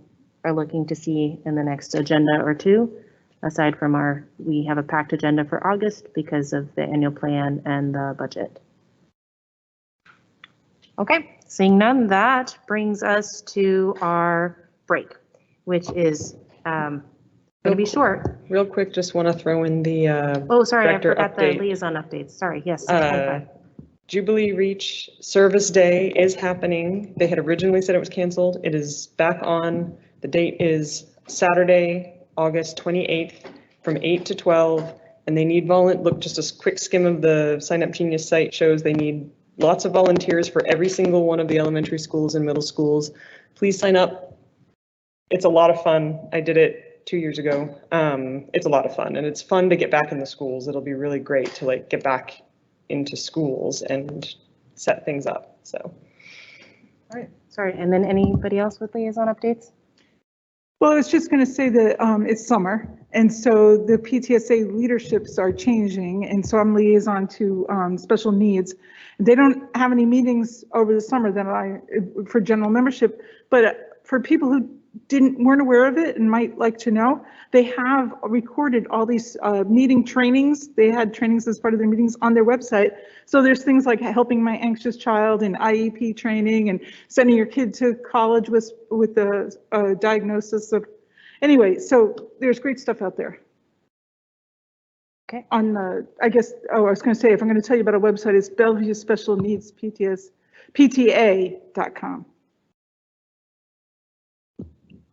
looking to see in the next agenda or two, aside from we have a packed agenda for August because of the annual plan and the budget. Okay, seeing none, that brings us to our break, which is going to be short. Real quick, just want to throw in the Oh, sorry, I director forgot update. the liaison updates. Sorry, yes, 6.5. Jubilee Reach Service Day is happening. They had originally said it was canceled. It is back on. The date is Saturday, August 28th from 8 to 12. And they need look, just a quick skim of the Sign Up Genius site shows they need lots of volunteers for every single one of the elementary schools and middle schools. Please sign up. It's a lot of fun. I did it 2 years ago. It's a lot of fun, and it's fun to get back in the schools. It'll be really great to like get back into schools and set things up. So, All right, sorry, and then anybody else with liaison updates? Well, I was just going to say that it's summer, and so the PTSA leaderships are changing, and so I'm liaison to special needs. They don't have any meetings over the summer for general membership, but for people who weren't aware of it and might like to know, they have recorded all these meeting trainings. They had trainings as part of their meetings on their website. So there's things like helping my anxious child and IEP training and sending your kid to college with the diagnosis of, anyway, so there's great stuff out there. Okay. On the, I guess, I was going to say, if I'm going to tell you about a website, it's Bellevue Special Needs PTA.com.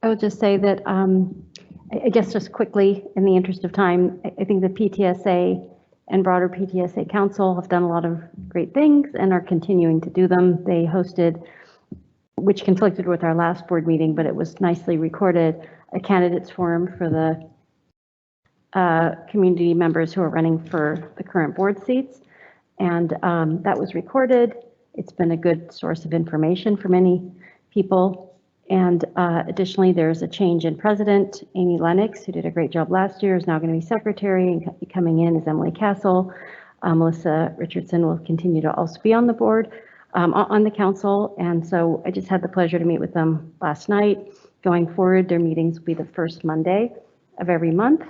I would just say that, I guess just quickly, in the interest of time, I think the PTSA and broader PTSA Council have done a lot of great things and are continuing to do them. They hosted, which conflicted with our last board meeting, but it was nicely recorded, a candidates forum for the community members who are running for the current board seats. And that was recorded. It's been a good source of information for many people. And additionally, there's a change in president. Amy Lennox, who did a great job last year, is now going to be secretary, and coming in is Emily Castle. Melissa Richardson will continue to also be on the board, on the council. And so I just had the pleasure to meet with them last night. Going forward, their meetings will be the first Monday of every month.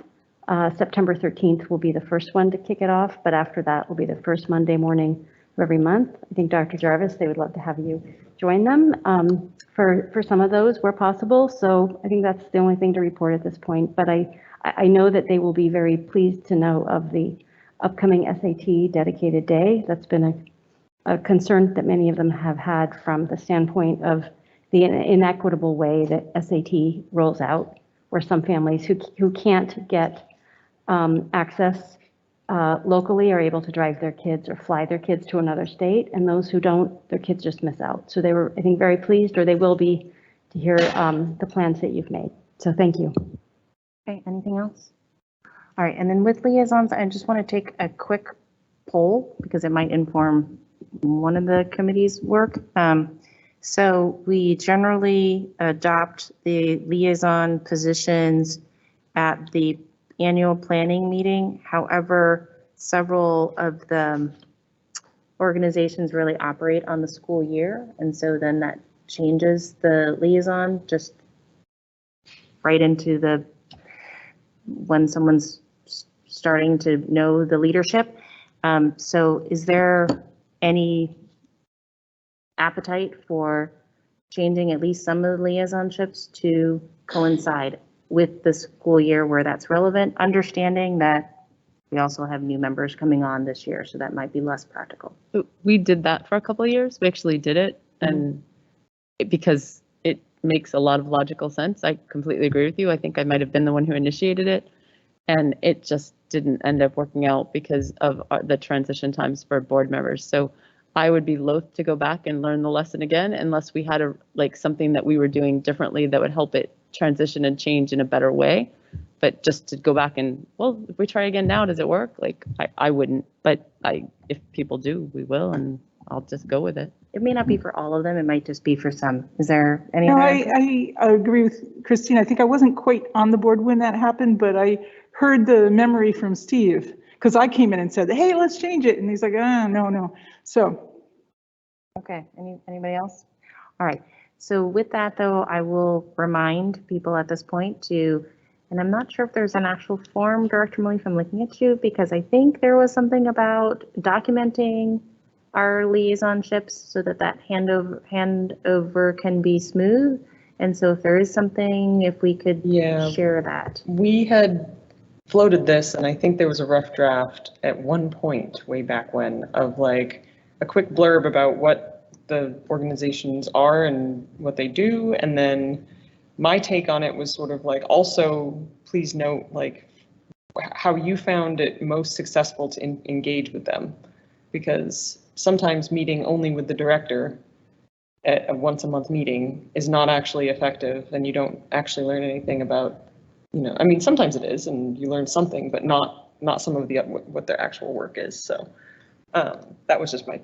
September 13th will be the first one to kick it off, but after that will be the first Monday morning of every month. I think Dr. Jarvis, they would love to have you join them for some of those where possible. So I think that's the only thing to report at this point, but I know that they will be very pleased to know of the upcoming SAT dedicated day. That's been a concern that many of them have had from the standpoint of the inequitable way that SAT rolls out, where some families who can't get access locally are able to drive their kids or fly their kids to another state, and those who don't, their kids just miss out. So they were, I think, very pleased, or they will be, to hear the plans that you've made. So thank you. Okay, anything else? All right, and then with liaisons, I just want to take a quick poll because it might inform one of the committee's work. So we generally adopt the liaison positions at the annual planning meeting. However, several of the organizations really operate on the school year, and so then that changes the liaison just right into the when someone's starting to know the leadership. So is there any appetite for changing at least some of the liaisonships to coincide with the school year where that's relevant, understanding that we also have new members coming on this year, so that might be less practical. We did that for a couple of years. We actually did it, and because it makes a lot of logical sense. I completely agree with you. I think I might have been the one who initiated it, and it just didn't end up working out because of the transition times for board members. So I would be loath to go back and learn the lesson again unless we had something that we were doing differently that would help it transition and change in a better way. But just to go back and, well, if we try again now, does it work? Like, I wouldn't, but if people do, we will, and I'll just go with it. It may not be for all of them, it might just be for some. Is there any No, other? I agree with Christine. I think I wasn't quite on the board when that happened, but I heard the memory from Steve, because I came in and said, hey, let's change it. And he's like, no. So. Okay, anybody else? All right, so with that though, I will remind people at this point to, and I'm not sure if there's an actual form, Director Malik, I'm looking at you, because I think there was something about documenting our liaisonships so that handover can be smooth. And so if there is something, if we could share that. We had floated this, and I think there was a rough draft at one point way back when of like a quick blurb about what the organizations are and what they do. And then my take on it was sort of like, also please note like how you found it most successful to engage with them, because sometimes meeting only with the director at a once a month meeting is not actually effective, and you don't actually learn anything about, I mean, sometimes it is, and you learn something, but not some of the what their actual work is. So that was just my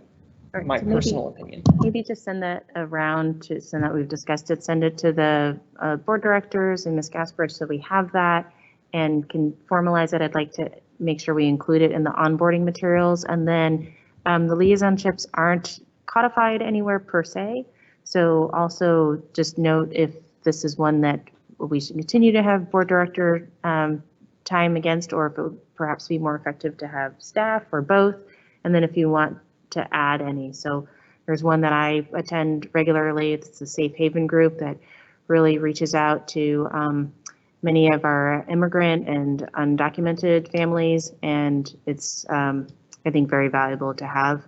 personal opinion. Maybe just send that around to, so that we've discussed it, send it to the board directors and Ms. Gasper so we have that and can formalize it. I'd like to make sure we include it in the onboarding materials. And then the liaisonships aren't codified anywhere per se. So also just note if this is one that we should continue to have board director time against, or if it would perhaps be more effective to have staff or both. And then if you want to add any. So there's one that I attend regularly. It's a safe haven group that really reaches out to many of our immigrant and undocumented families. And it's, I think, very valuable to have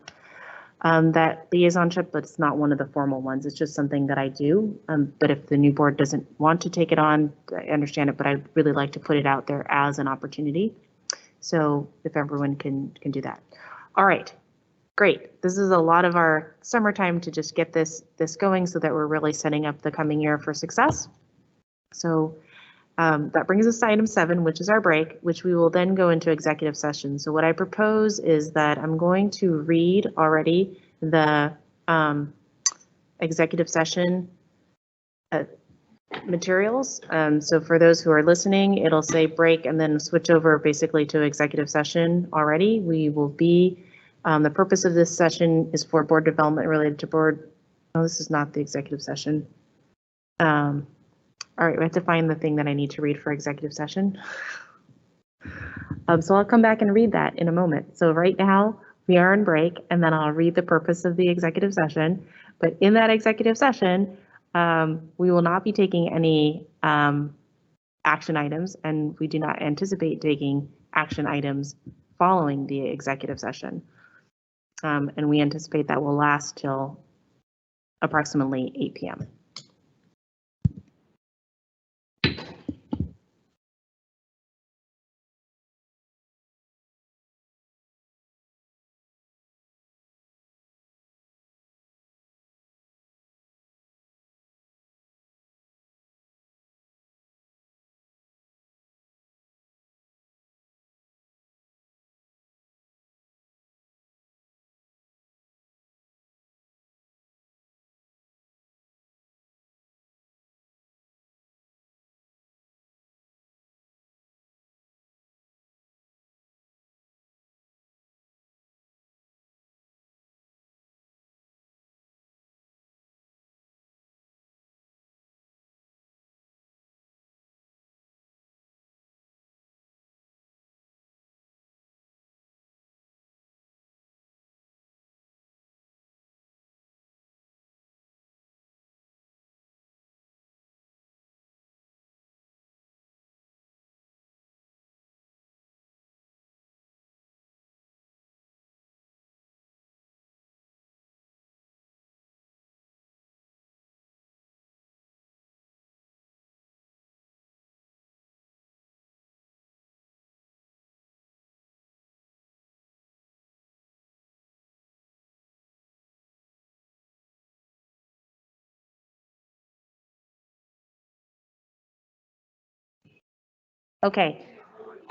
that liaisonship, but it's not one of the formal ones. It's just something that I do. But if the new board doesn't want to take it on, I understand it, but I'd really like to put it out there as an opportunity. So if everyone can do that. All right. Great. This is a lot of our summertime to just get this going so that we're really setting up the coming year for success. So that brings us to item 7, which is our break, which we will then go into executive session. So what I propose is that I'm going to read already the executive session materials. So for those who are listening, it'll say break and then switch over basically to executive session already. We will be the purpose of this session is for board development related to board. No, this is not the executive session. All right, we have to find the thing that I need to read for executive session. So I'll come back and read that in a moment. So right now we are on break, and then I'll read the purpose of the executive session. But in that executive session, we will not be taking any action items, and we do not anticipate taking action items following the executive session. And we anticipate that will last till approximately 8 p.m. Okay.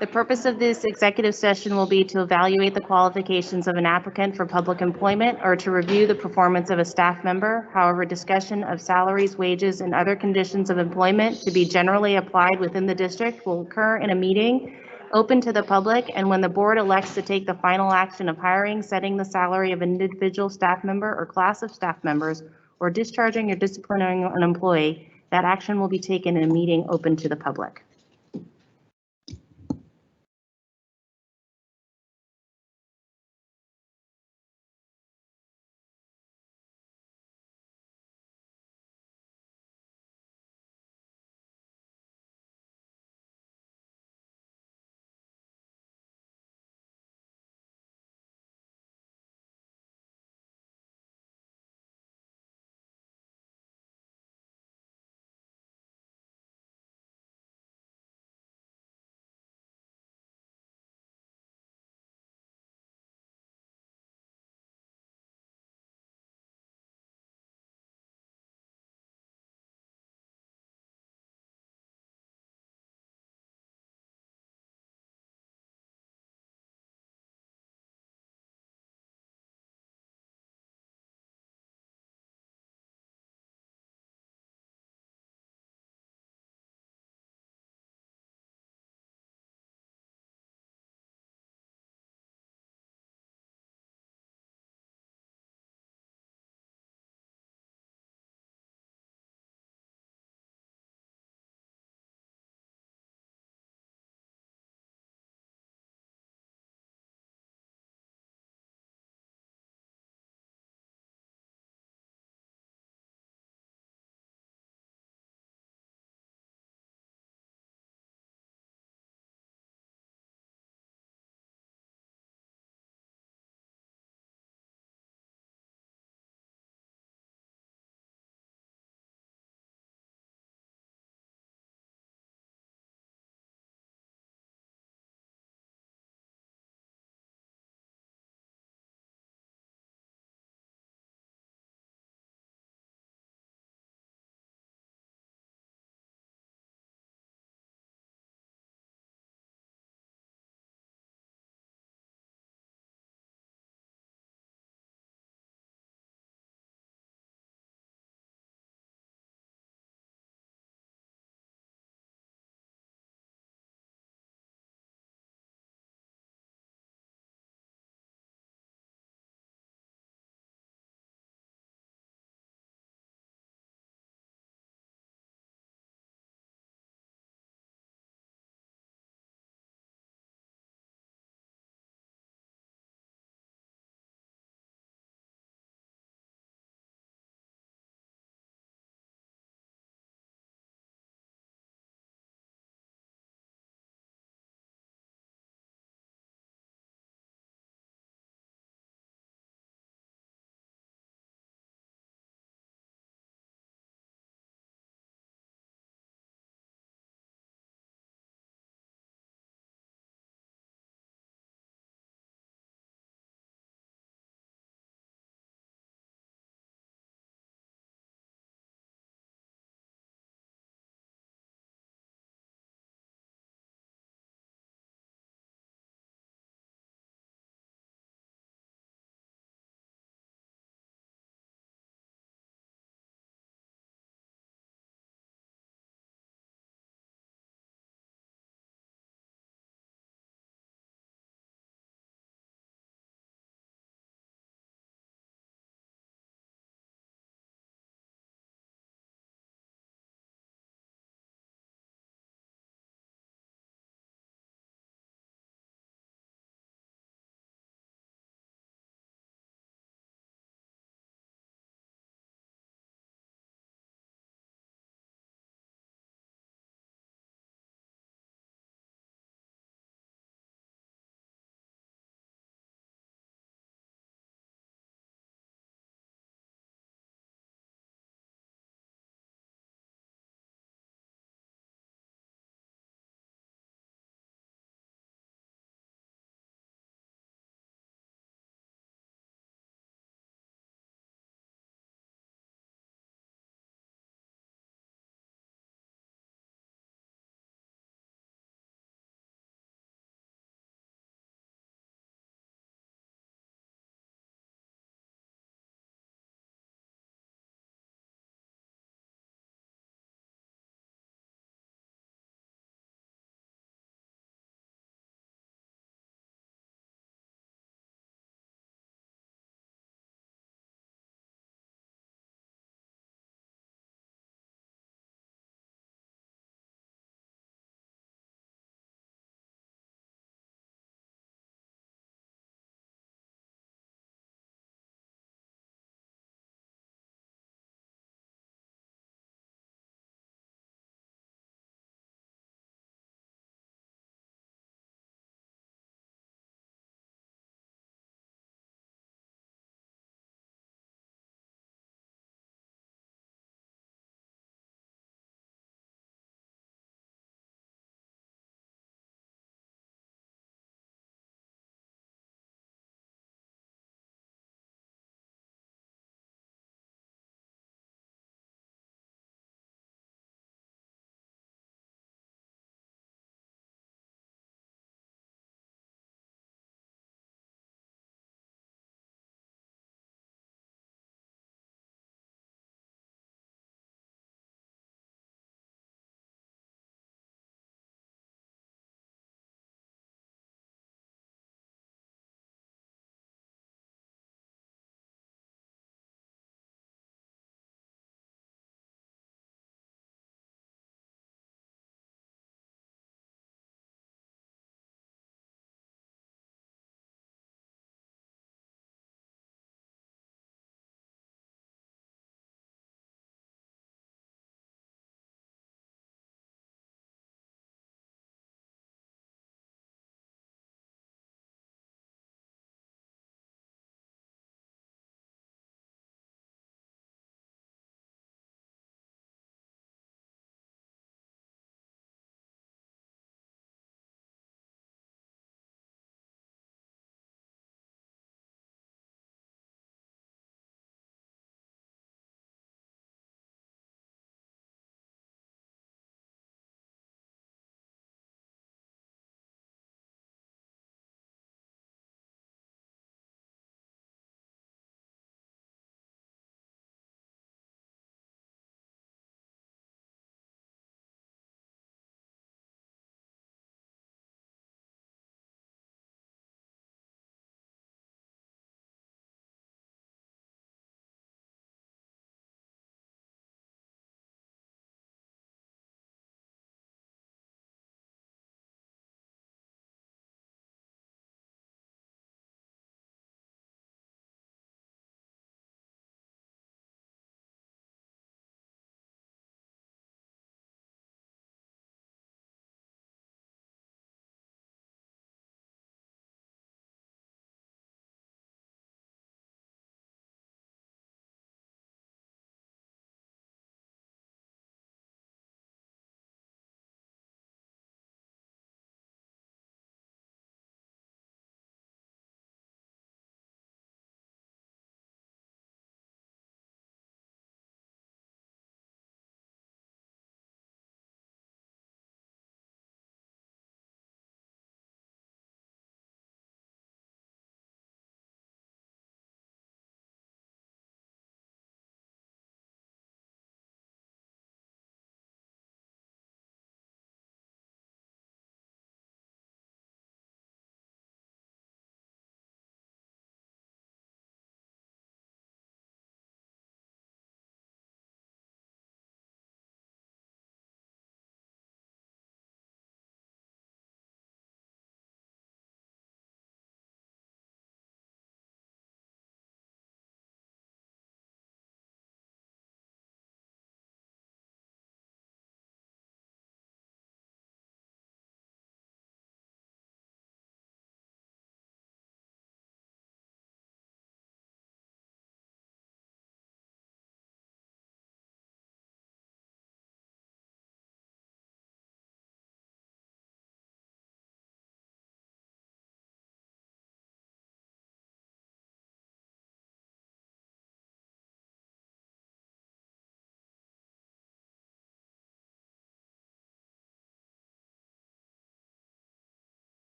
The purpose of this executive session will be to evaluate the qualifications of an applicant for public employment or to review the performance of a staff member. However, discussion of salaries, wages, and other conditions of employment to be generally applied within the district will occur in a meeting open to the public and when the board elects to take the final action of hiring, setting the salary of an individual staff member or class of staff members, or discharging or disciplining an employee, that action will be taken in a meeting open to the public.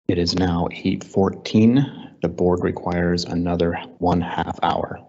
It is now 8:14. The board requires another 1/2 hour.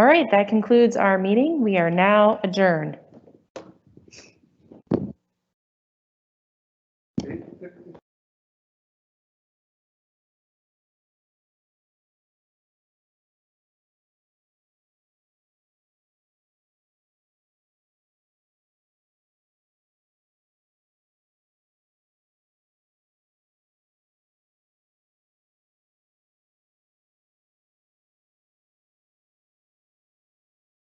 All right, that concludes our meeting. We are now adjourned.